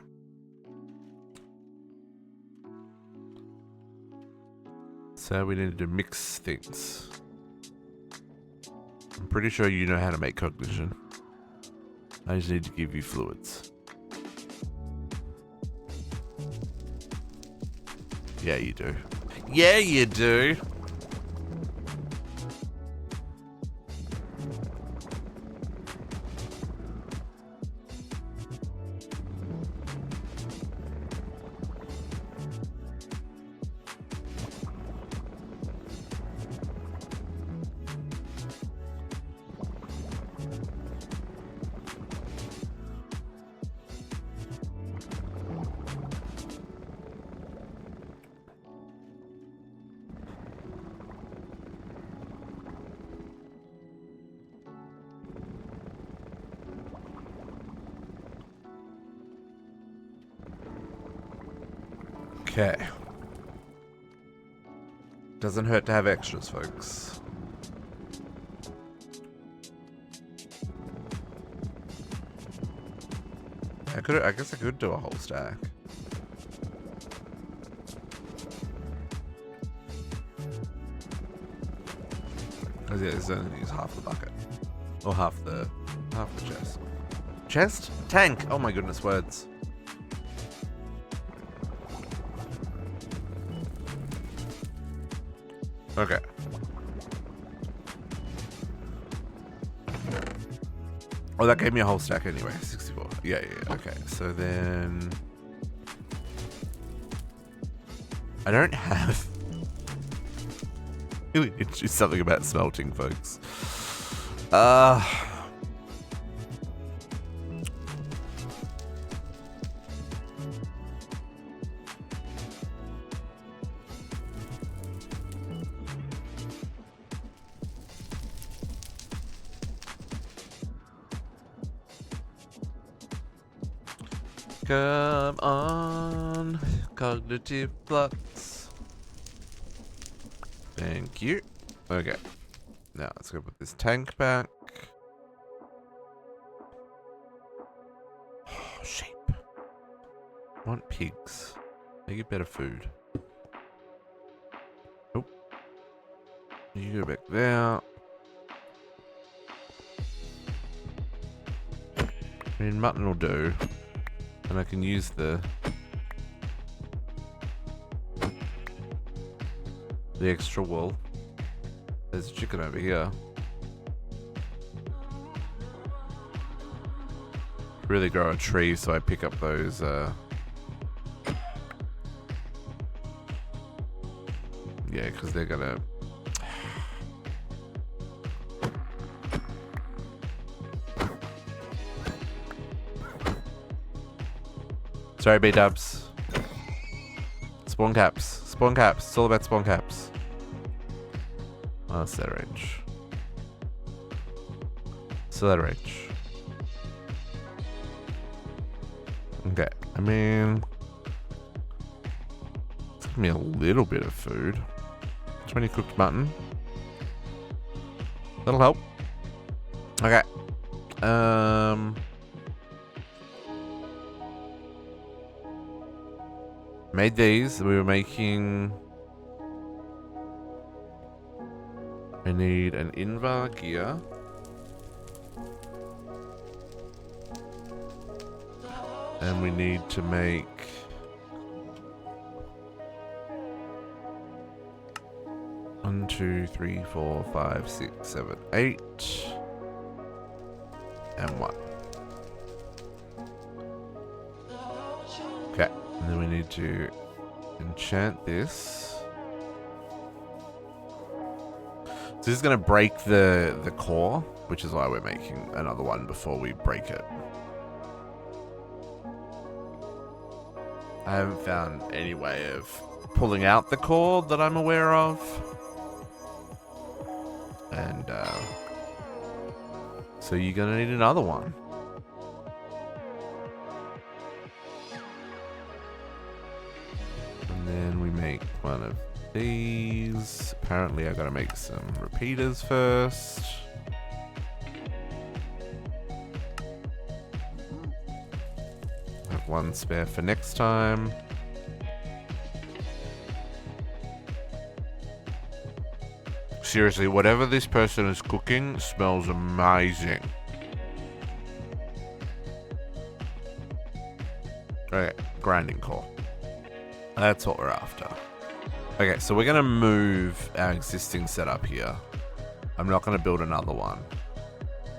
So we need to mix things. I'm pretty sure you know how to make cognition. I just need to give you fluids. Yeah, you do. Yeah, you do. Okay. Doesn't hurt to have extras, folks. I guess I could do a whole stack. Oh yeah, it's only use half the bucket. Or half the chest. Chest? Tank! Oh my goodness, words. Okay. Oh, that gave me a whole stack anyway. 64. Yeah. Okay, so then I don't have. We need to do something about smelting, folks. Come on, cognitive flux. Thank you. Okay. Now let's go put this tank back. Oh, sheep. I want pigs. They get better food. Oh. You go back there. I mean, mutton will do. And I can use the extra wool. There's a chicken over here. Really grow a tree so I pick up those yeah, because they're gonna sorry, B-dubs. Spawn caps. Spawn caps. It's all about spawn caps. Oh, that's that range. So that range. Okay. I mean, it's giving me a little bit of food. 20 cooked mutton. That'll help. Okay. Made these. We were making. I need an Invar gear. And we need to make. One, two, three, 4, 5, 6, 7, 8. And 1. Okay. And then we need to enchant this. So this is going to break the core, which is why we're making another one before we break it. I haven't found any way of pulling out the core that I'm aware of. And so you're going to need another one. And then we make one of these. Apparently I gotta make some repeaters first. Have one spare for next time. Seriously, whatever this person is cooking smells amazing. Okay, grinding core. That's what we're after. Okay, so we're gonna move our existing setup here. I'm not gonna build another one.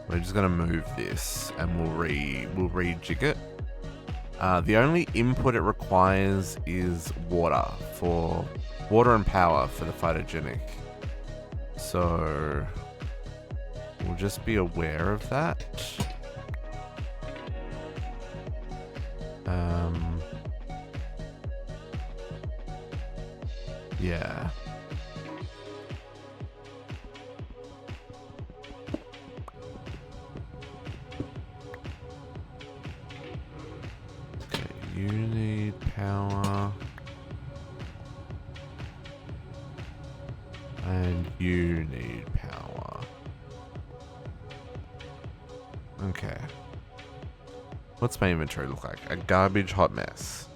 We're just gonna move this, and we'll rejig it. The only input it requires is water and power for the phytogenic. So we'll just be aware of that. Yeah. Okay, you need power. And you need power. Okay. What's my inventory look like? A garbage hot mess.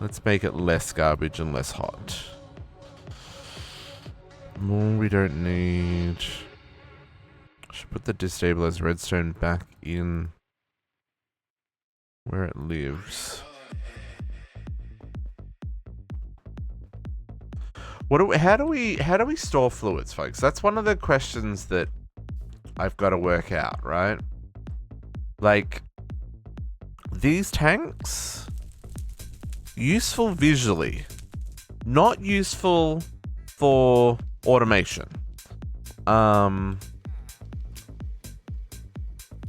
Let's make it less garbage and less hot. More we don't need. Should put the destabilized redstone back in where it lives. How do we store fluids, folks? That's one of the questions that I've got to work out, right? Like, these tanks, useful visually, not useful for automation. And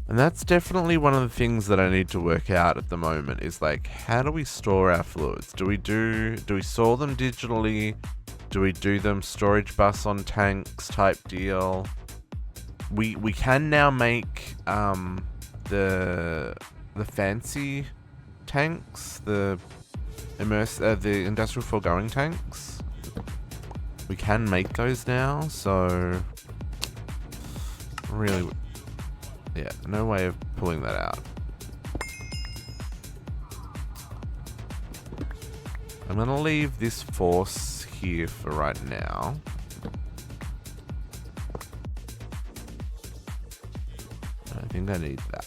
that's definitely one of the things that I need to work out at the moment is like, how do we store our fluids? Do we store them digitally? Do we do them storage bus on tanks type deal? We can now make the fancy tanks, the industrial foregoing tanks. We can make those now, so really, yeah, no way of pulling that out. I'm gonna leave this force here for right now. I think I need that.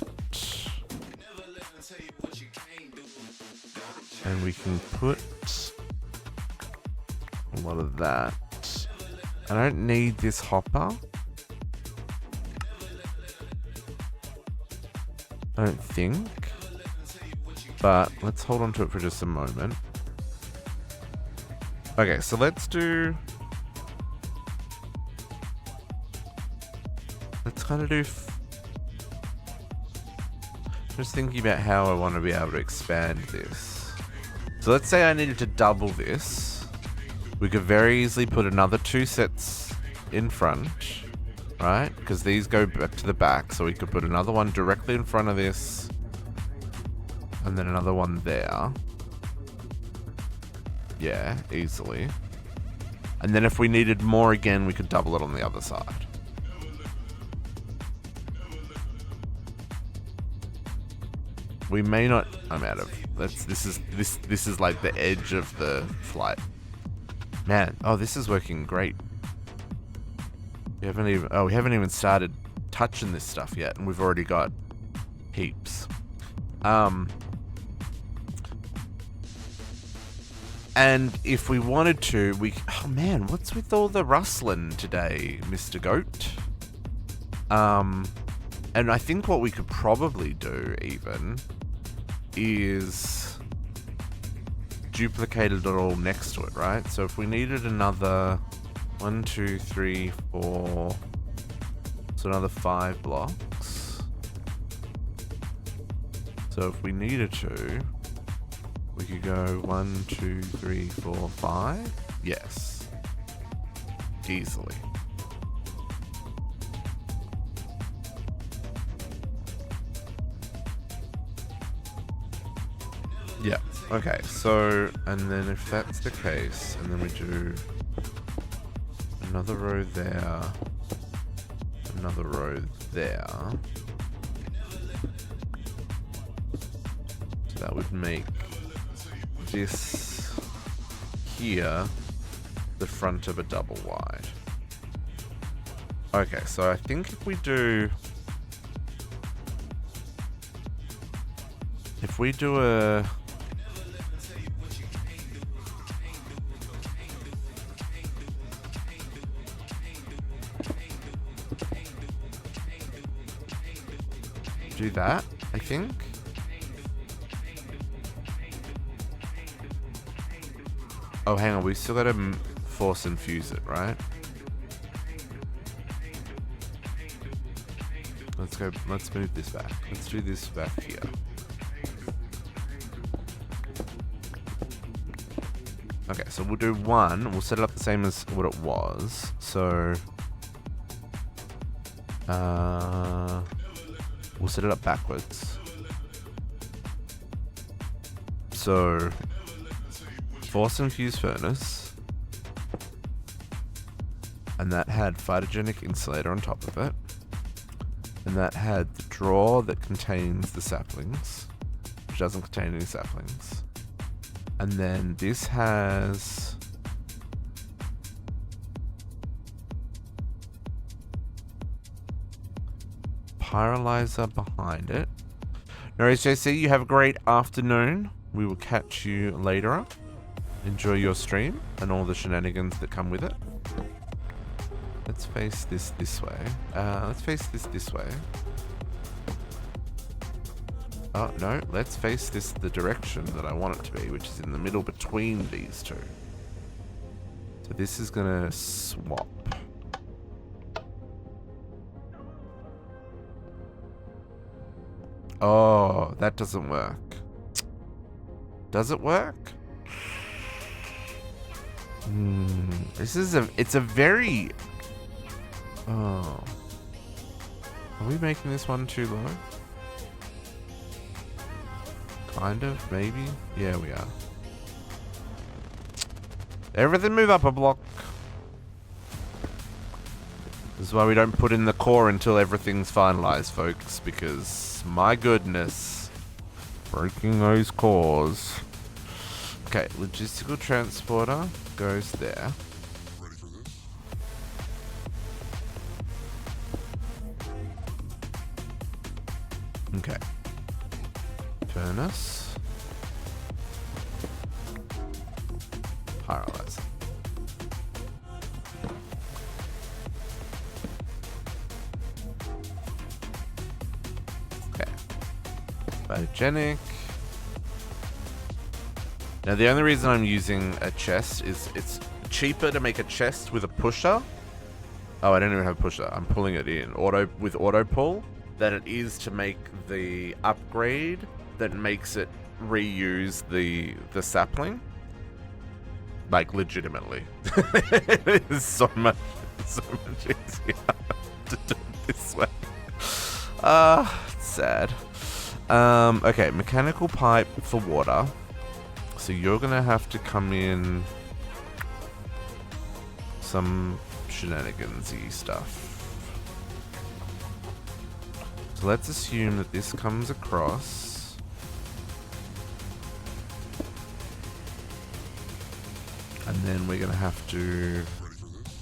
And we can put a lot of that. I don't need this hopper. I don't think. But let's hold on to it for just a moment. Okay, so let's kind of do... just thinking about how I want to be able to expand this. So let's say I needed to double this. We could very easily put another 2 sets in front, right? Because these go back to the back, so we could put another one directly in front of this, and then another one there. Yeah, easily. And then if we needed more again, we could double it on the other side. We may not... I'm out of... This is like the edge of the flight. Man, oh, this is working great. We haven't even started touching this stuff yet, and we've already got heaps. And if we wanted to, oh man, what's with all the rustling today, Mr. Goat? And I think what we could probably do even is duplicate it all next to it, right? So if we needed another 1, 2, 3, 4, so another 5 blocks. So if we needed to, we could go 1, 2, 3, 4, 5. Yes. Easily. Yeah. Okay, so, and then if that's the case, and then we do another row there, another row there. So that would make this here the front of a double wide. Okay, so I think if we do a do that, I think. Oh, hang on, we still gotta force infuse it, right? Let's move this back. Let's do this back here. Okay, so we'll do one. We'll set it up the same as what it was. So, we'll set it up backwards. So, force infused furnace, and that had phytogenic insulator on top of it, and that had the drawer that contains the saplings, which doesn't contain any saplings, and then this has pyrolyzer behind it. No worries, JC, you have a great afternoon. We will catch you later. Enjoy your stream and all the shenanigans that come with it. Let's face this way. Let's face this way. Oh, no. Let's face this the direction that I want it to be, which is in the middle between these two. So this is going to swap. Oh, that doesn't work. Does it work? It's a very... Oh. Are we making this one too low? Kind of, maybe. Yeah, we are. Everything move up a block. This is why we don't put in the core until everything's finalized, folks, because my goodness, breaking those cores. Okay, logistical transporter goes there. Ready for this? Okay. Furnace. Pyrolyzer. Okay. Biogenic. Now the only reason I'm using a chest is it's cheaper to make a chest with a pusher. Oh, I don't even have a pusher. I'm pulling it in with auto pull than it is to make the upgrade that makes it reuse the sapling. Like legitimately. It is so much easier to do it this way. It's sad. Okay, mechanical pipe for water. So you're gonna have to come in some shenanigans-y stuff. So let's assume that this comes across. And then we're gonna have to... Ready for this?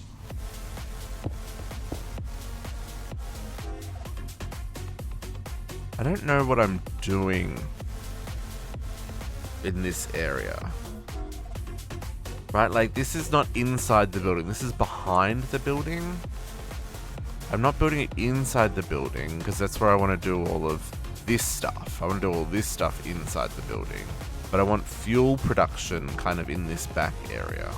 I don't know what I'm doing in this area. Right, like this is not inside the building. This is behind the building. I'm not building it inside the building because that's where I want to do all of this stuff. I want to do all this stuff inside the building. But I want fuel production kind of in this back area.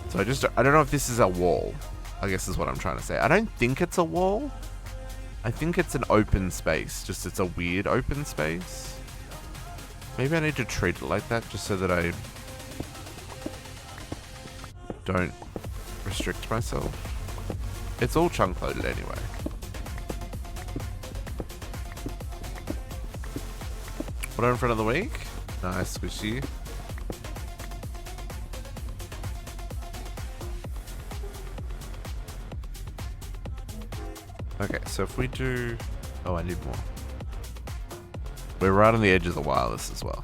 So I don't know if this is a wall, I guess is what I'm trying to say. I don't think it's a wall. I think it's an open space. Just it's a weird open space. Maybe I need to treat it like that just so that I don't restrict myself. It's all chunk loaded anyway. Order in front of the week. Nice, squishy. Okay, so if we do... Oh, I need more. We're right on the edge of the wireless as well.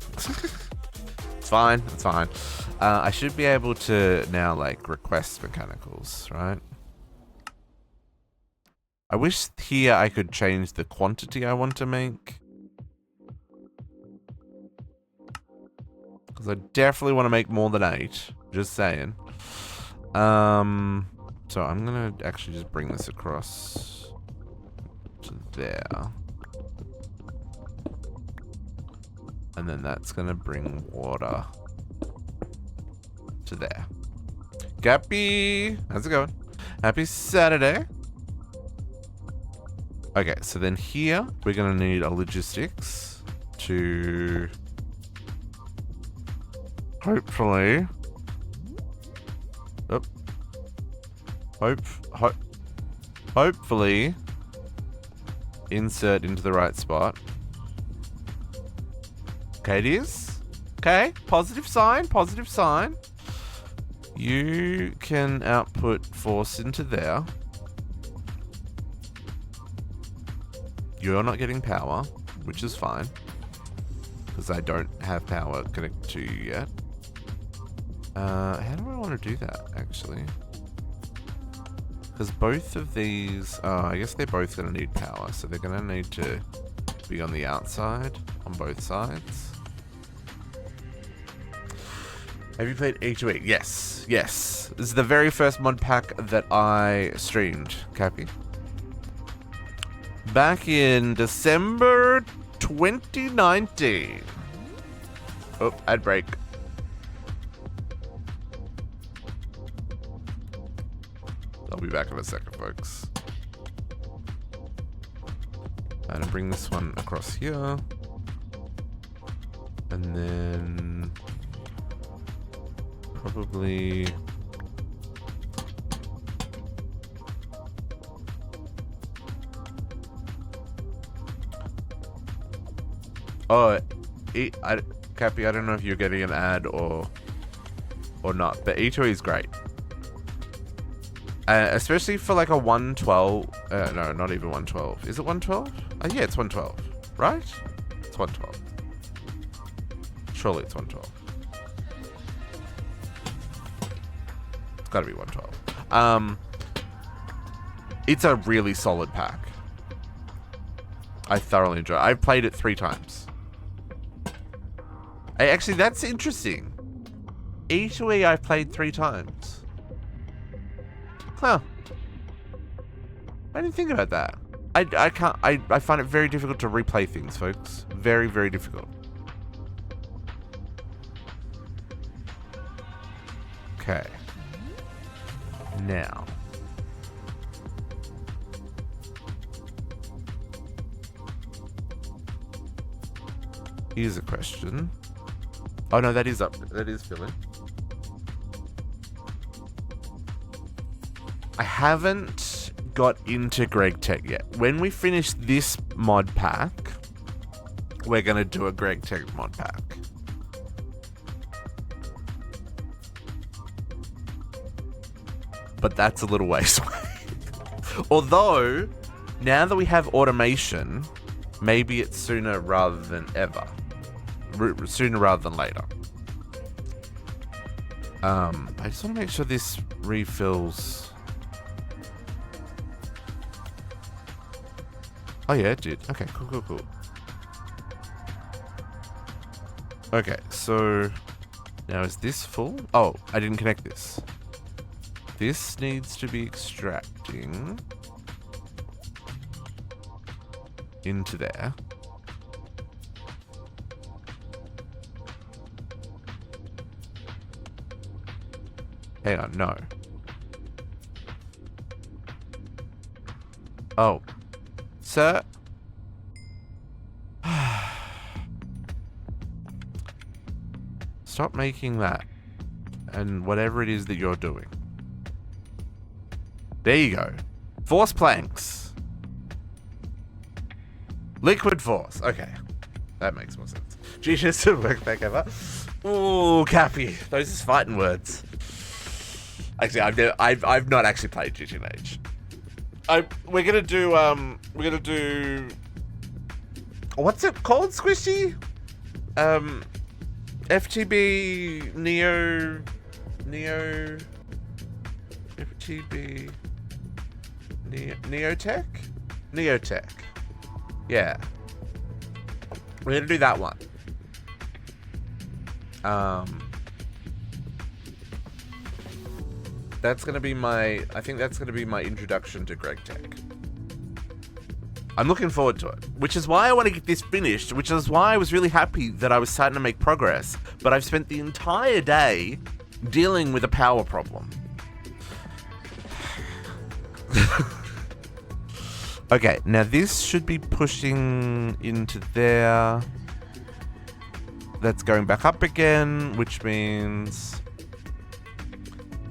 It's fine, it's fine. I should be able to now, like, request mechanicals, right? I wish here I could change the quantity I want to make. Because I definitely want to make more than 8. Just saying. So I'm going to actually just bring this across to there. And then that's going to bring water to there. Gappy! How's it going? Happy Saturday. Okay, so then here, we're going to need a logistics to hopefully... hopefully insert into the right spot. Okay, it is. Okay, positive sign, positive sign. You can output force into there. You're not getting power, which is fine. Because I don't have power connected to you yet. How do I want to do that, actually? Because both of these... I guess they're both going to need power, so they're going to need to be on the outside, on both sides. Have you played E28? Yes, yes. This is the very first mod pack that I streamed, Cappy. Back in December 2019. Oh, ad break. I'll be back in a second, folks. I'm gonna bring this one across here. And then... probably... Oh, Cappy, I don't know if you're getting an ad or not, but E2E is great. Especially for like a 112. No, not even 112. Is it 112? Yeah, it's 112. Right? It's 112. Surely it's 112. It's gotta be 112. It's a really solid pack. I thoroughly enjoy it. I've played it 3 times. Actually, that's interesting. E2E I've played 3 times. Huh. I didn't think about that. I can't. I find it very difficult to replay things, folks. Very, very difficult. Okay. Now. Here's a question. Oh no, that is up. That is filling. I haven't got into Greg Tech yet. When we finish this mod pack, we're gonna do a Greg Tech mod pack. But that's a little ways away. Although, now that we have automation, maybe it's sooner rather than ever. Sooner rather than later. I just want to make sure this refills. Oh yeah, it did. Okay, cool. Okay, so now is this full? Oh, I didn't connect this. This needs to be extracting into there. Hang on, no. Oh. Sir? Stop making that. And whatever it is that you're doing. There you go. Force planks. Liquid force. Okay. That makes more sense. Genius to work back ever. Ooh, Cappy. Those is fighting words. Actually, I've not actually played GTH. We're gonna do what's it called, Squishy? FTB FTB Neotech. Yeah. We're gonna do that one. That's gonna be my. I think that's gonna be my introduction to Greg Tech. I'm looking forward to it, which is why I want to get this finished. Which is why I was really happy that I was starting to make progress. But I've spent the entire day dealing with a power problem. Okay, now this should be pushing into there. That's going back up again, which means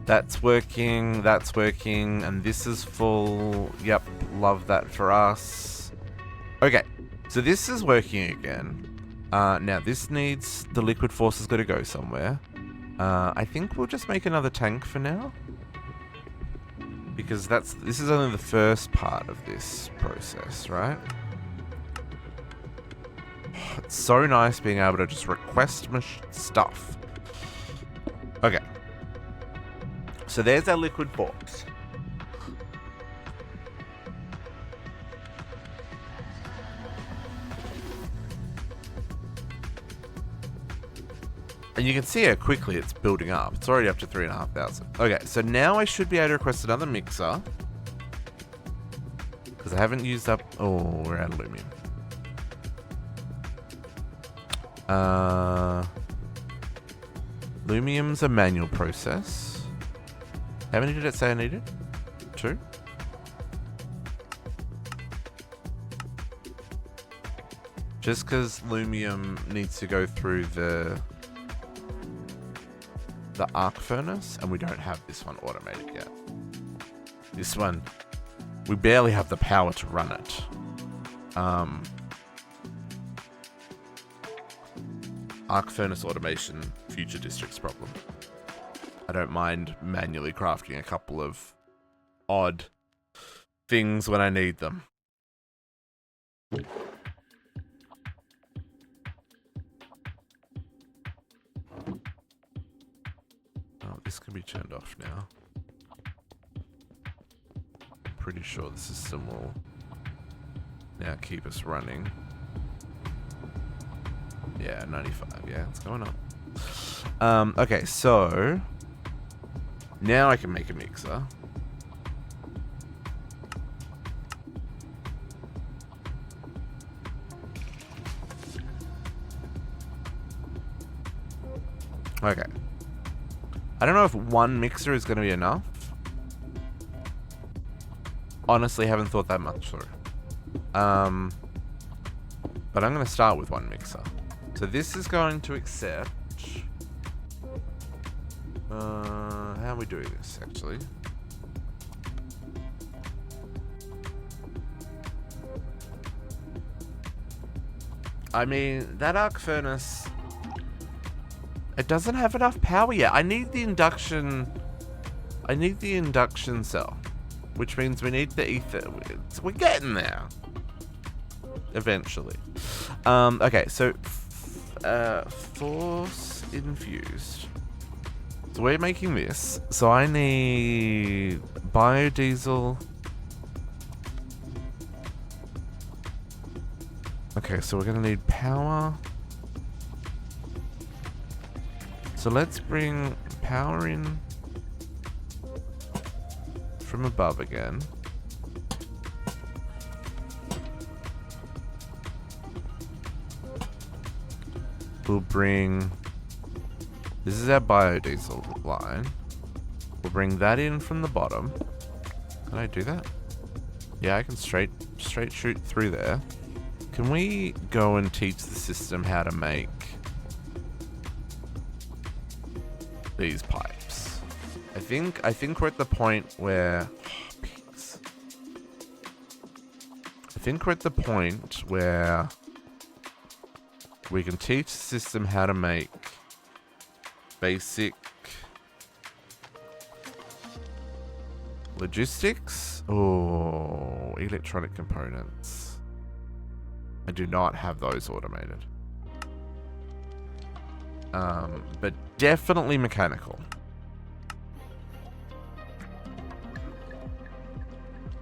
that's working, and this is full. Yep, love that for us. Okay, so this is working again. Now this needs, the liquid force is going to go somewhere. I think we'll just make another tank for now. Because this is only the first part of this process, right? It's so nice being able to just request my stuff. Okay. So there's our liquid force. And you can see how quickly it's building up. It's already up to 3,500. Okay, so now I should be able to request another mixer. Because I haven't used up... Oh, we're out of aluminum. Lumium's a manual process. How many did it say I needed? 2? Just because Lumium needs to go through the arc furnace, and we don't have this one automated yet. This one, we barely have the power to run it. arc furnace automation future districts problem. I don't mind manually crafting a couple of odd things when I need them. Oh, this can be turned off now. Pretty sure the system will now keep us running. Yeah, 95. Yeah, it's going up. Okay, so now I can make a mixer. Okay. I don't know if one mixer is going to be enough. Honestly, haven't thought that much through. But I'm going to start with one mixer. So this is going to accept... how are we doing this, actually? I mean, that arc furnace... It doesn't have enough power yet. I need the induction... I need the induction cell. Which means we need the ether. We're getting there. Eventually. Okay, so... force infused. So we're making this. So I need... biodiesel... Okay, so we're gonna need power... So let's bring power in from above again. We'll bring... This is our biodiesel line. We'll bring that in from the bottom. Can I do that? Yeah, I can straight shoot through there. Can we go and teach the system how to make these pipes? I think we're at the point where... Oh, pigs. I think we're at the point where we can teach the system how to make basic logistics. Oh, electronic components. I do not have those automated. But definitely mechanical.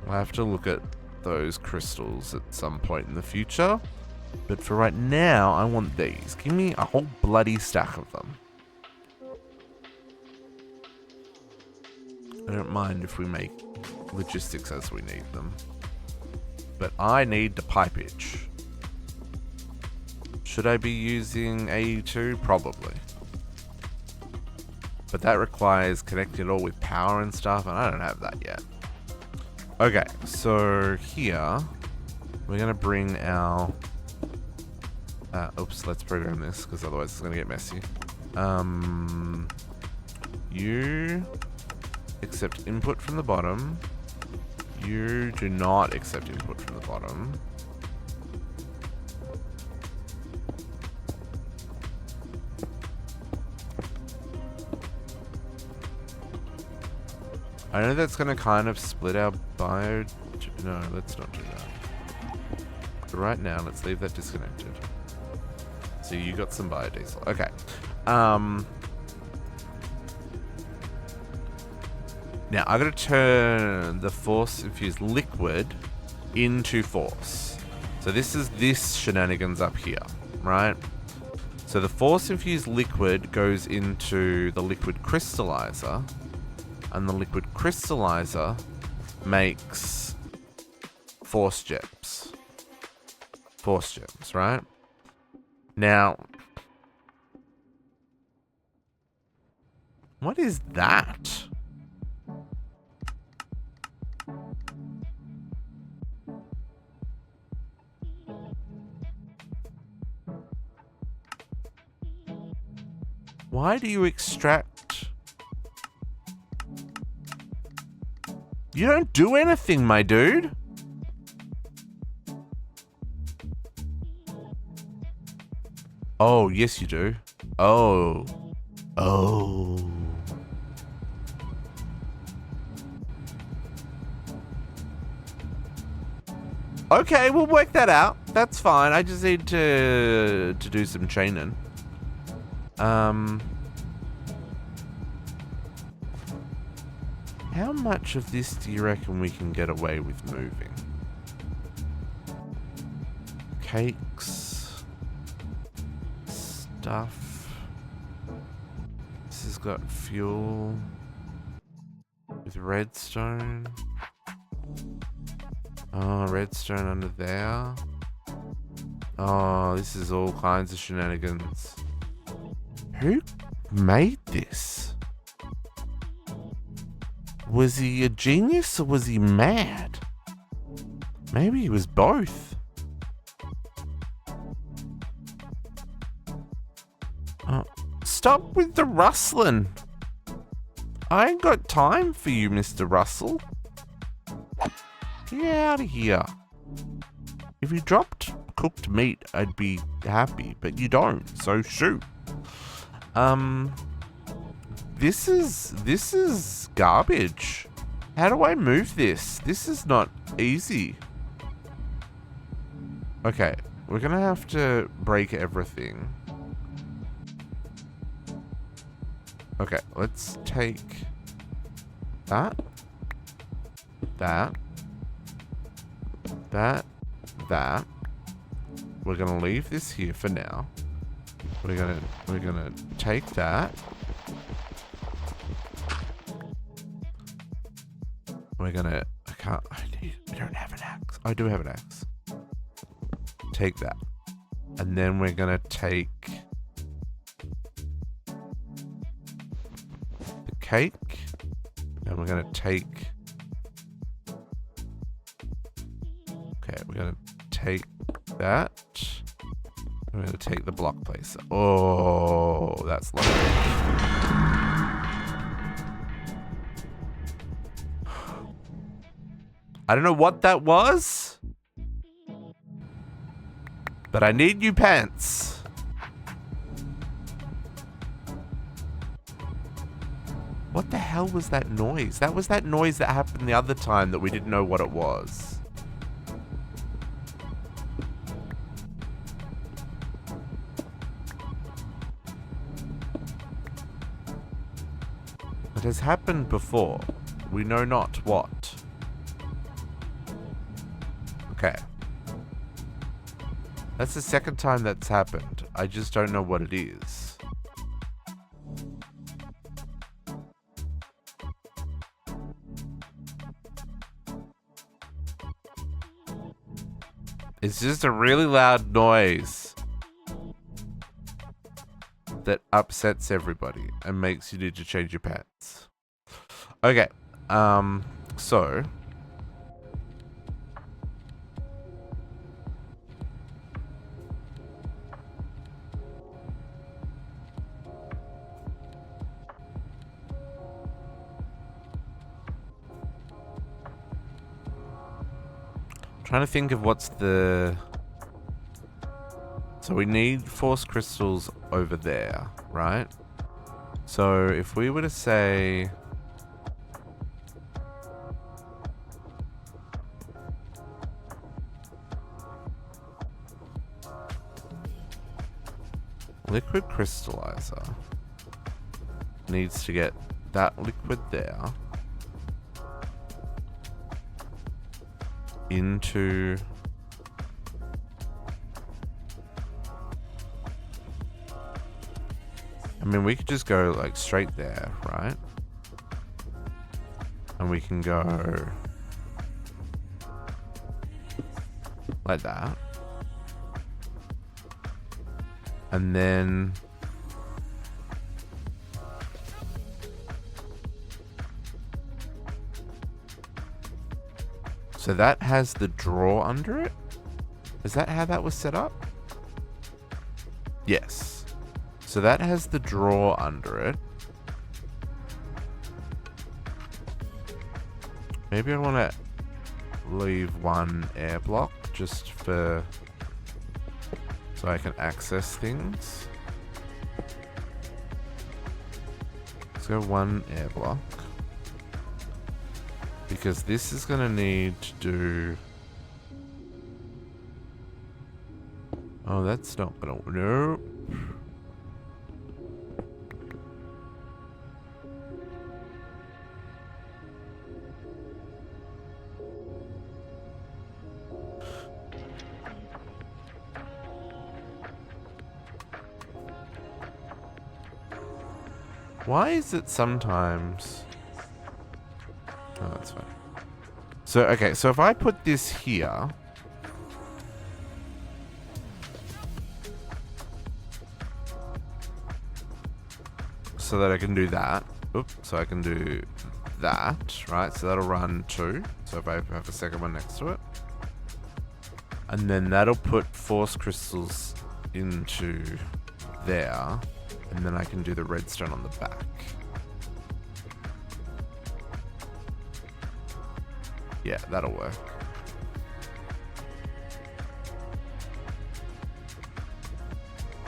I'll have to look at those crystals at some point in the future. But for right now, I want these. Give me a whole bloody stack of them. I don't mind if we make logistics as we need them. But I need the pipage. Should I be using AE2? Probably. But that requires connecting it all with power and stuff, and I don't have that yet. Okay, so here, we're going to bring our... oops, let's program this, because otherwise it's going to get messy. You accept input from the bottom. You do not accept input from the bottom. I know that's going to kind of split our bio... No, let's not do that. But right now, let's leave that disconnected. So you got some biodiesel. Okay. Now, I got to turn the force-infused liquid into force. So this is this shenanigans up here, right? So the force-infused liquid goes into the liquid crystallizer, and the liquid crystallizer makes force gems. Force gems, right? Now, what is that? Why do you extract? You don't do anything, my dude. Oh, yes, you do. Oh. Oh. Okay, we'll work that out. That's fine. I just need to do some chaining. How much of this do you reckon we can get away with moving? Cakes. Stuff. This has got fuel. With redstone. Oh, redstone under there. Oh, this is all kinds of shenanigans. Who made this? Was he a genius or was he mad? Maybe he was both. Stop with the rustling. I ain't got time for you, Mr. Russell. Get out of here. If you dropped cooked meat, I'd be happy, but you don't, so shoot. This is garbage. How do I move this? This is not easy. Okay, we're gonna have to break everything. Okay, let's take that. We're gonna leave this here for now. We're gonna take that. We're gonna we don't have an axe. I do have an axe. Take that. And then we're gonna take the cake. And we're gonna take we're gonna take that. We're gonna take the block placer. Oh, that's lovely. I don't know what that was, but I need new pants. What the hell was that noise? That was that noise that happened the other time that we didn't know what it was. It has happened before. We know not what. Okay. That's the second time that's happened. I just don't know what it is. It's just a really loud noise that upsets everybody and makes you need to change your pants. Okay, so trying to think of what's the... So we need force crystals over there, right? So if we were to say... Liquid crystallizer needs to get that liquid there into I mean, we could just go like straight there, right? And we can go like that. And then so that has the drawer under it? Is that how that was set up? Yes. So that has the drawer under it. Maybe I want to leave one air block just for So I can access things. Let's go one air block. Because this is going to need to do... Oh, that's not going to... No. Why is it sometimes... Oh, that's fine. So, okay, so if I put this here... So that I can do that. Oops, so I can do that, right? So that'll run 2. So if I have a second one next to it. And then that'll put force crystals into there. And then I can do the redstone on the back. Yeah, that'll work.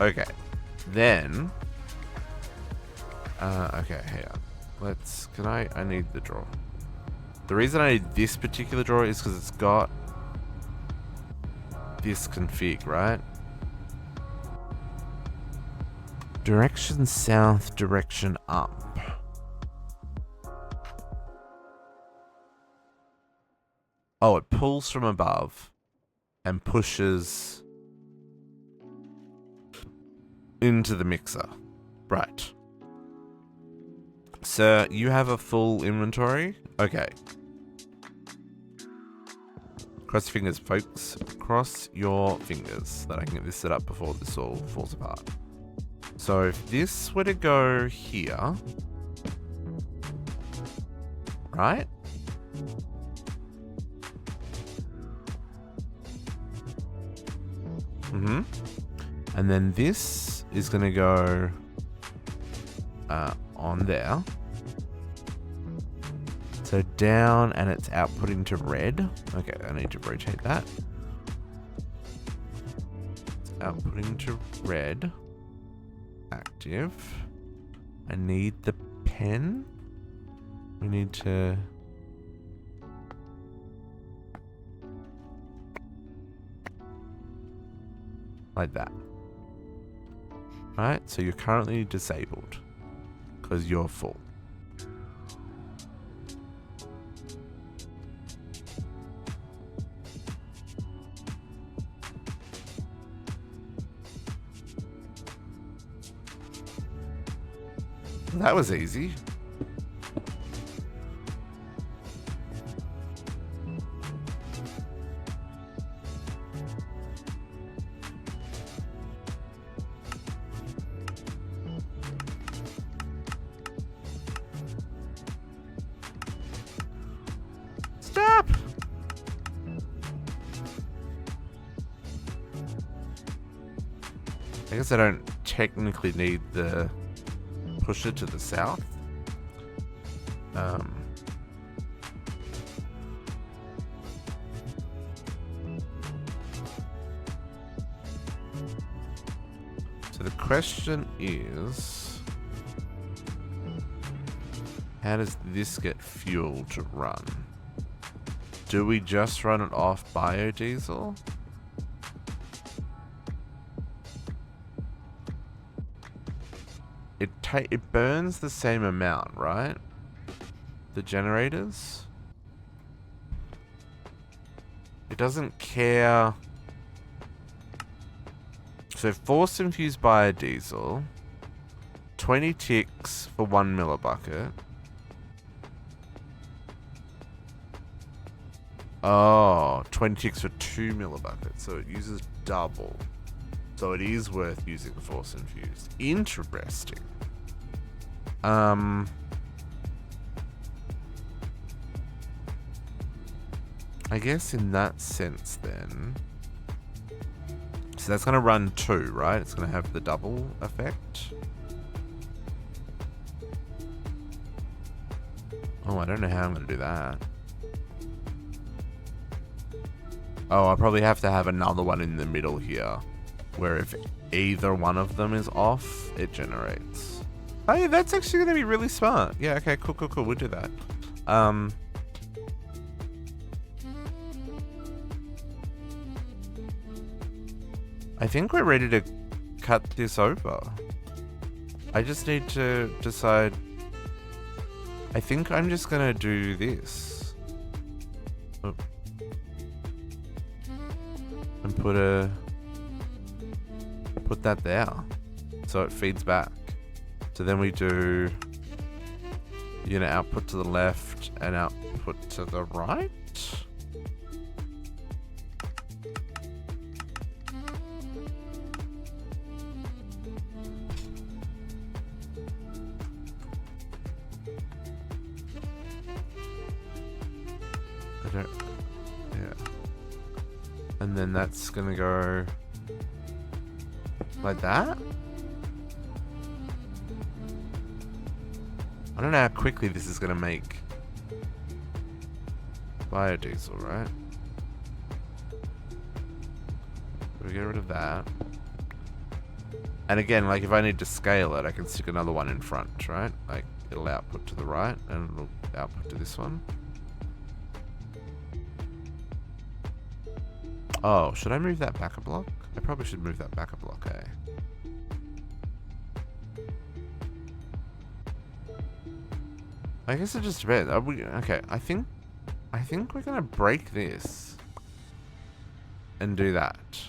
Okay. Then... okay, here. Let's... I need the drawer. The reason I need this particular drawer is because it's got... this config, right? Direction south, direction up. Oh, it pulls from above and pushes into the mixer. Right. Sir, you have a full inventory? Okay. Cross your fingers, folks. Cross your fingers that I can get this set up before this all falls apart. So if this were to go here, right? Mm-hmm. And then this is going to go on there. So down, and it's outputting to red. Okay, I need to rotate that. It's outputting to red. Active. I need the pen. We need to... like that. Right, so you're currently disabled because you're full. That was easy. Stop! I guess I don't technically need the pusher to the south. So the question is, how does this get fuel to run? Do we just run it off biodiesel? It burns the same amount, right? The generators? It doesn't care. So force infused biodiesel, 20 ticks for 1 millibucket. Oh, 20 ticks for 2 millibuckets. So it uses double. So it is worth using the force infused. Interesting. I guess in that sense then. So that's going to run 2, right? It's going to have the double effect. Oh, I don't know how I'm going to do that. Oh, I'll probably have to have another one in the middle here where if either one of them is off, it generates. Oh yeah, that's actually gonna be really smart. Yeah, okay, cool, cool, cool. We'll do that. I think we're ready to cut this over. I just need to decide. I think I'm just gonna do this. Oh. And put that there. So it feeds back. So then we do output to the left and output to the right. And then that's gonna go like that. I don't know how quickly this is gonna make biodiesel, right? We get rid of that. And again, like if I need to scale it, I can stick another one in front, right? Like it'll output to the right and it'll output to this one. Oh, should I move that back a block? I probably should move that back a block, eh? I guess it just depends. Okay, I think we're gonna break this and do that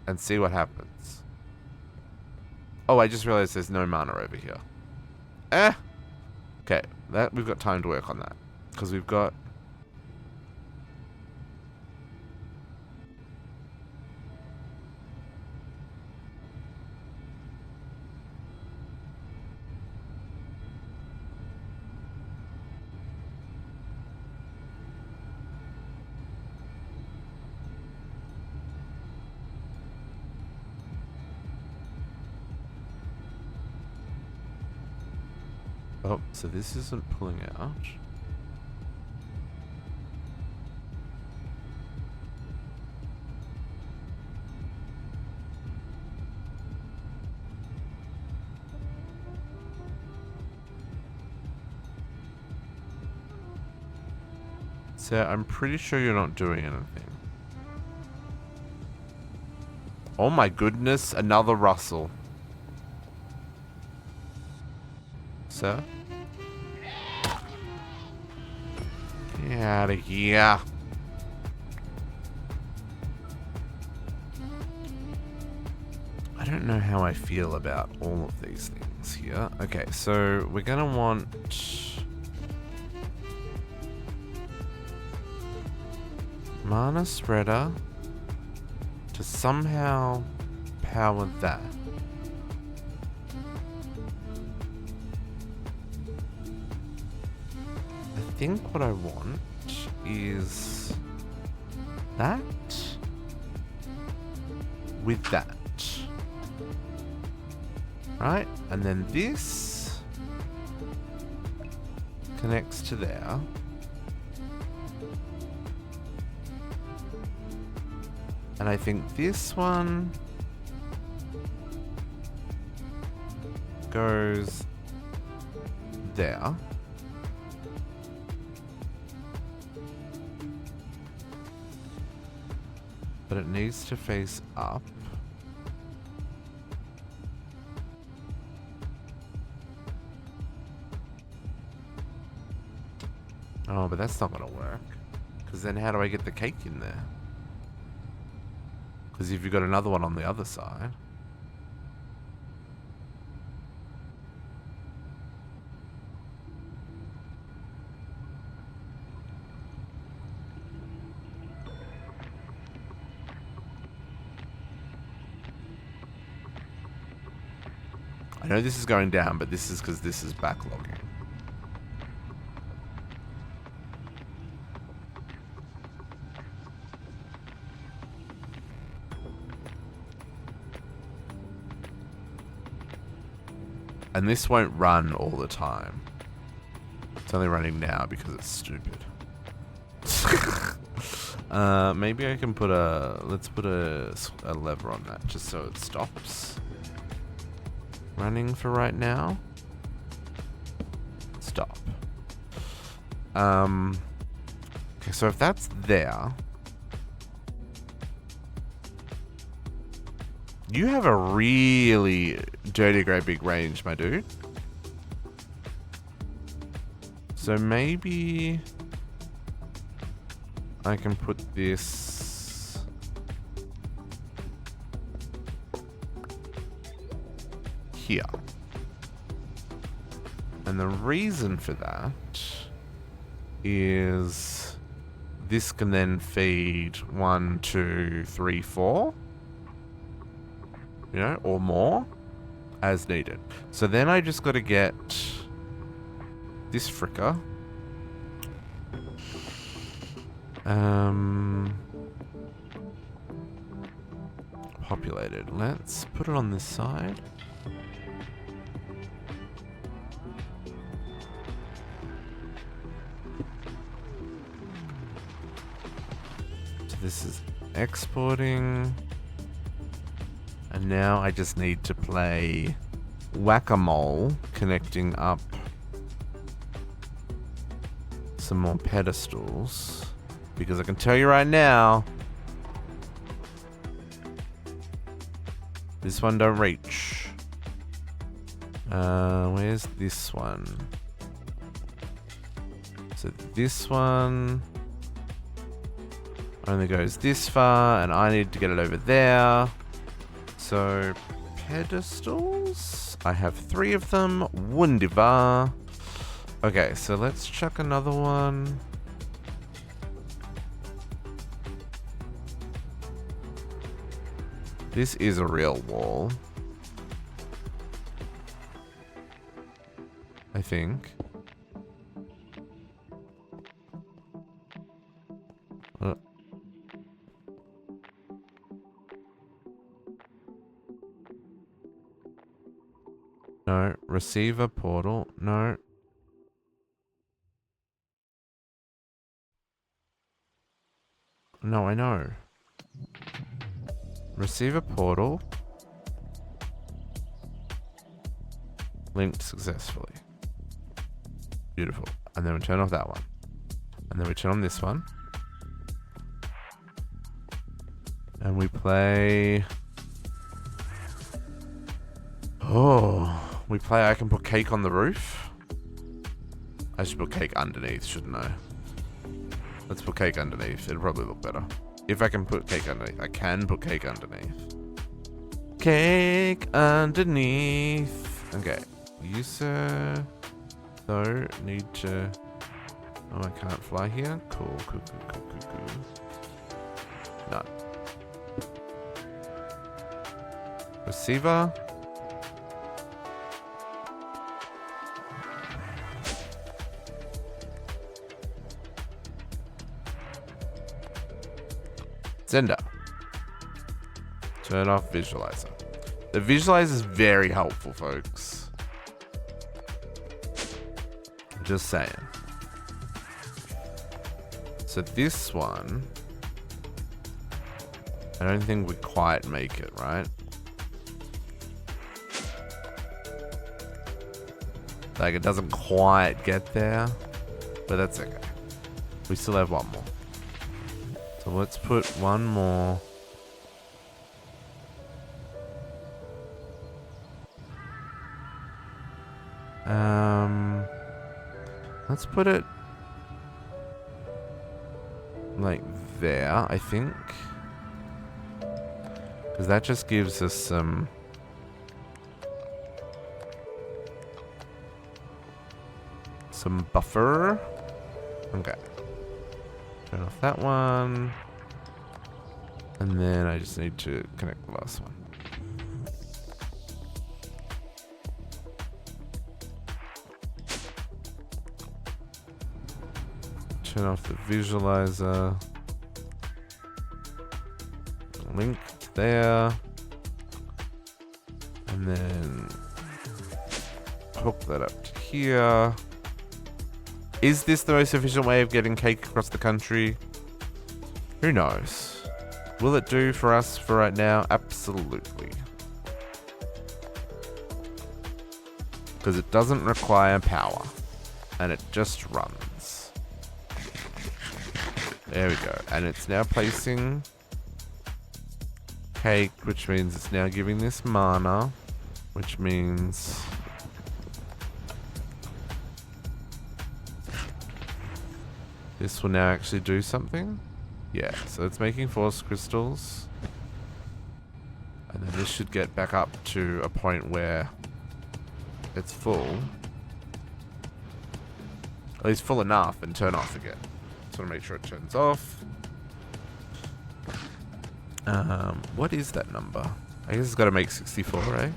and see what happens. Oh, I just realized there's no mana over here. Okay, we've got time to work on that because we've got. Oh, so this isn't pulling out. So I'm pretty sure you're not doing anything. Oh my goodness, another Russell. Sir? Get out of here. I don't know how I feel about all of these things here. Okay, so we're gonna want mana spreader to somehow power that. I think what I want is that with that. Right? And then this connects to there. And I think this one goes there. But it needs to face up. Oh, but that's not gonna work. Because then how do I get the cake in there? Because if you've got another one on the other side. I know this is going down, but this is because this is backlogging. And this won't run all the time. It's only running now because it's stupid. Maybe I can put let's put a lever on that just so it stops running for right now. Stop. Okay, so if that's there, you have a really dirty great big range, my dude. So maybe I can put this here. And the reason for that is this can then feed 1, 2, 3, 4, you know, or more as needed. So then I just got to get this fricker. Populated. Let's put it on this side. So this is exporting. And now I just need to play whack-a-mole, connecting up some more pedestals. Because I can tell you right now, this one don't reach. Where's this one? So this one only goes this far, and I need to get it over there. So pedestals, I have 3 of them. Wunderbar. Okay, so let's chuck another one. This is a real wall, I think. No, receiver portal, no. No, I know. Receiver portal. Linked successfully. Beautiful. And then we turn off that one. And then we turn on this one. And we play... Oh, we play I can put cake on the roof. I should put cake underneath, shouldn't I? Let's put cake underneath. It'll probably look better. If I can put cake underneath. I can put cake underneath. Cake underneath. Okay. User, though, need to... Oh, I can't fly here? Cool, cool, cool, cool, cool, cool. None. Receiver. Sender. Turn off visualizer. The visualizer is very helpful, folks. Just saying. So this one, I don't think we quite make it, right? Like, it doesn't quite get there, but that's okay. We still have one more. So let's put one more. Let's put it like there, I think. Because that just gives us some buffer. Okay. Turn off that one. And then I just need to connect the last one. Turn off the visualizer. Link there. And then hook that up to here. Is this the most efficient way of getting cake across the country? Who knows? Will it do for us for right now? Absolutely. Because it doesn't require power. And it just runs. There we go. And it's now placing cake, which means it's now giving this mana, which means this will now actually do something. Yeah, so it's making force crystals. And then this should get back up to a point where it's full. At least full enough and turn off again. Just want to make sure it turns off. What is that number? I guess it's got to make 64, right?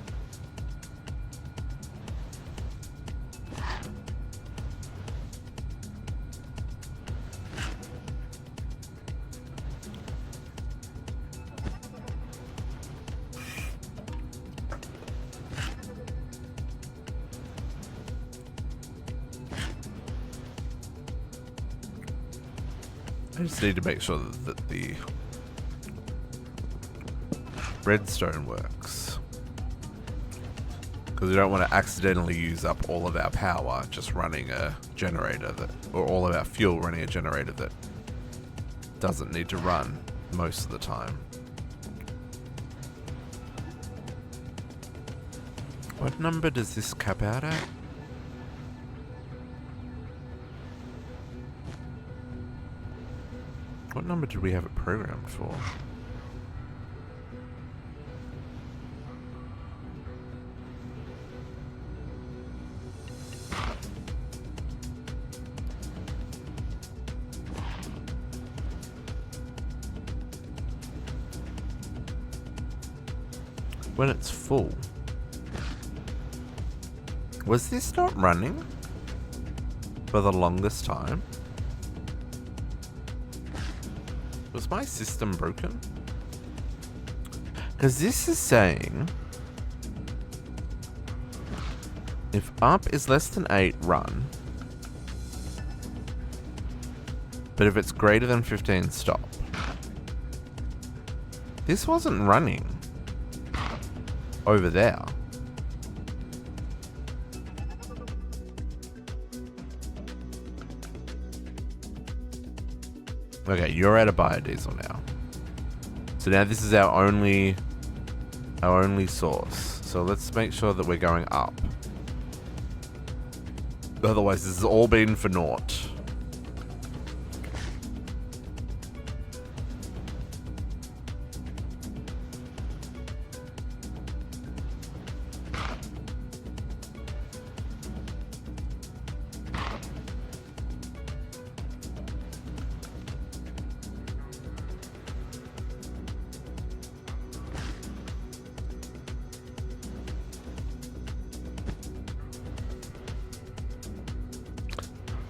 I just need to make sure that the redstone works, because we don't want to accidentally use up all of our power just running a generator that, or all of our fuel running a generator that doesn't need to run most of the time. What number does this cap out at? What number did we have it programmed for? When it's full. Was this not running for the longest time? Was my system broken? Because this is saying if up is less than 8, run. But if it's greater than 15, stop. This wasn't running over there. Okay, you're out of biodiesel now. So now this is our only source. So let's make sure that we're going up. Otherwise, this has all been for naught.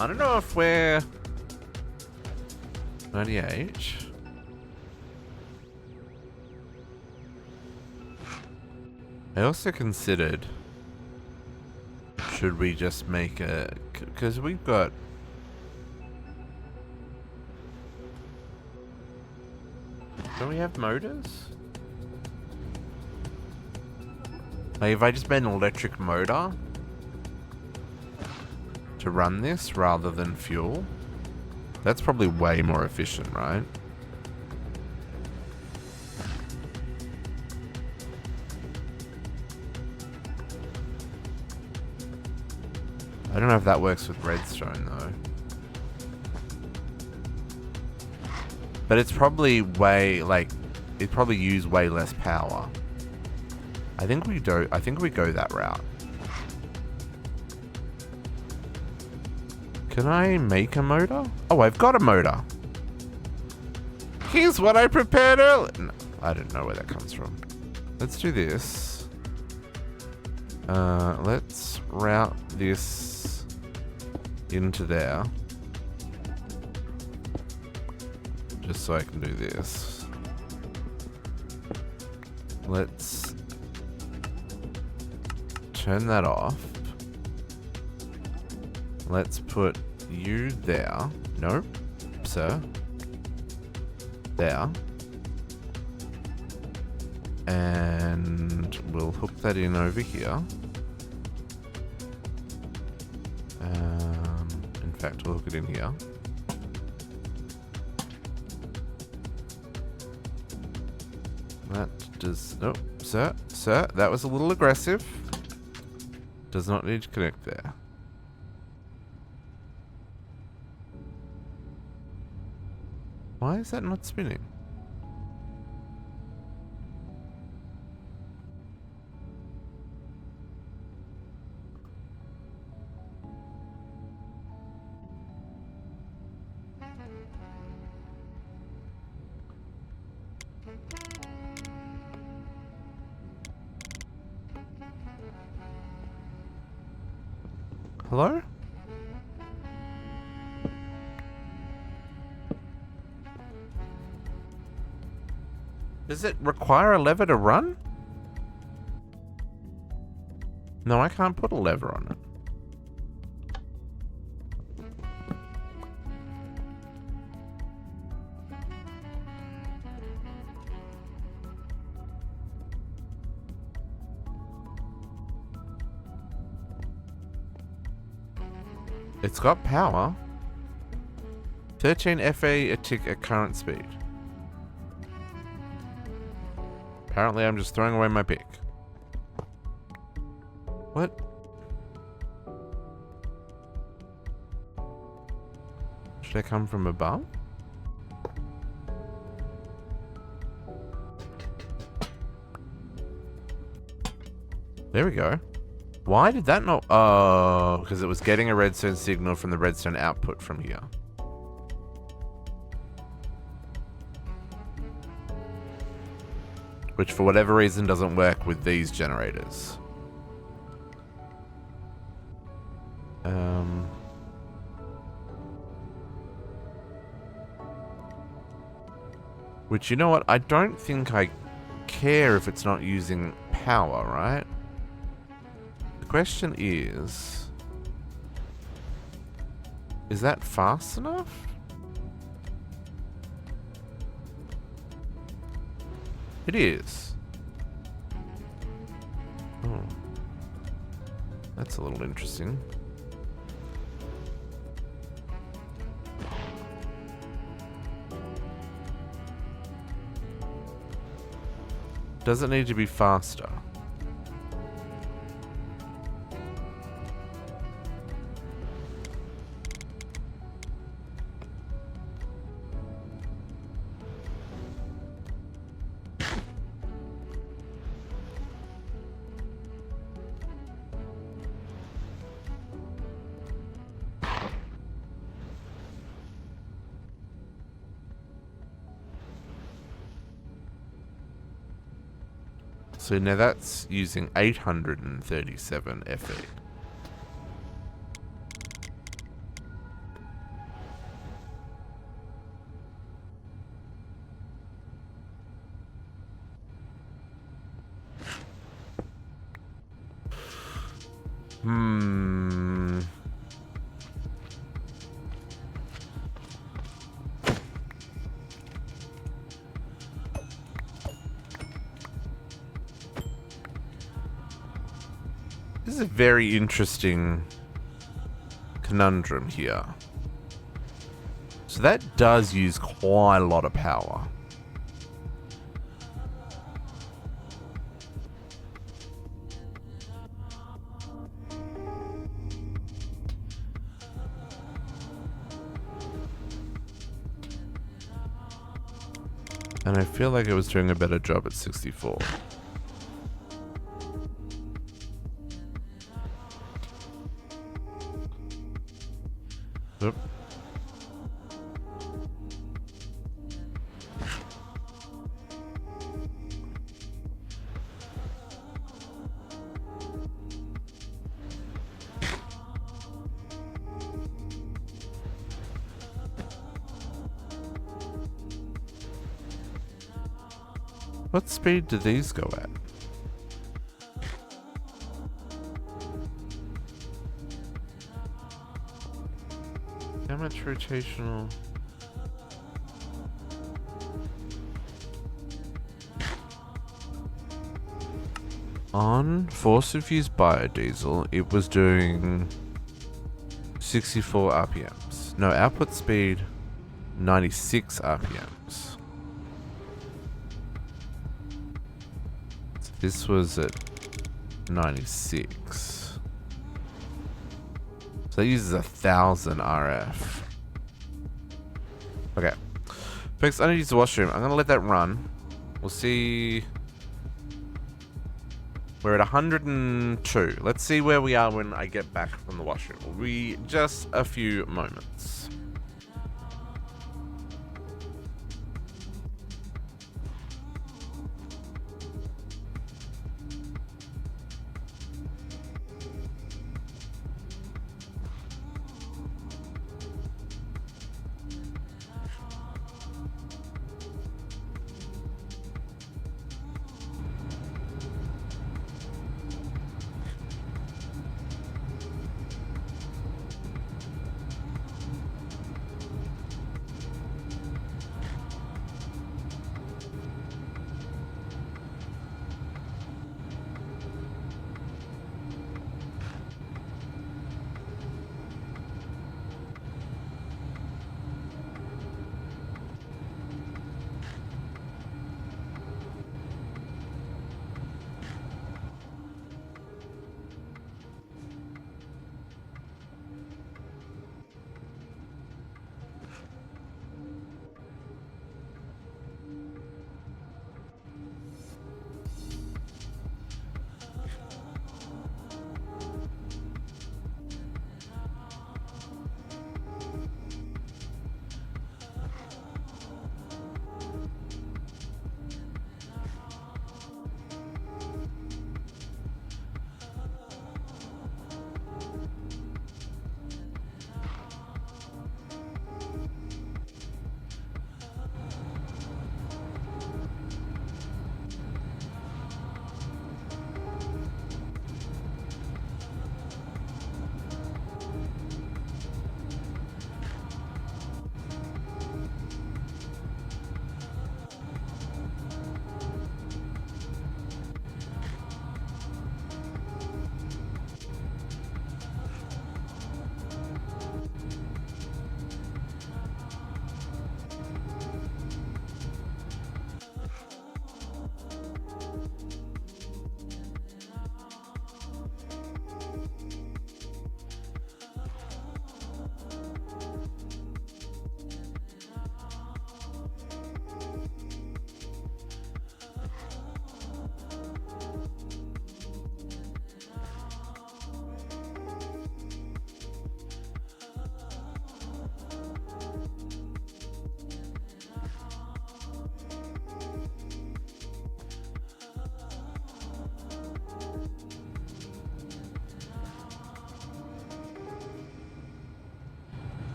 I don't know if we're 98. I also considered, should we just make a, because we've got, do we have motors? Like if I just made an electric motor to run this rather than fuel, that's probably way more efficient, right? I don't know if that works with redstone though. But it's probably way, like, it probably use way less power. I think we go that route. Can I make a motor? Oh, I've got a motor. Here's what I prepared earlier. No, I don't know where that comes from. Let's do this. Let's route this into there. Just so I can do this. Let's turn that off. Let's put you there. Nope, sir. there. And we'll hook that in over here. In fact, we'll hook it in here. That does... Oh, sir, that was a little aggressive. Does not need to connect there. Why is that not spinning? Hello? Does it require a lever to run? No, I can't put a lever on it. It's got power. 13 FA a tick at current speed. Apparently I'm just throwing away my pick. What? Should I come from above? There we go. Why did that not... Oh, because it was getting a redstone signal from the redstone output from here. Which, for whatever reason, doesn't work with these generators. Which, you know what? I don't think I care if it's not using power, right? The question is that fast enough? It is. Oh. That's a little interesting. Does it need to be faster? So now that's using 837 FE. This is a very interesting conundrum here. So that does use quite a lot of power. And I feel like it was doing a better job at 64. Oop. What speed do these go at? How much rotational? On force infused biodiesel, it was doing 64 RPMs. No, output speed 96 RPMs. So this was at 96. So that uses 1,000 RF. Okay. Folks, I need to use the washroom. I'm gonna let that run. We'll see. We're at 102. Let's see where we are when I get back from the washroom. Will be just a few moments.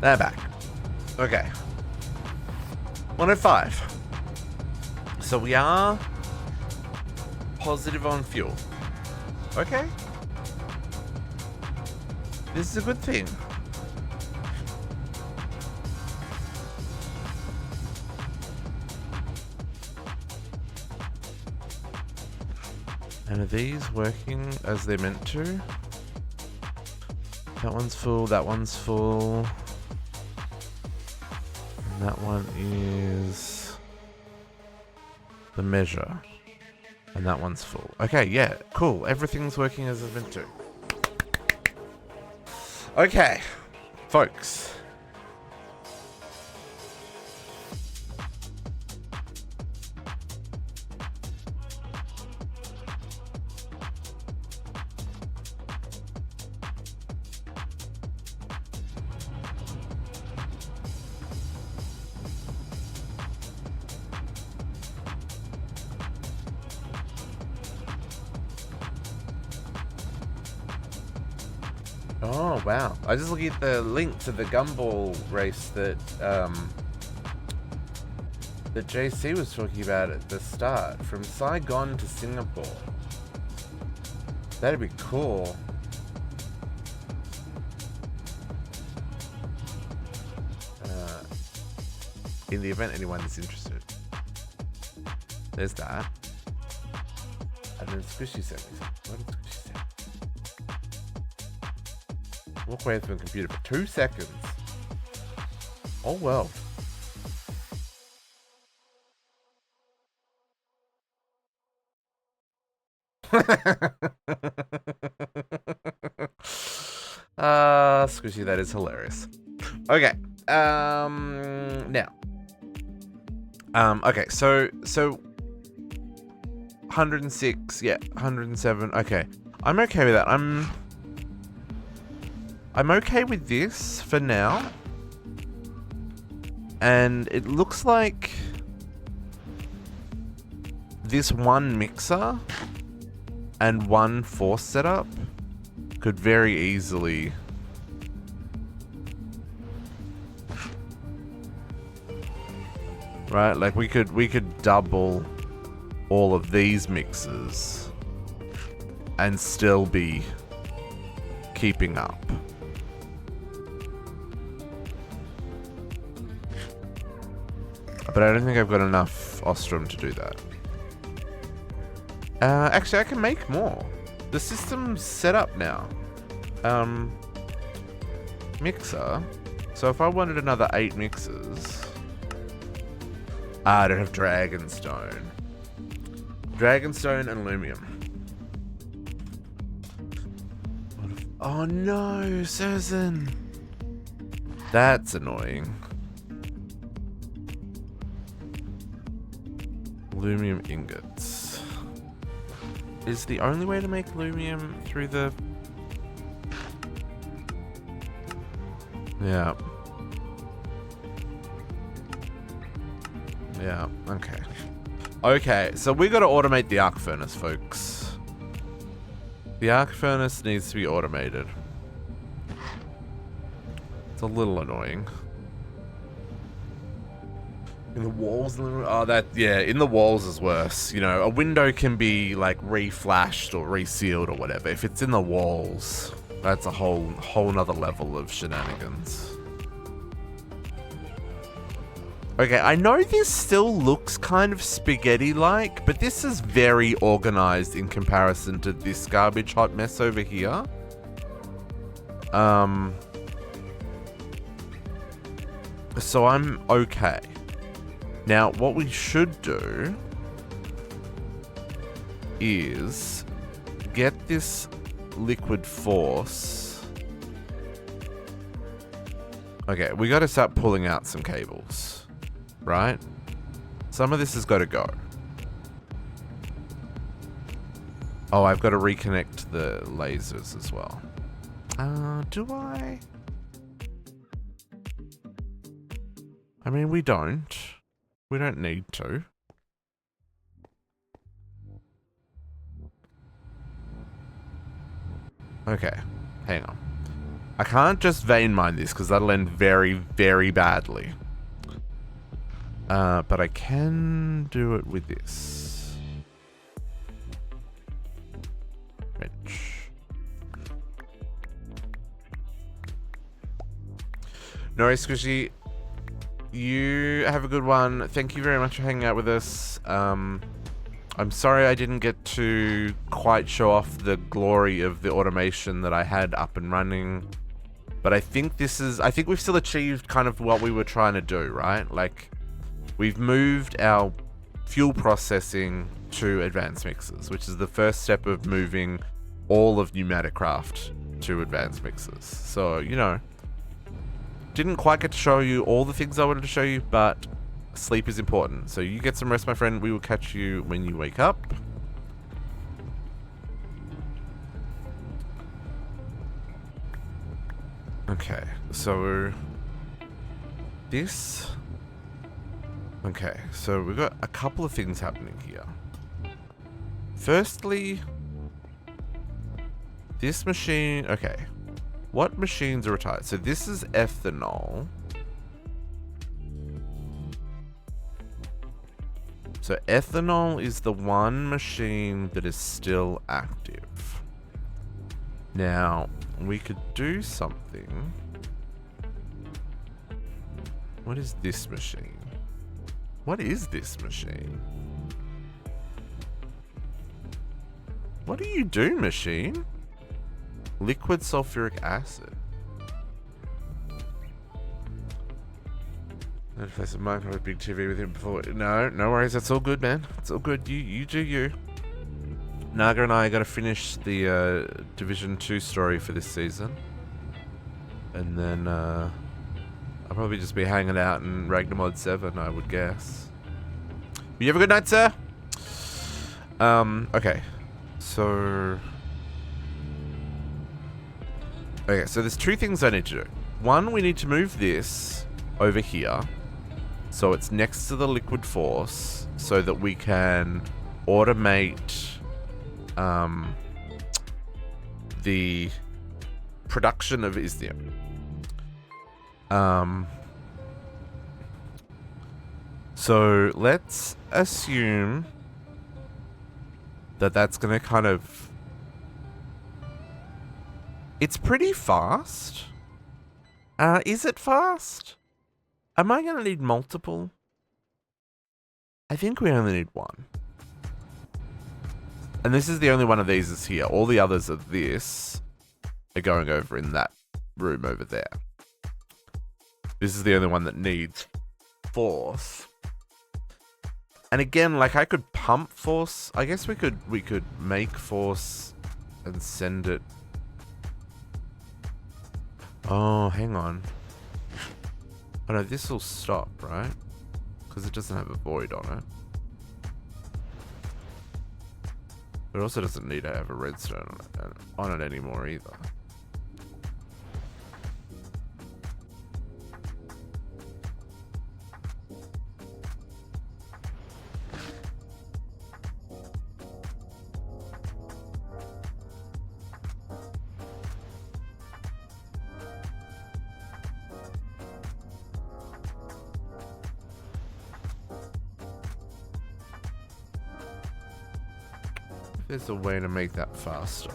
They're back. Okay. 105. So we are positive on fuel. Okay. This is a good thing. And are these working as they're meant to? That one's full, that one's full. And that one is the measure. And that one's full. Okay, yeah, cool. Everything's working as it's meant to. Okay, folks. Oh, wow. I was just looking at the link to the gumball race that that JC was talking about at the start. From Saigon to Singapore. That'd be cool. In the event anyone is interested. There's that. And then Squishy sent me something. What did Squishy send? Walk away from the computer for 2 seconds. Oh well. Squishy, that is hilarious. Okay. Now. Okay, so 106, yeah, 107. Okay. I'm okay with that. I'm okay with this for now. And it looks like this one mixer and one force setup could very easily right, like we could double all of these mixers and still be keeping up. But I don't think I've got enough Ostrum to do that. Actually, I can make more. The system's set up now. Mixer. So if I wanted another 8 mixers... I don't have Dragonstone. Dragonstone and Lumium. Oh no, Susan! That's annoying. Lumium ingots. Is the only way to make lumium through the... Yeah. Yeah, okay. Okay, so we gotta automate the arc furnace, folks. The arc furnace needs to be automated. It's a little annoying. In the walls? Oh, that, yeah, in the walls is worse. You know, a window can be, like, re-flashed or resealed or whatever. If it's in the walls, that's a whole nother level of shenanigans. Okay, I know this still looks kind of spaghetti-like, but this is very organized in comparison to this garbage hot mess over here. So I'm okay. Now, what we should do is get this liquid force. Okay, we got to start pulling out some cables, right? Some of this has got to go. Oh, I've got to reconnect the lasers as well. Do I? I mean, we don't. We don't need to. Okay, hang on. I can't just vein mine this because that'll end very, very badly. But I can do it with this. Wrench. No worries, Squishy. You have a good one. Thank you very much for hanging out with us. I'm sorry I didn't get to quite show off the glory of the automation that I had up and running. But I think we've still achieved kind of what we were trying to do, right? Like, we've moved our fuel processing to advanced mixers, which is the first step of moving all of pneumatic craft to advanced mixers. So, you know, didn't quite get to show you all the things I wanted to show you, but sleep is important. So you get some rest, my friend. We will catch you when you wake up. Okay, so this... Okay, so we've got a couple of things happening here. Firstly, this machine... Okay, what machines are retired? So this is ethanol. So ethanol is the one machine that is still active. Now, we could do something. What is this machine? What is this machine? What do you do, machine? Liquid sulfuric acid. I'd place a mic on a big TV with him before. No worries. That's all good, man. It's all good. You do you. Naga and I got to finish the Division 2 story for this season. And then I'll probably just be hanging out in Ragnamod 7, I would guess. You have a good night, sir? Okay. So there's two things I need to do. One, we need to move this over here so it's next to the liquid force so that we can automate the production of Isnium. So let's assume that that's going to kind of... It's pretty fast. Is it fast? Am I going to need multiple? I think we only need one. And this is the only one of these is here. All the others of this are going over in that room over there. This is the only one that needs force. And again, like, I could pump force. I guess we could make force and send it. Oh, hang on. Oh no, this will stop, right? Because it doesn't have a void on it. It also doesn't need to have a redstone on it anymore either. There's a way to make that faster.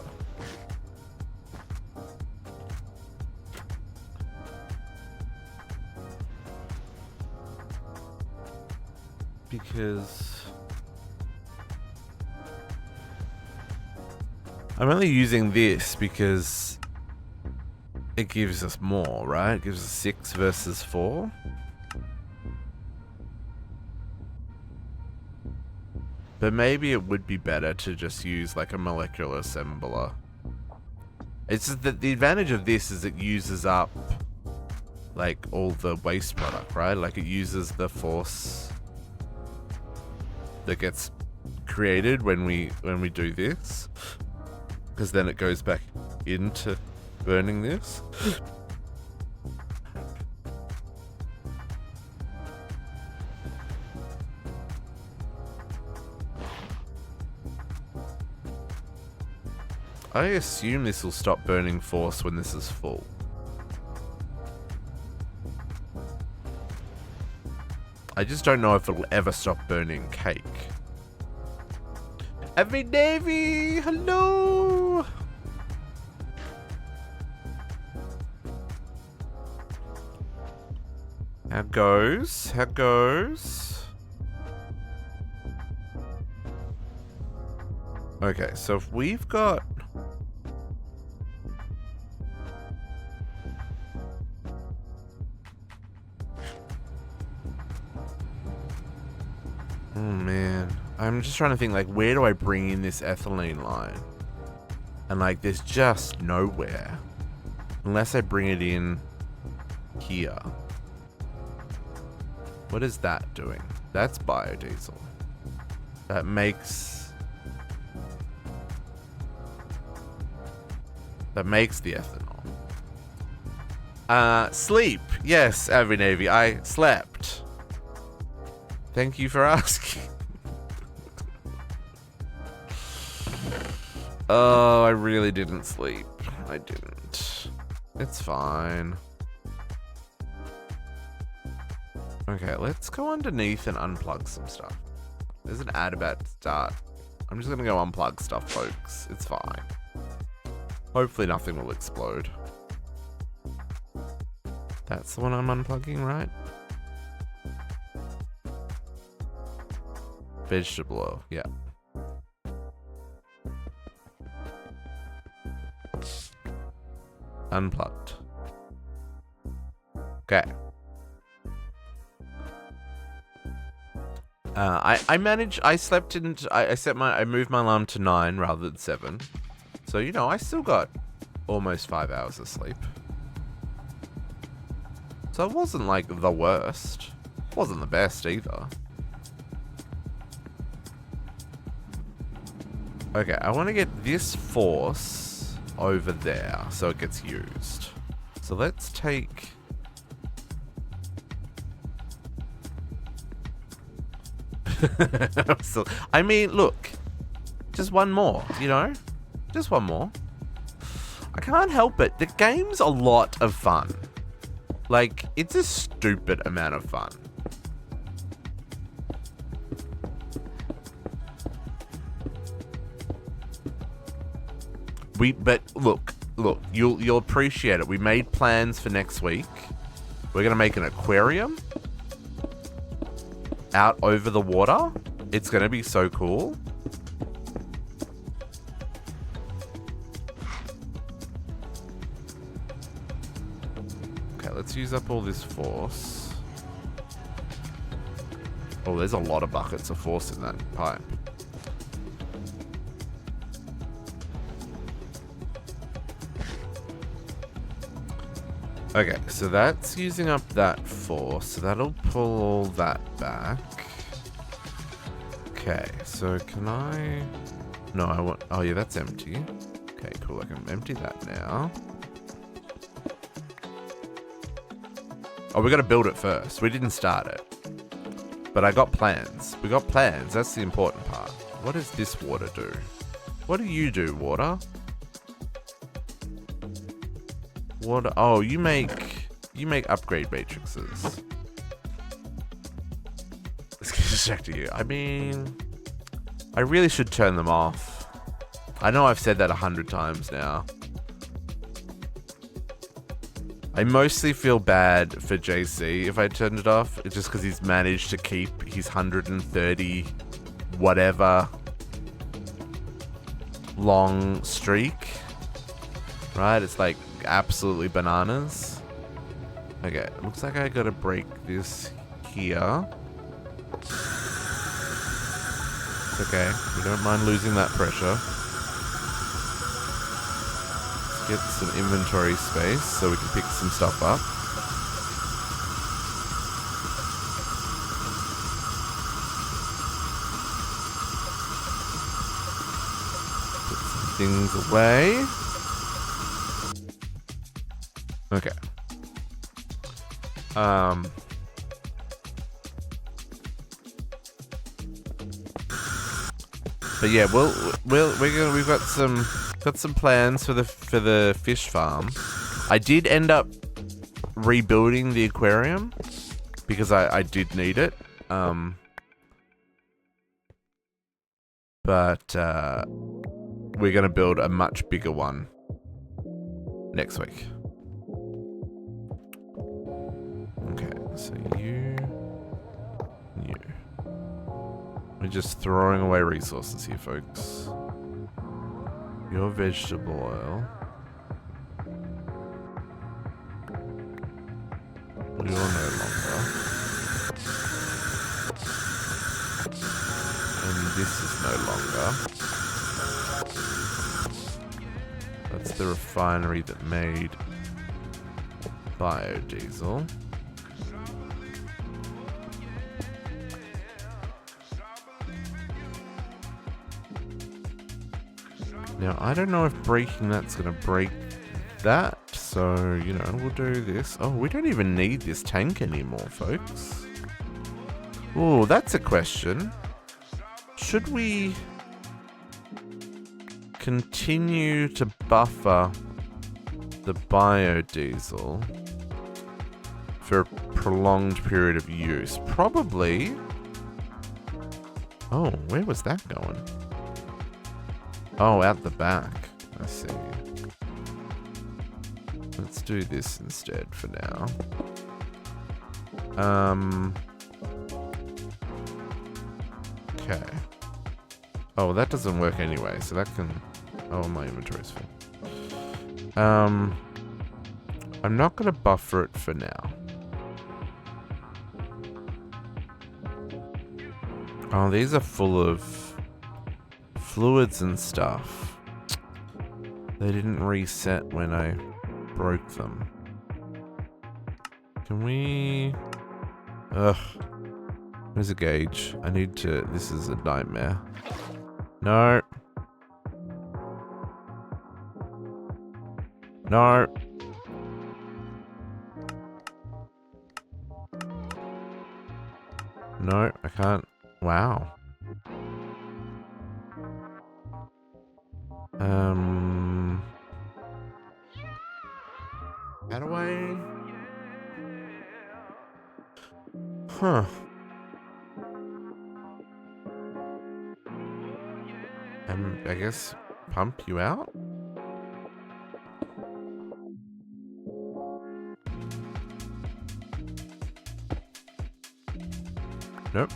Because I'm only using this because it gives us more, right? It gives us 6 versus 4. But maybe it would be better to just use like a molecular assembler. It's just that the advantage of this is it uses up like all the waste product, right? Like it uses the force that gets created when we do this, because then it goes back into burning this. I assume this will stop burning force when this is full. I just don't know if it'll ever stop burning cake. Every Navy, hello. How goes? How goes? Okay, so if we've got... Oh man, I'm just trying to think, like, where do I bring in this ethylene line? And like, there's just nowhere. Unless I bring it in here. What is that doing? That's biodiesel. That makes the ethanol. Sleep. Yes, Avi Navy, I slept. Thank you for asking. Oh, I really didn't sleep. I didn't. It's fine. Okay, let's go underneath and unplug some stuff. There's an ad about to start. I'm just gonna go unplug stuff, folks. It's fine. Hopefully nothing will explode. That's the one I'm unplugging, right? Vegetable oil, yeah. Unplugged. Okay. I slept in, I moved my alarm to 9 rather than 7. So, you know, I still got almost 5 hours of sleep. So it wasn't like the worst. Wasn't the best either. Okay, I want to get this force over there so it gets used. So let's take... So, I mean, look. Just one more, you know? Just one more. I can't help it. The game's a lot of fun. Like, it's a stupid amount of fun. But look, you'll appreciate it. We made plans for next week. We're gonna make an aquarium out over the water. It's gonna be so cool. Okay, let's use up all this force. Oh, there's a lot of buckets of force in that pipe. Okay, so that's using up that force, so that'll pull all that back. Okay, so can I... No, I want... Oh yeah, that's empty. Okay, cool, I can empty that now. Oh, we gotta build it first. We didn't start it. But I got plans. We got plans, that's the important part. What does this water do? What do you do, water? Water. Oh, you make upgrade matrices. Let's get distracted you. I mean, I really should turn them off. I know I've said that 100 times now. I mostly feel bad for JC if I turned it off. It's just because he's managed to keep his 130 whatever long streak. Right? It's like absolutely bananas. Okay, looks like I gotta break this here. It's okay, we don't mind losing that pressure. Let's get some inventory space so we can pick some stuff up. Put some things away. Okay. But yeah, we've got some plans for the fish farm. I did end up rebuilding the aquarium because I did need it. But we're going to build a much bigger one next week. Okay, so you. We're just throwing away resources here, folks. Your vegetable oil. You're no longer. And this is no longer. That's the refinery that made biodiesel. Now, I don't know if breaking that's going to break that, so, you know, we'll do this. Oh, we don't even need this tank anymore, folks. Oh, that's a question. Should we continue to buffer the biodiesel for a prolonged period of use? Probably. Oh, where was that going? Oh, out the back. I see. Let's do this instead for now. Okay. Oh, that doesn't work anyway, so that can... Oh, my inventory's full. I'm not going to buffer it for now. Oh, these are full of fluids and stuff. They didn't reset when I broke them. Can we... Ugh. Where's a gauge? I need to... This is a nightmare. No. No. No, I can't. Wow. How do I... Huh. I guess pump you out? Nope.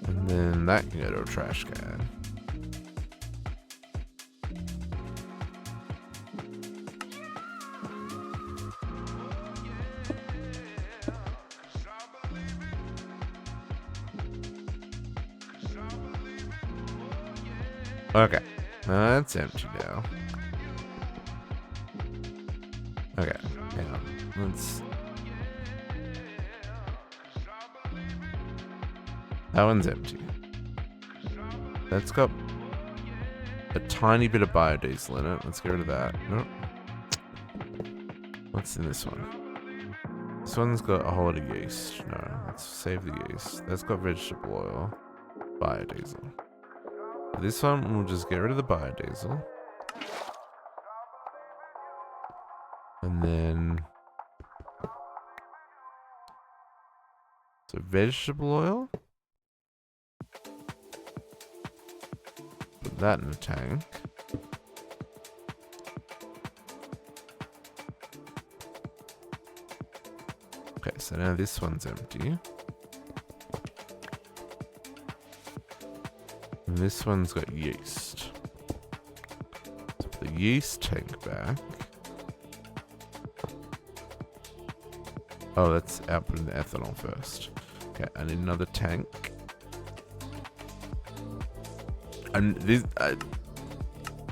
And then that can go to a trash can. Okay, that's empty now. Okay, hang on. Let's... That one's empty. That's got a tiny bit of biodiesel in it. Let's get rid of that. Nope. What's in this one? This one's got a whole lot of yeast. No, let's save the yeast. That's got vegetable oil. Biodiesel. This one, we'll just get rid of the biodiesel. And then... So vegetable oil. Put that in the tank. Okay, so now this one's empty. And this one's got yeast. So put the yeast tank back. Oh, let's output in the ethanol first. Okay, I need another tank. And this,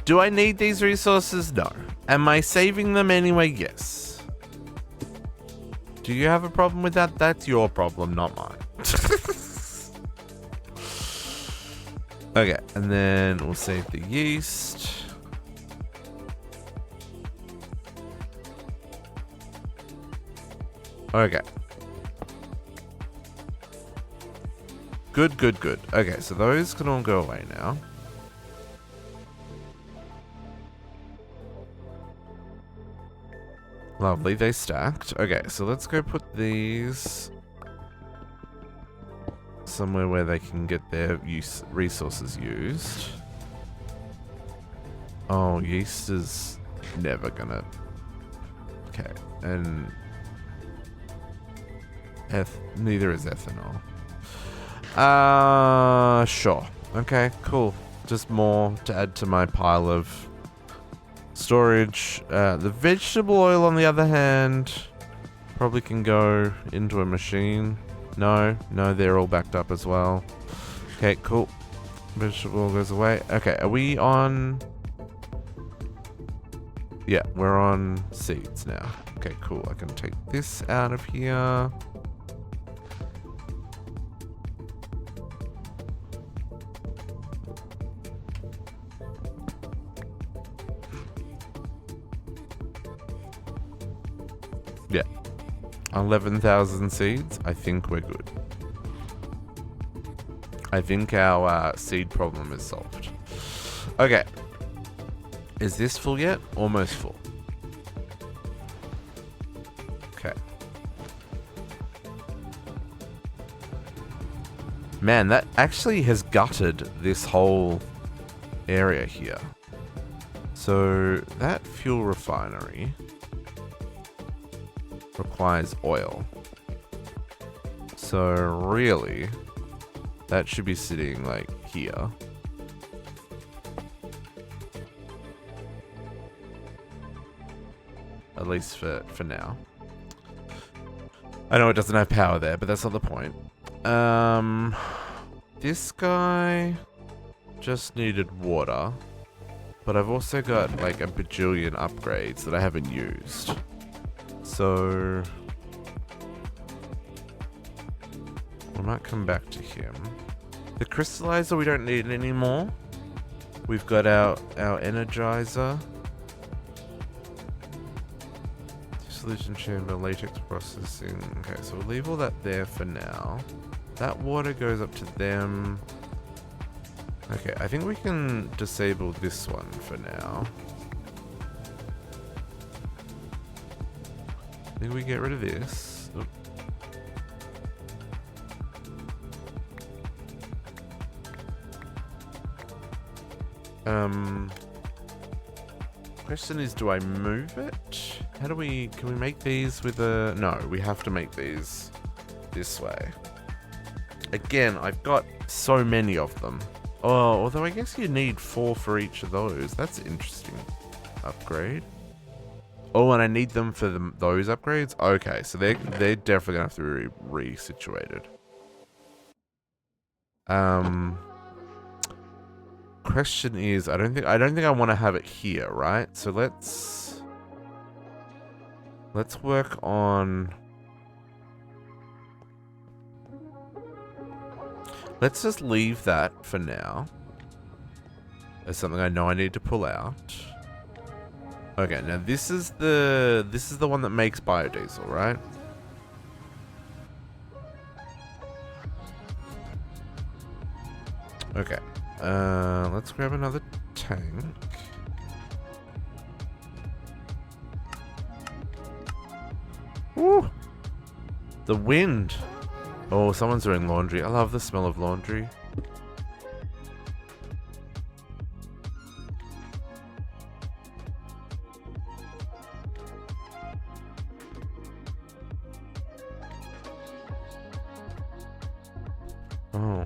do I need these resources? No. Am I saving them anyway? Yes. Do you have a problem with that? That's your problem, not mine. Okay, and then we'll save the yeast. Okay. Good, good, good. Okay, so those can all go away now. Lovely, they stacked. Okay, so let's go put these somewhere where they can get their resources used. Oh, yeast is never gonna... Okay, and... neither is ethanol. Sure. Okay, cool. Just more to add to my pile of storage. The vegetable oil, on the other hand, probably can go into a machine. No, they're all backed up as well. Okay, cool. Vegetable oil goes away. Okay, are we on... Yeah, we're on seeds now. Okay, cool. I can take this out of here. Yeah. 11,000 seeds. I think we're good. I think our seed problem is solved. Okay. Is this full yet? Almost full. Okay. Man, that actually has gutted this whole area here. So that fuel refinery requires oil. So really, that should be sitting like here. At least for now. I know it doesn't have power there, but that's not the point. This guy just needed water. But I've also got like a bajillion upgrades that I haven't used. So we might come back to him. The crystallizer we don't need anymore. We've got our energizer. Solution chamber, latex processing. Okay, so we'll leave all that there for now. That water goes up to them. Okay, I think we can disable this one for now. I think we get rid of this. Oop. Question is, do I move it? How do we... Can we make these with a... No, we have to make these this way. Again, I've got so many of them. Oh, although I guess you need 4 for each of those. That's an interesting upgrade. Oh, and I need them for those upgrades? Okay, so they're definitely going to have to be resituated. Question is, I don't think I want to have it here, right? So let's work on... Let's just leave that for now. As something I know I need to pull out. Okay, now this is the one that makes biodiesel, right? Okay. Let's grab another tank. Woo! The wind. Oh, someone's doing laundry. I love the smell of laundry. Oh.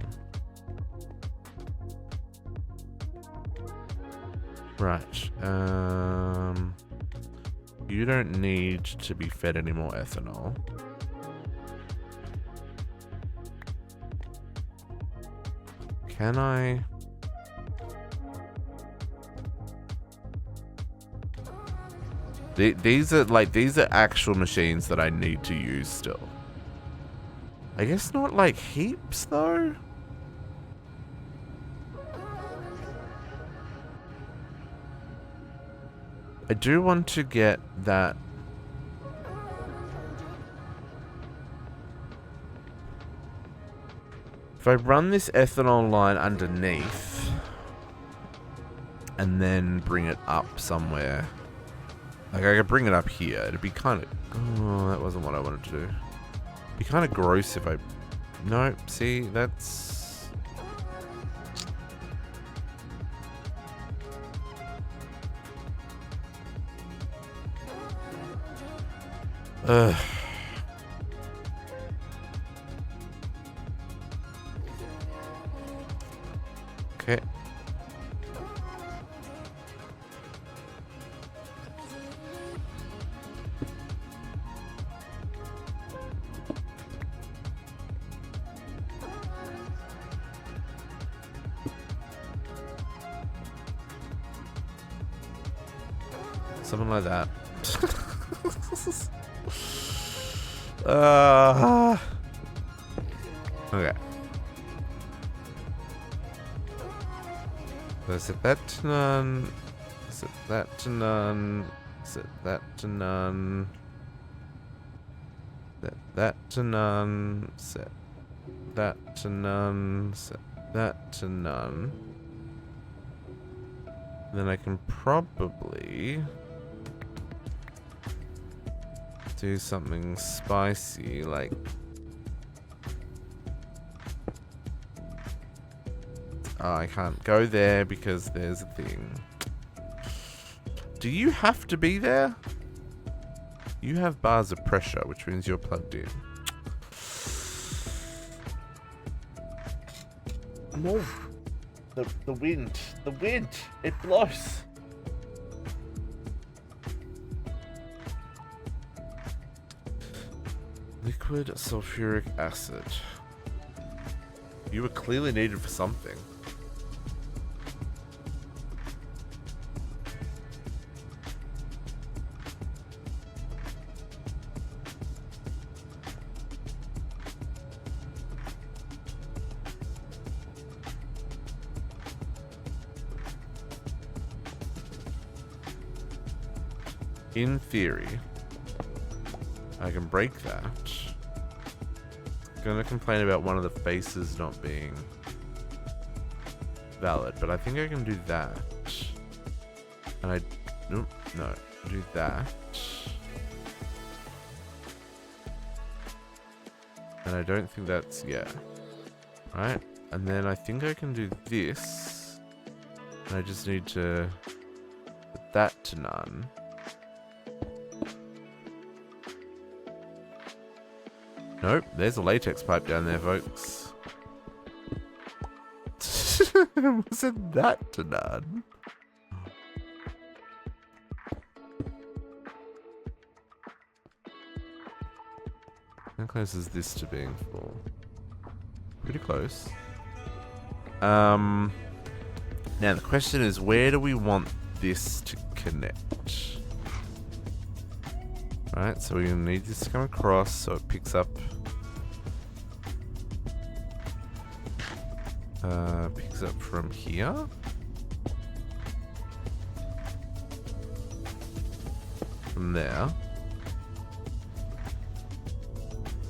Right. You don't need to be fed any more ethanol. Can I? These are actual machines that I need to use still. I guess not like heaps though. I do want to get that. If I run this ethanol line underneath and then bring it up somewhere, like I could bring it up here, it'd be kind of, oh, that wasn't what I wanted to do. It'd be kind of gross if I, no, see, that's, ugh. Okay. Something like that. Okay. So set that to none. Set that to none. Set that to none. Set that to none. Set that to none. Set that to none. Then I can probably do something spicy like oh, I can't go there because there's a thing. Do you have to be there? You have bars of pressure, which means you're plugged in. No. The wind, it blows. Liquid sulfuric acid. You were clearly needed for something. In theory, I can break that. Gonna complain about one of the faces not being valid, but I think I can do that. And I, nope, no, do that. And I don't think that's, yeah. Right? And then I think I can do this. And I just need to put that to none. Nope, there's a latex pipe down there, folks. Wasn't that to none? How close is this to being full? Pretty close. Now the question is, where do we want this to connect? Right, so we're gonna need this to come across so it picks up from here. From there.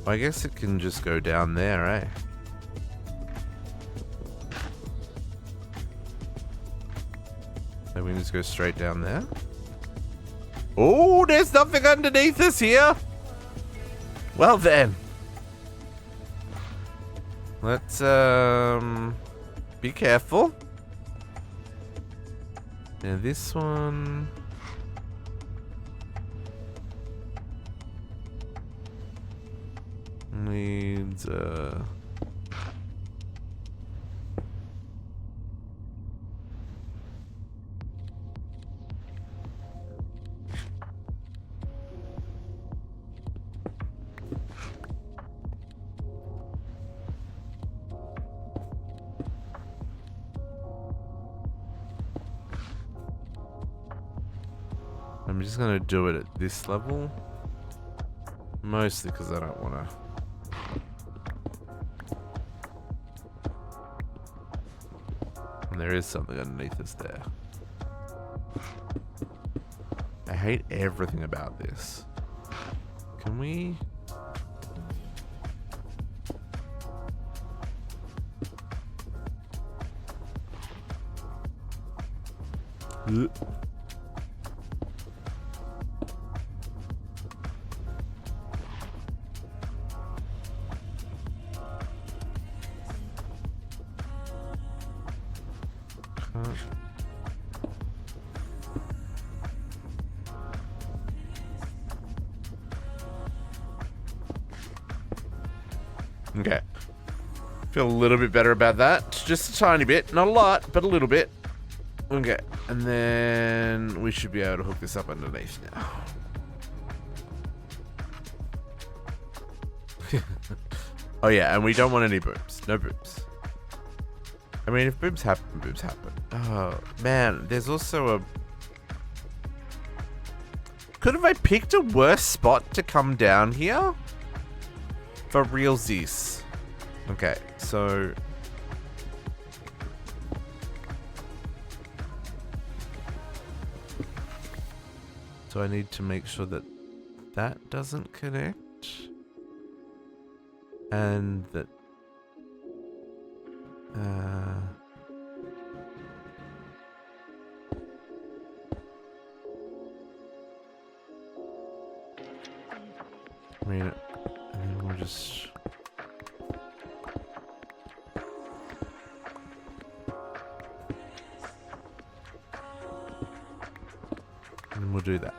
I guess it can just go down there, eh? So we can just go straight down there. Oh, there's nothing underneath us here. Well then. Let's, be careful. Now this one. Needs, I'm just gonna do it at this level. Mostly because I don't wanna. And there is something underneath us there. I hate everything about this. Can we? Okay. Feel a little bit better about that. Just a tiny bit. Not a lot, but a little bit. Okay. And then we should be able to hook this up underneath now. Oh yeah, and we don't want any boobs. No boobs. I mean, if boobs happen, boobs happen. Oh, man. There's also a... Could have I picked a worse spot to come down here? For realsies. Okay, so... So I need to make sure that that doesn't connect. And that... I mean, and then we'll just... And we'll do that.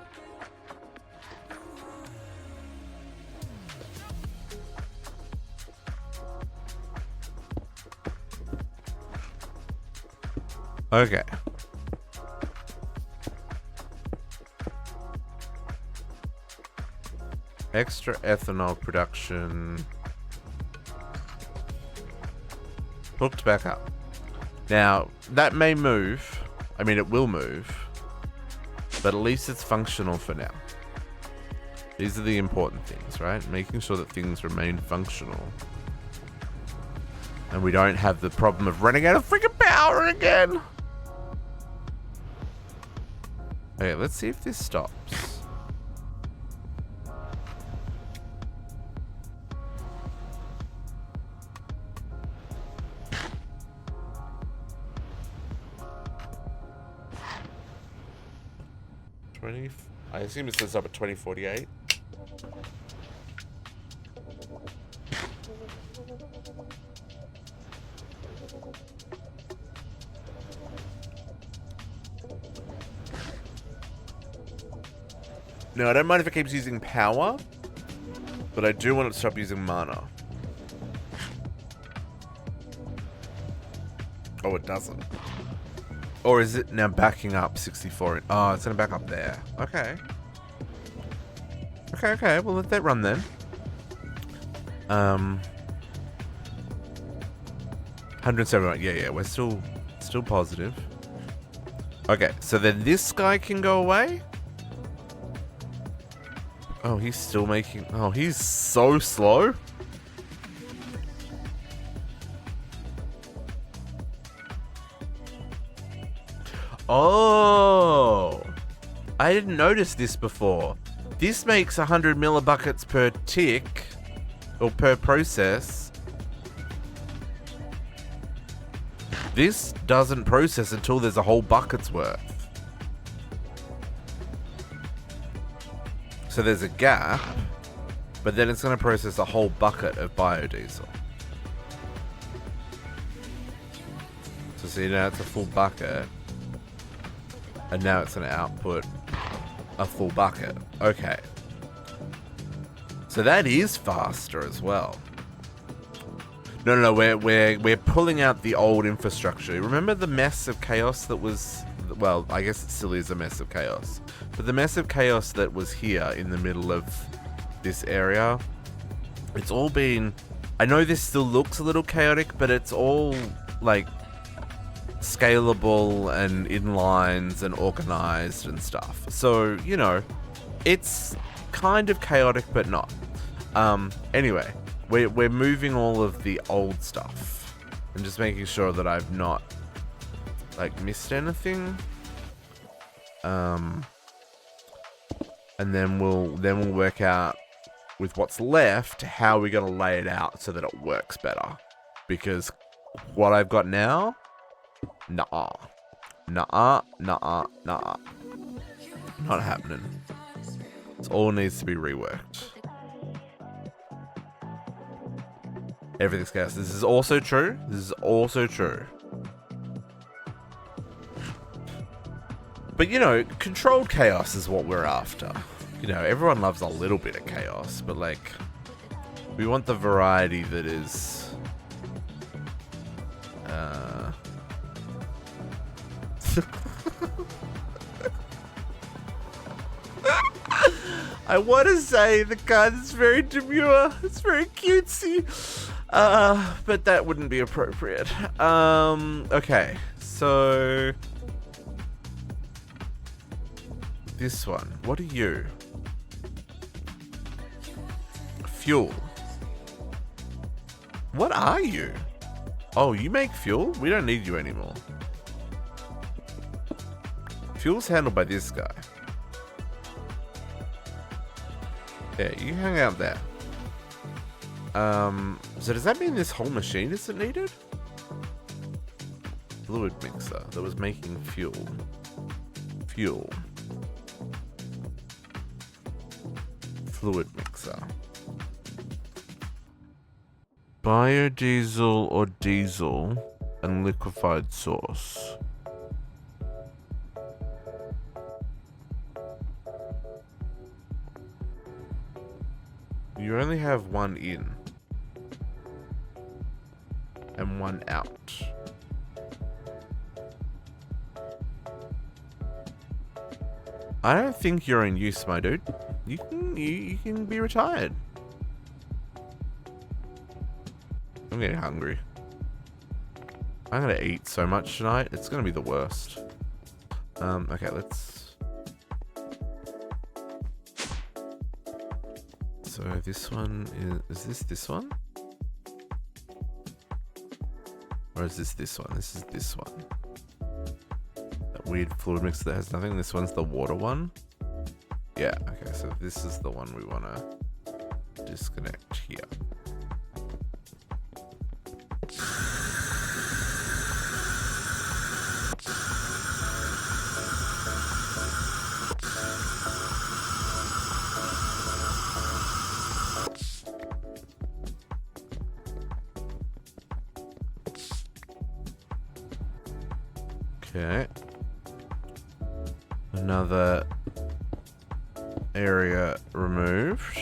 Okay. Extra ethanol production. Hooked back up. Now, that may move. I mean, it will move. But at least it's functional for now. These are the important things, right? Making sure that things remain functional. And we don't have the problem of running out of freaking power again. Okay, let's see if this stops. I assume it says up at 2048. No, I don't mind if it keeps using power, but I do want it to stop using mana. Oh, it doesn't. Or is it now backing up 64? Oh, it's going to back up there. Okay. Okay. We'll let that run then. 171. Yeah. We're still positive. Okay, so then this guy can go away. Oh, he's still making... Oh, he's so slow. Oh, I didn't notice this before. This makes 100 millibuckets per tick, or per process. This doesn't process until there's a whole bucket's worth. So there's a gap, but then it's going to process a whole bucket of biodiesel. So see, now it's a full bucket. And now it's going to output a full bucket. Okay. So that is faster as well. No, we're pulling out the old infrastructure. Remember the mess of chaos that was... Well, I guess it still is a mess of chaos. But the mess of chaos that was here in the middle of this area, it's all been... I know this still looks a little chaotic, but it's all, like... scalable and in lines and organized and stuff. So, you know, it's kind of chaotic, but not. Anyway, we're moving all of the old stuff and just making sure that I've not, like, missed anything. And then we'll work out with what's left how we're gonna lay it out so that it works better. Because what I've got now, nah. Nah. Not happening. This all needs to be reworked. Everything's chaos. This is also true. But you know, controlled chaos is what we're after. You know, everyone loves a little bit of chaos, but like, we want the variety that is... I want to say the card is very demure. It's very cutesy. But that wouldn't be appropriate. Okay, so... This one. What are you? Fuel. What are you? Oh, you make fuel? We don't need you anymore. Fuel's handled by this guy. Yeah, you hang out there. So does that mean this whole machine isn't needed? Fluid mixer that was making fuel. Fluid mixer. Biodiesel or diesel and liquefied source. You only have one in and one out. I don't think you're in use, my dude. You can be retired. I'm getting hungry. I'm gonna eat so much tonight. It's gonna be the worst. Okay, let's. So this one is this one? Or is this one? This is this one. That weird fluid mixer that has nothing. This one's the water one. Yeah, okay, so this is the one we wanna disconnect here. Okay. Another area removed.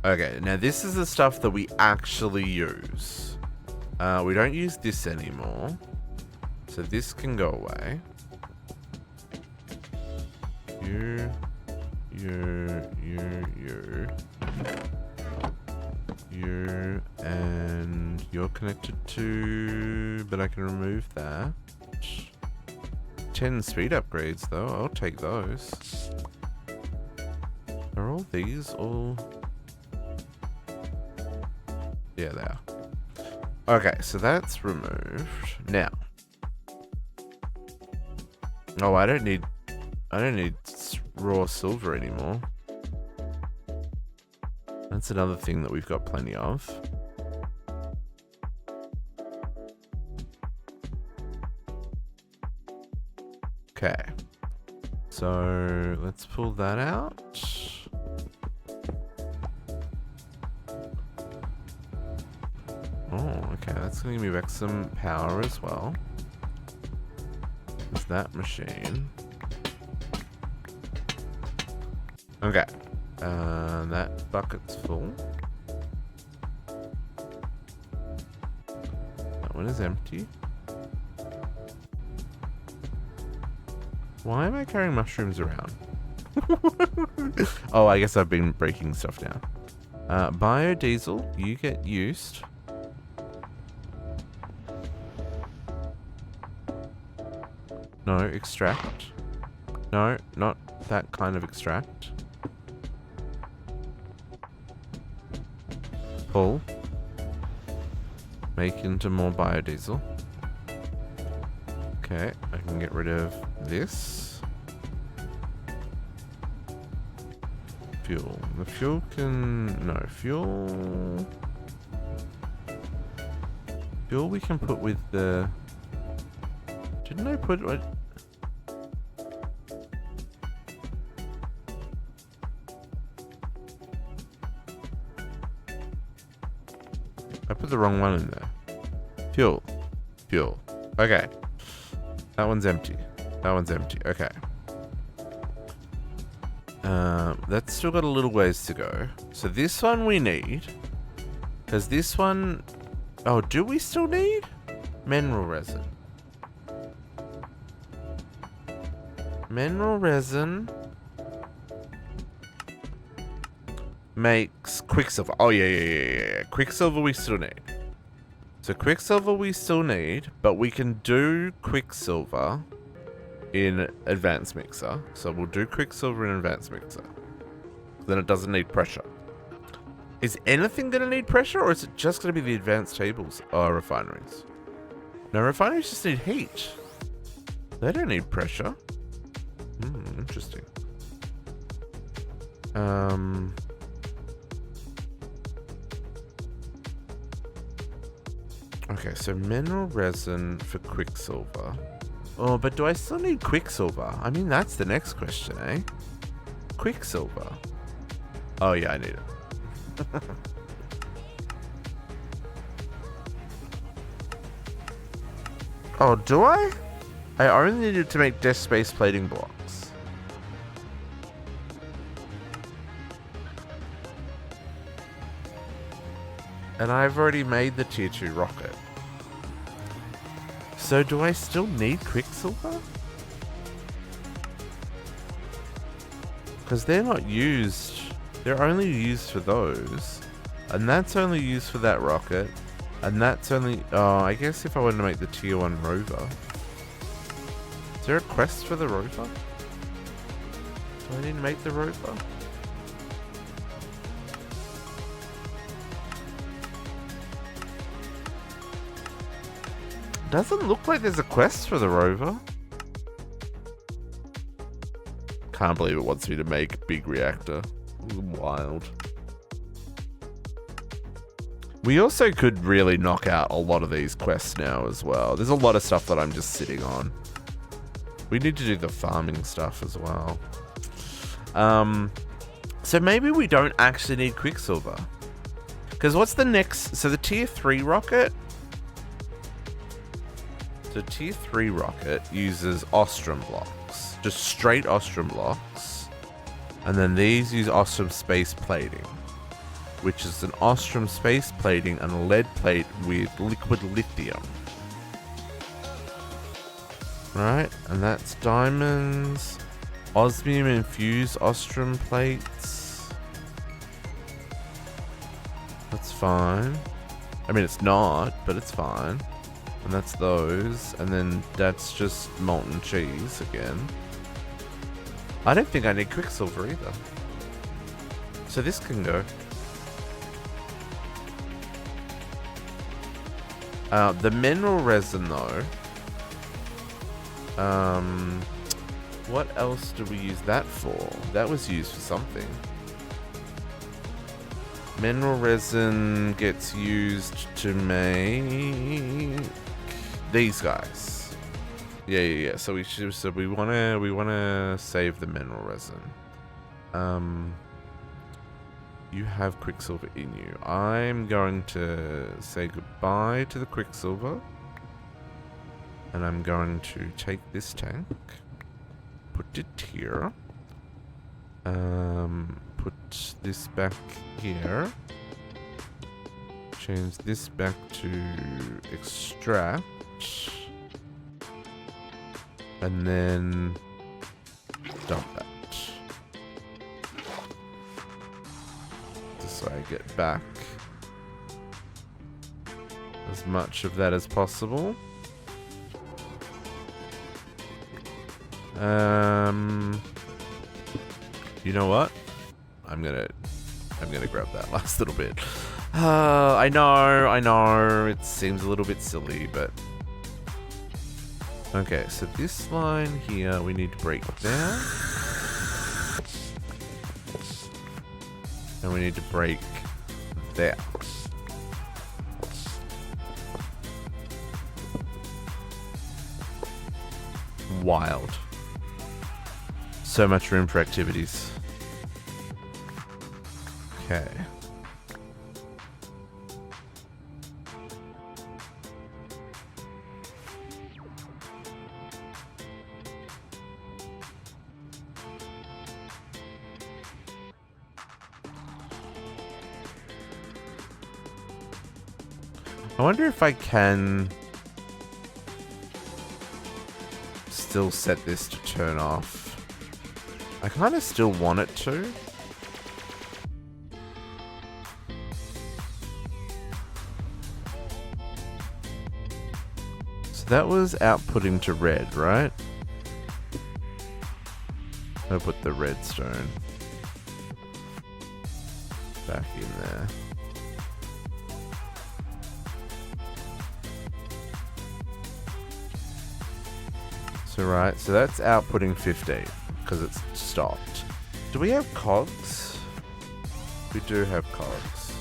Okay, now this is the stuff that we actually use. We don't use this anymore. So this can go away. You. And you're connected to... But I can remove that. 10 speed upgrades though, I'll take those. Are all these all... Yeah, they are. Okay, so that's removed. Now. Oh, I don't need raw silver anymore. That's another thing that we've got plenty of. Okay, so let's pull that out. Oh, okay, that's gonna give me back some power as well. There's that machine. Okay, that bucket's full. That one is empty. Why am I carrying mushrooms around? Oh, I guess I've been breaking stuff down. Biodiesel, you get used. No, extract. No, not that kind of extract. Pull. Make into more biodiesel. Okay, I can get rid of this. Fuel. The fuel can... No, fuel... Fuel we can put with the Didn't I put what? I put the wrong one in there. Fuel. Fuel. Okay. That one's empty. That one's empty. Okay. That's still got a little ways to go. So this one we need. Because this one... Oh, do we still need? Mineral resin. Mineral resin makes quicksilver. Oh, yeah. Quicksilver we still need. So quicksilver we still need, but we can do quicksilver in Advanced Mixer. So we'll do quicksilver in Advanced Mixer. Then it doesn't need pressure. Is anything going to need pressure, or is it just going to be the advanced tables refineries? No, refineries just need heat. They don't need pressure. Interesting. Okay, so mineral resin for quicksilver. Oh, but do I still need quicksilver? I mean, that's the next question, eh? Quicksilver. Oh, yeah, I need it. Oh, do I? I only needed to make desk space plating blocks. And I've already made the tier 2 rocket. So do I still need quicksilver? Because they're not used. They're only used for those. And that's only used for that rocket. And that's only... Oh, I guess if I wanted to make the tier 1 rover. Is there a quest for the rover? Do I need to make the rover? Doesn't look like there's a quest for the rover. Can't believe it wants me to make big reactor. Wild. We also could really knock out a lot of these quests now as well. There's a lot of stuff that I'm just sitting on. We need to do the farming stuff as well. So maybe we don't actually need quicksilver. Because what's the next... So the tier 3 rocket... So tier 3 rocket uses Ostrum blocks. Just straight Ostrum blocks. And then these use Ostrum space plating. Which is an Ostrum space plating and a lead plate with liquid lithium. Right, and that's diamonds. Osmium infused Ostrum plates. That's fine. I mean, it's not, but it's fine. And that's those. And then that's just molten cheese again. I don't think I need quicksilver either. So this can go. The mineral resin though. What else do we use that for? That was used for something. Mineral resin gets used to make these guys. Yeah. So we wanna save the mineral resin. You have quicksilver in you. I'm going to say goodbye to the quicksilver. And I'm going to take this tank. Put it here. Put this back here. Change this back to extract. And then dump that. Just so I get back as much of that as possible. You know what? I'm gonna grab that last little bit. I know, it seems a little bit silly, but okay, so this line here we need to break down. And we need to break there. Wild. So much room for activities. Okay. I wonder if I can still set this to turn off. I kind of still want it to. So that was outputting to red, right? I'll put the redstone back in there. So right, so that's outputting 15 because it's stopped. Do we have cogs? We do have cogs.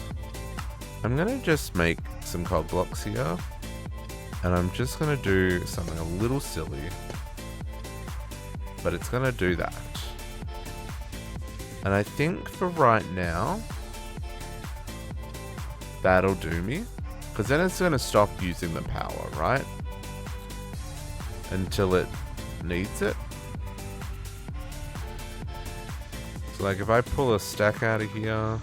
I'm gonna just make some cog blocks here, and I'm just gonna do something a little silly, but it's gonna do that. And I think for right now, that'll do me, because then it's gonna stop using the power, right? Until it needs it. So like if I pull a stack out of here,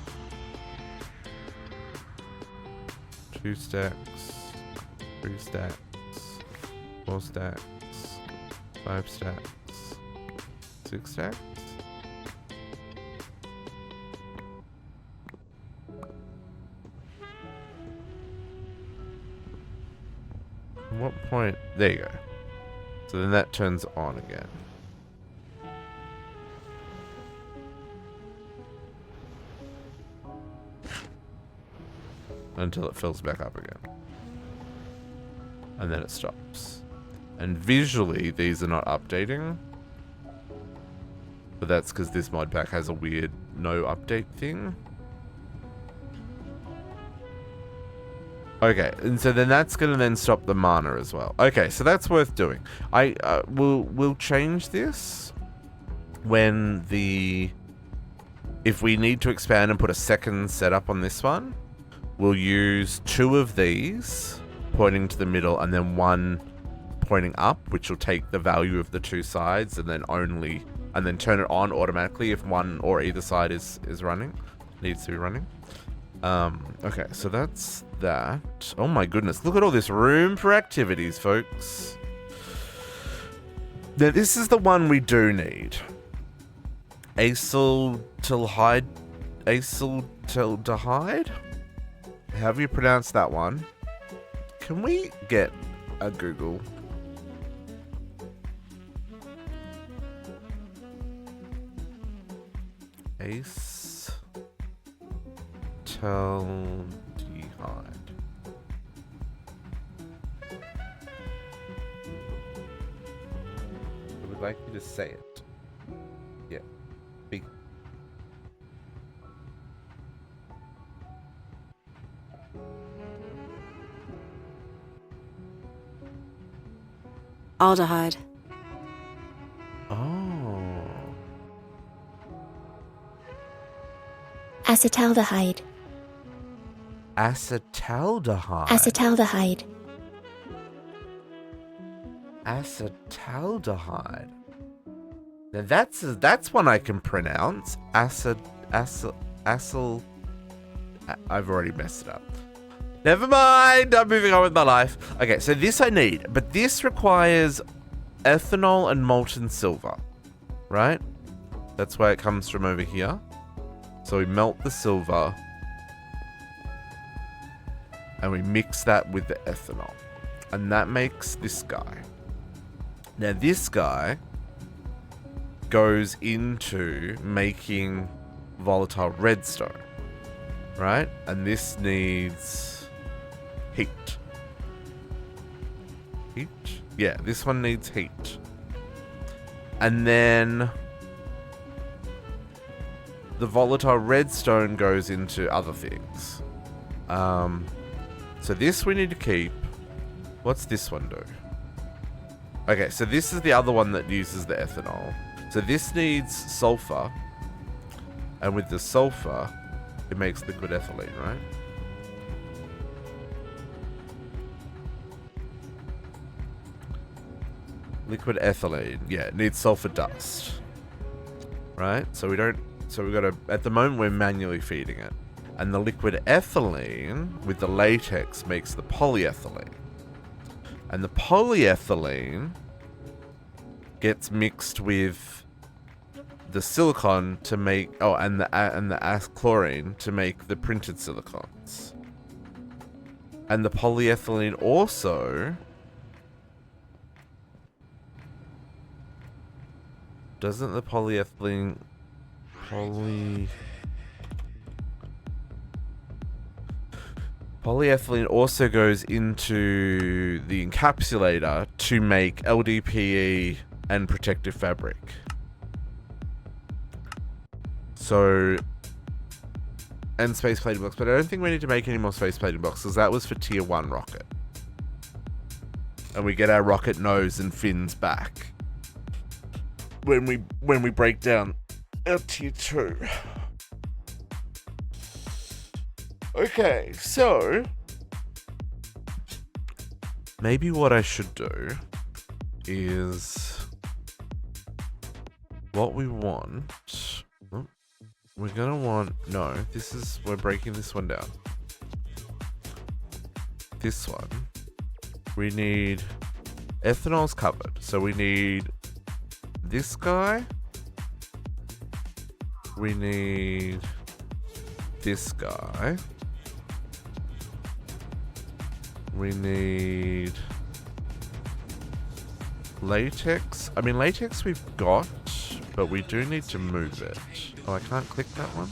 2 stacks, 3 stacks, 4 stacks, 5 stacks, 6 stacks. At what point? There you go. So then that turns on again. Until it fills back up again. And then it stops. And visually, these are not updating. But that's because this mod pack has a weird no update thing. Okay, and so then that's gonna then stop the mana as well. Okay, so that's worth doing. We'll change this when if we need to expand and put a second setup on this one, we'll use 2 of these pointing to the middle and then 1 pointing up, which will take the value of the 2 sides and then turn it on automatically if one or either side is running, needs to be running. Okay, so that's that. Oh my goodness, look at all this room for activities, folks. Now this is the one we do need. Acetyldehyde? How have you pronounced that one? Can we get a Google? Acetyldehyde. I would like you to say it. Yeah. Big. Aldehyde. Oh. Acetaldehyde. Acetaldehyde. Acetaldehyde. Acetaldehyde. Now that's one I can pronounce. I've already messed it up. Never mind. I'm moving on with my life. Okay, so this I need, but this requires ethanol and molten silver, right? That's where it comes from over here. So we melt the silver and we mix that with the ethanol, and that makes this guy. Now this guy goes into making volatile redstone, right? And this needs heat. Heat? Yeah, this one needs heat. And then the volatile redstone goes into other things. So this we need to keep. What's this one do? Okay, so this is the other one that uses the ethanol. So this needs sulfur. And with the sulfur, it makes liquid ethylene, right? Liquid ethylene. Yeah, it needs sulfur dust. Right? So we gotta, at the moment we're manually feeding it. And the liquid ethylene with the latex makes the polyethylene. And the polyethylene gets mixed with the silicon to make, and the chlorine to make the printed silicons. And the polyethylene also doesn't the polyethylene polyethylene also goes into the encapsulator to make LDPE and protective fabric. So, and space plating blocks, but I don't think we need to make any more space plating blocks because that was for tier 1 rocket. And we get our rocket nose and fins back when we break down our tier 2. Okay, so maybe what I should do is what we want. We're gonna want, no, we're breaking this one down. This one, we need ethanol's covered. So we need this guy. We need this guy. We need latex. I mean, latex we've got, but we do need to move it. Oh, I can't click that one.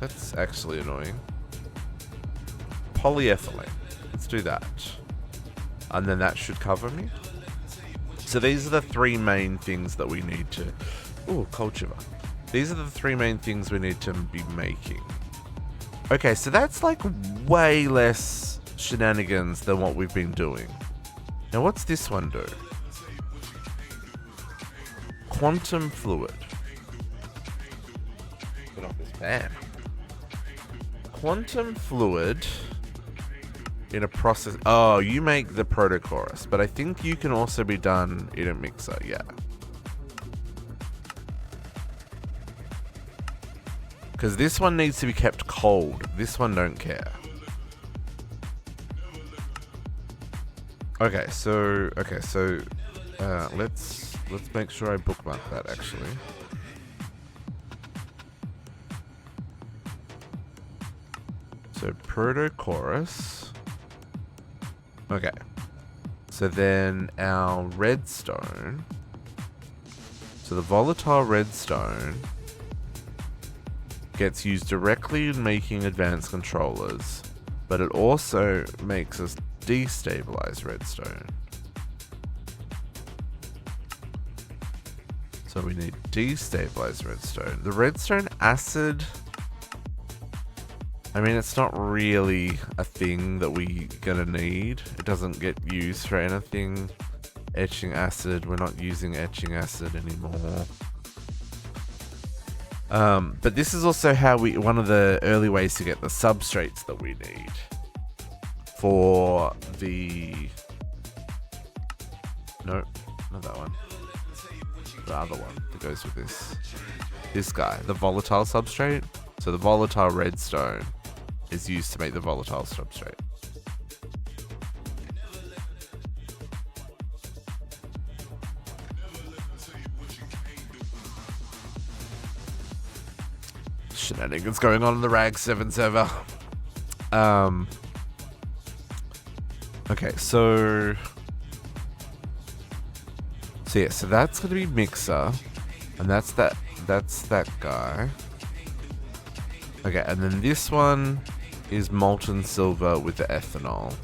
That's actually annoying. Polyethylene. Let's do that. And then that should cover me. So these are the three main things that we need to... Ooh, cold shiver. These are the three main things we need to be making. Okay, so that's like way less shenanigans than what we've been doing. Now what's this one do? Quantum fluid. Get off this fan. Quantum fluid in a process. Oh, you make the protochorus, but I think you can also be done in a mixer. Yeah. Because this one needs to be kept cold. This one don't care. Okay, so let's make sure I bookmark that actually. So protochorus. Okay. So then our redstone. So the volatile redstone gets used directly in making advanced controllers, but it also makes us destabilize redstone. So we need destabilize redstone. The redstone acid, I mean, it's not really a thing that we're gonna need. It doesn't get used for anything. Etching acid, we're not using etching acid anymore. But this is also how one of the early ways to get the substrates that we need for the, no, not that one, the other one that goes with this guy, the volatile substrate. So the volatile redstone is used to make the volatile substrate. Shenanigans going on in the RAG 7 server. Okay, so yeah, so that's gonna be mixer, and that's that guy. Okay, and then this one is molten silver with the ethanol.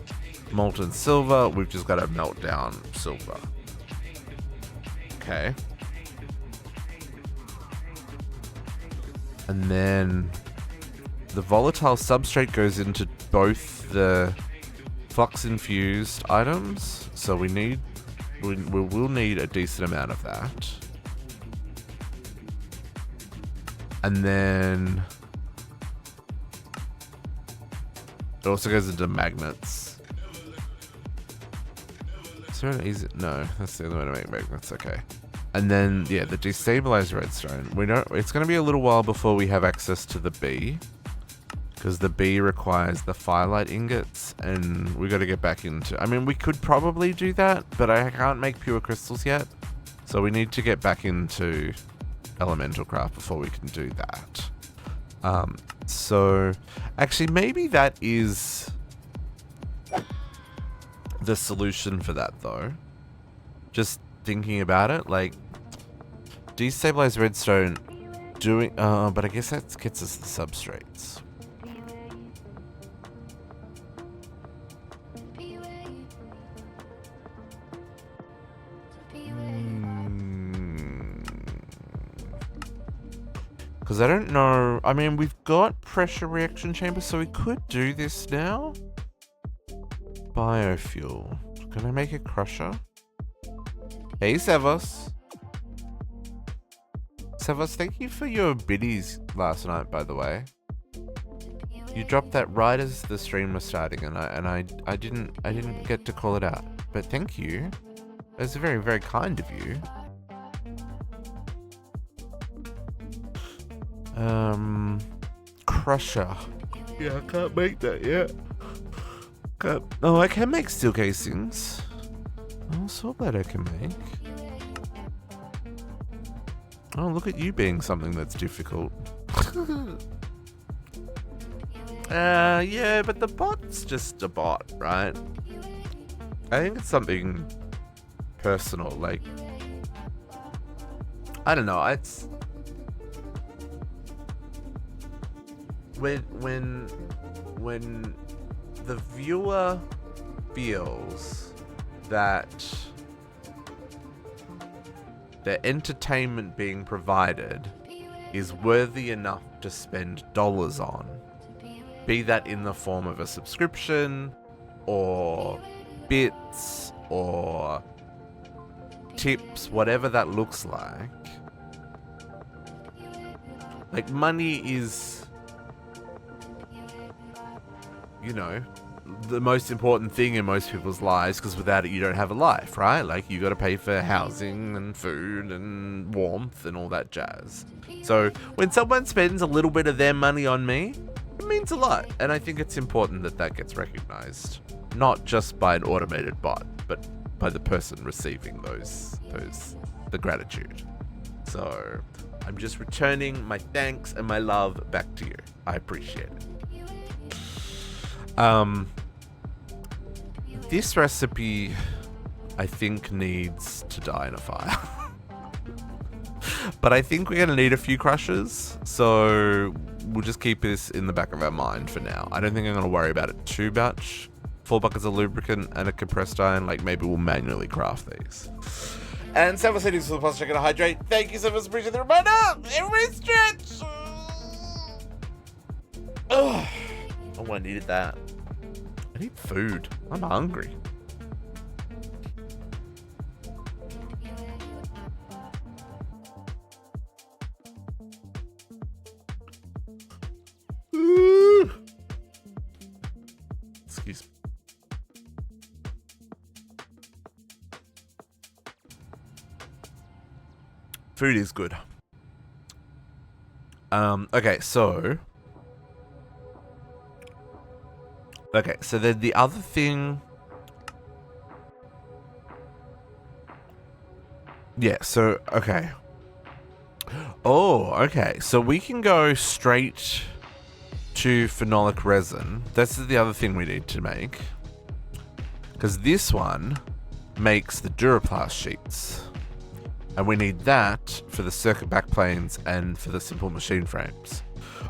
Molten silver, we've just got to melt down silver. Okay. And then the volatile substrate goes into both the flux infused items, so we will need a decent amount of that. And then it also goes into magnets. Is there an easy? No, that's the only way to make magnets. Okay. And then yeah, the destabilized redstone. We know it's going to be a little while before we have access to the B, because the B requires the firelight ingots, and we got to get back into. I mean, we could probably do that, but I can't make pure crystals yet, so we need to get back into elemental craft before we can do that. So actually, maybe that is the solution for that, though. Just thinking about it, like destabilized redstone doing, but I guess that gets us the substrates. Because I don't know. I mean, we've got pressure reaction chambers, so we could do this now. Biofuel. Can I make a crusher? Hey, Sevos. Sevos, thank you for your biddies last night, by the way. You dropped that right as the stream was starting, and I didn't get to call it out. But thank you. It was very, very kind of you. Crusher. Yeah, I can't make that yet. Oh, I can make steel casings. Oh, saw that I can make. Oh, look at you being something that's difficult. Yeah, but the bot's just a bot, right? I think it's something personal, like, I don't know, it's when the viewer feels that the entertainment being provided is worthy enough to spend dollars on, be that in the form of a subscription or bits or tips, whatever that looks like. Like, money is, you know, the most important thing in most people's lives, because without it you don't have a life, right? Like, you got to pay for housing and food and warmth and all that jazz. So when someone spends a little bit of their money on me, it means a lot, and I think it's important that that gets recognized, not just by an automated bot, but by the person receiving the gratitude. So I'm just returning my thanks and my love back to you. I appreciate it. This recipe, I think, needs to die in a fire. But I think we're going to need a few crushers, so we'll just keep this in the back of our mind for now. I don't think I'm going to worry about it too much. 4 buckets of lubricant and a compressed iron, like, maybe we'll manually craft these. And 7 settings for the plus check and hydrate. Thank you so much, appreciate the reminder. Every stretch. Oh, I needed that. I need food. I'm hungry. Ooh. Excuse me. Food is good. Okay, so then the other thing, yeah, so okay. Oh, okay, so we can go straight to phenolic resin. That's the other thing we need to make, because this one makes the Duraplast sheets, and we need that for the circuit backplanes and for the simple machine frames.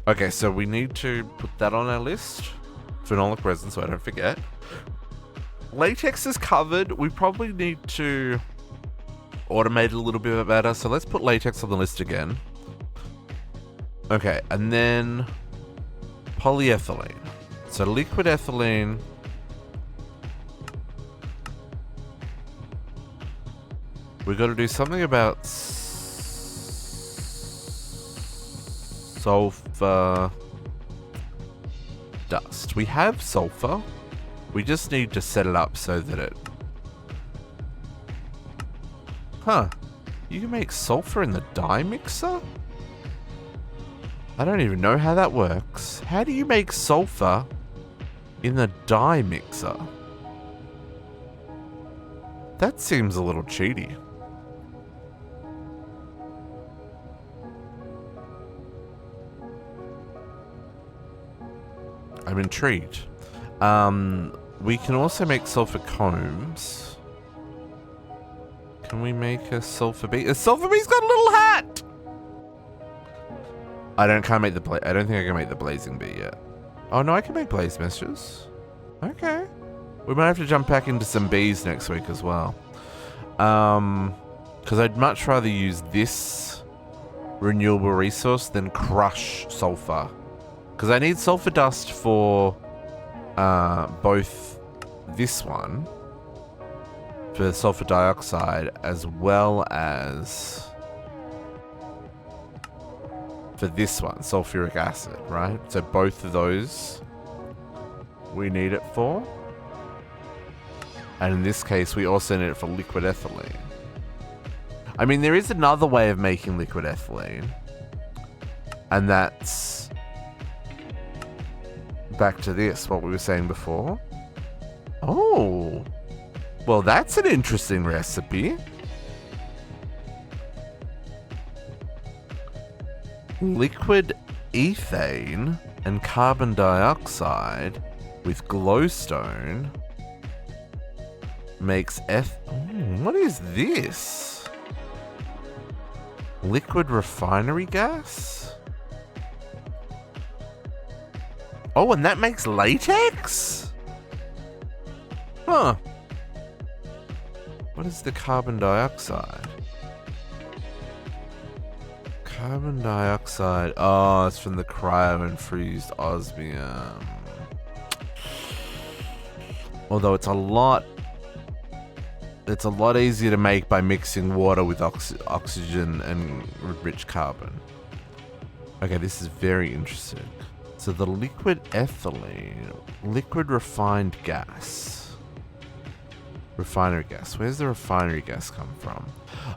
Okay, so we need to put that on our list. Phenolic resin, so I don't forget. Latex is covered. We probably need to automate it a little bit better, so let's put latex on the list again. Okay, and then polyethylene. So liquid ethylene We got to do something about sulfur dust. We have sulfur. We just need to set it up so that it... Huh. You can make sulfur in the dye mixer? I don't even know how that works. How do you make sulfur in the dye mixer? That seems a little cheaty. I'm intrigued. We can also make sulfur combs. Can we make a sulfur bee? A sulfur bee's got a little hat! I don't think I can make the blazing bee yet. Oh no, I can make blaze meshes. Okay. We might have to jump back into some bees next week as well. Because I'd much rather use this renewable resource than crush sulfur. Because I need sulfur dust for both this one, for sulfur dioxide, as well as for this one, sulfuric acid, right? So both of those we need it for. And in this case, we also need it for liquid ethylene. I mean, there is another way of making liquid ethylene. And that's back to this, what we were saying before. Oh, well, that's an interesting recipe. Liquid ethane and carbon dioxide with glowstone makes what is this? Liquid refinery gas? Oh, and that makes latex? Huh. What is the carbon dioxide? Carbon dioxide. Oh, it's from the cryo-infused osmium. Although it's a lot easier to make by mixing water with oxygen and rich carbon. Okay, this is very interesting. So the liquid ethylene, liquid refined gas. Refinery gas. Where's the refinery gas come from?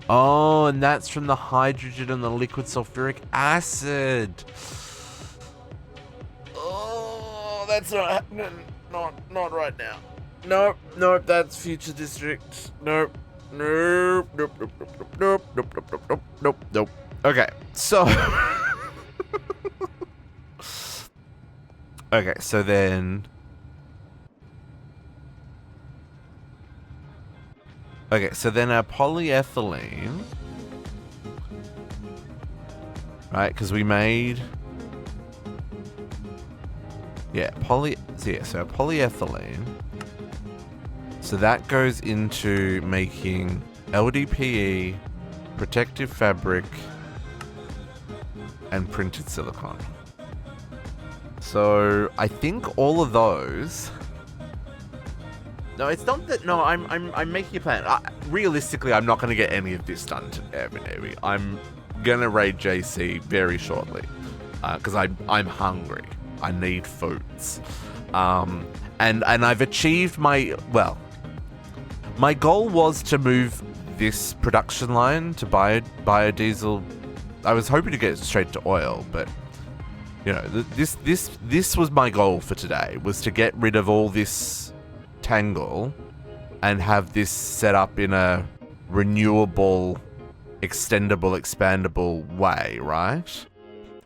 Oh, and that's from the hydrogen and the liquid sulfuric acid. Oh, that's not happening. Not right now. Nope, that's future district. Nope. Okay, so okay, so then our polyethylene, right? Because we made so our polyethylene. So that goes into making LDPE, protective fabric, and printed silicone. So I think all of those. No, it's not that. No, I'm making a plan. Realistically, I'm not going to get any of this done today. I'm gonna raid JC very shortly because I'm hungry. I need foods. And I've achieved my goal was to move this production line to biodiesel. I was hoping to get it straight to oil, but you know, this was my goal for today, was to get rid of all this tangle and have this set up in a renewable, extendable, expandable way, right?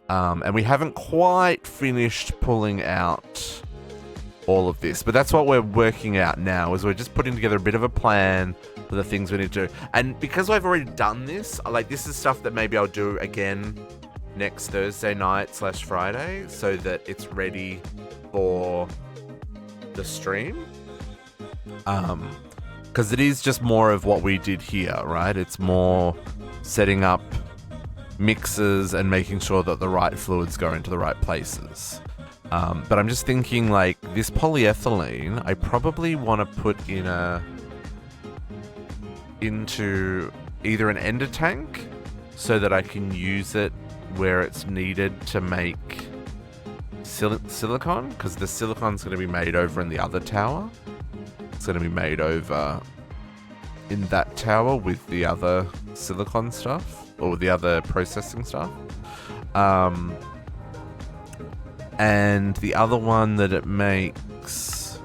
And we haven't quite finished pulling out all of this, but that's what we're working out now, is we're just putting together a bit of a plan for the things we need to do. And because I've already done this, like, this is stuff that maybe I'll do again next Thursday night / Friday, so that it's ready for the stream. Because it is just more of what we did here, right? It's more setting up mixers and making sure that the right fluids go into the right places. But I'm just thinking, like, this polyethylene, I probably want to put into either an ender tank so that I can use it where it's needed to make silicon, because the silicon's going to be made over in the other tower. It's going to be made over in that tower with the other silicon stuff, or the other processing stuff. And the other one that it makes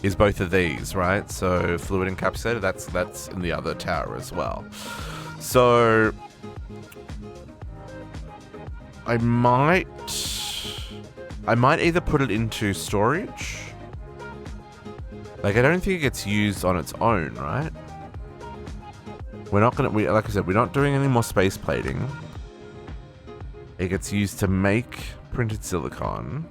is both of these, right? So fluid encapsulator, that's in the other tower as well. So I might either put it into storage. Like, I don't think it gets used on its own, right? We're not gonna, like I said, we're not doing any more space plating. It gets used to make printed silicon.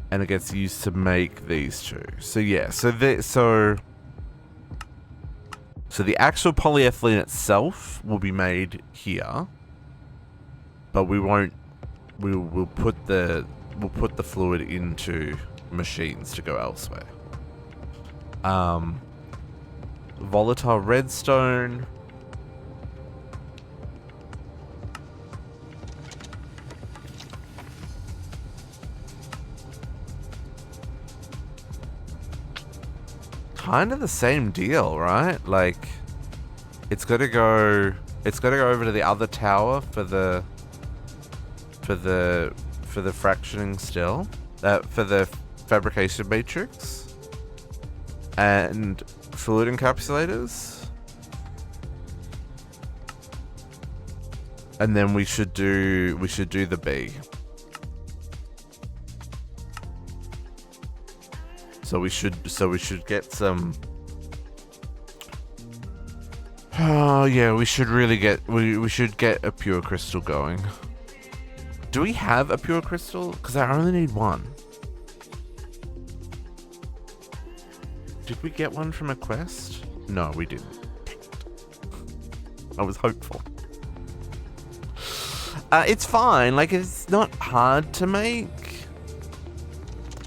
And it gets used to make these two. So yeah, so the actual polyethylene itself will be made here. But we won't, we'll put the fluid into machines to go elsewhere. Volatile redstone. Kind of the same deal, right? Like, it's got to go over to the other tower for the fractioning still, for the fabrication matrix and fluid encapsulators, and then we should do the B. So we should get some. Oh yeah, we should really get we should get a pure crystal going. Do we have a pure crystal? Because I only need one. Did we get one from a quest? No, we didn't. I was hopeful. It's fine. Like, it's not hard to make.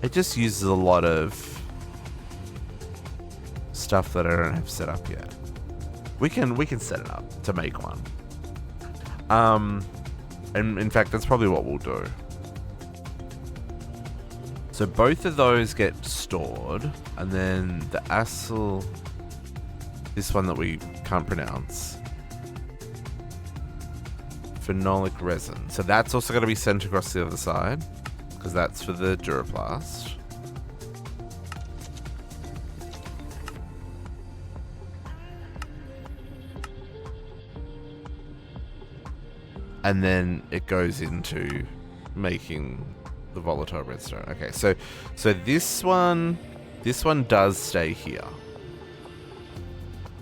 It just uses a lot of stuff that I don't have set up yet. We can set it up to make one. And in fact, that's probably what we'll do. So both of those get stored, and then the acyl, this one that we can't pronounce, phenolic resin. So that's also going to be sent across the other side, because that's for the Duraplast. And then it goes into making the volatile redstone. Okay, so this one does stay here.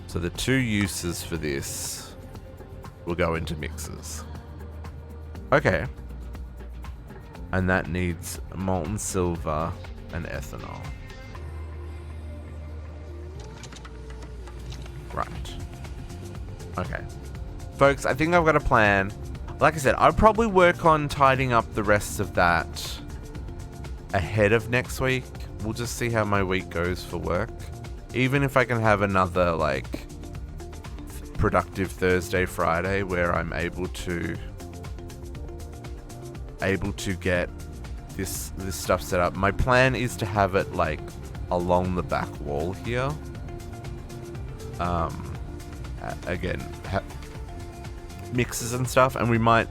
So the two uses for this will go into mixers. Okay. And that needs molten silver and ethanol. Right. Okay. Folks, I think I've got a plan. Like I said, I'll probably work on tidying up the rest of that ahead of next week. We'll just see how my week goes for work. Even if I can have another, like, productive Thursday, Friday, where I'm able to get this stuff set up. My plan is to have it, like, along the back wall here. Again, mixes and stuff, and we might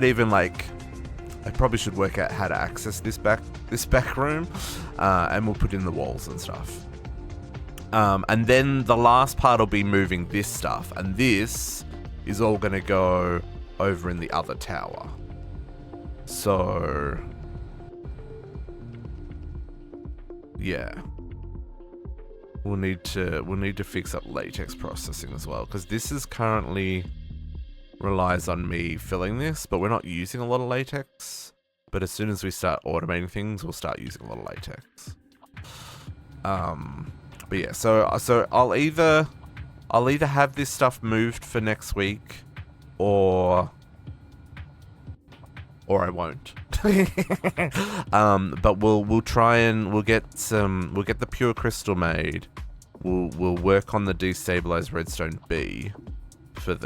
even, like, I probably should work out how to access this back room, and we'll put in the walls and stuff. And then the last part will be moving this stuff, and this is all going to go over in the other tower. So yeah, we'll need to fix up latex processing as well, because this is currently relies on me filling this, but we're not using a lot of latex. But as soon as we start automating things, we'll start using a lot of latex. But yeah, so I'll either have this stuff moved for next week, or I won't. But we'll try and we'll get the pure crystal made. we'll work on the destabilized redstone B for our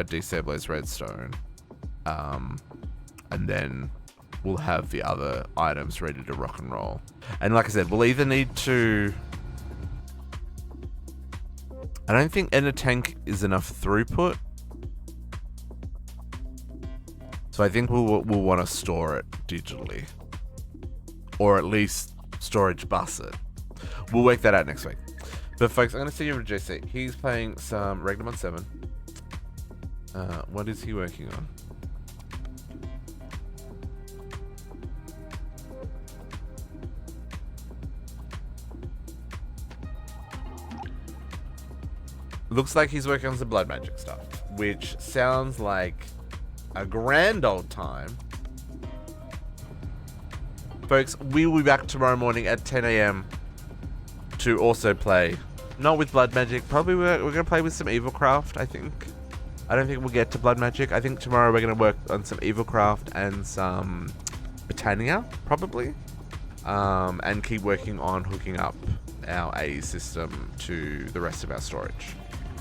destabilized redstone, and then we'll have the other items ready to rock and roll. And like I said, we'll either need to. I don't think Ender Tank is enough throughput, so I think we'll want to store it digitally, or at least storage bus it. We'll work that out next week. But folks, I'm going to send you over to JC. He's playing some Regnum on 7. What is he working on? Looks like he's working on some blood magic stuff, which sounds like a grand old time. Folks, we will be back tomorrow morning at 10 a.m. to also play, not with blood magic, probably we're going to play with some Evilcraft, I think. I don't think we'll get to blood magic. I think tomorrow we're going to work on some Evilcraft and some Botania, probably. And keep working on hooking up our AE system to the rest of our storage.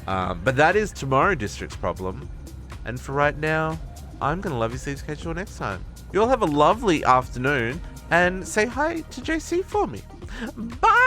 But that is tomorrow District's problem. And for right now, I'm going to love you, Steve's catch you all next time. You all have a lovely afternoon, and say hi to JC for me. Bye!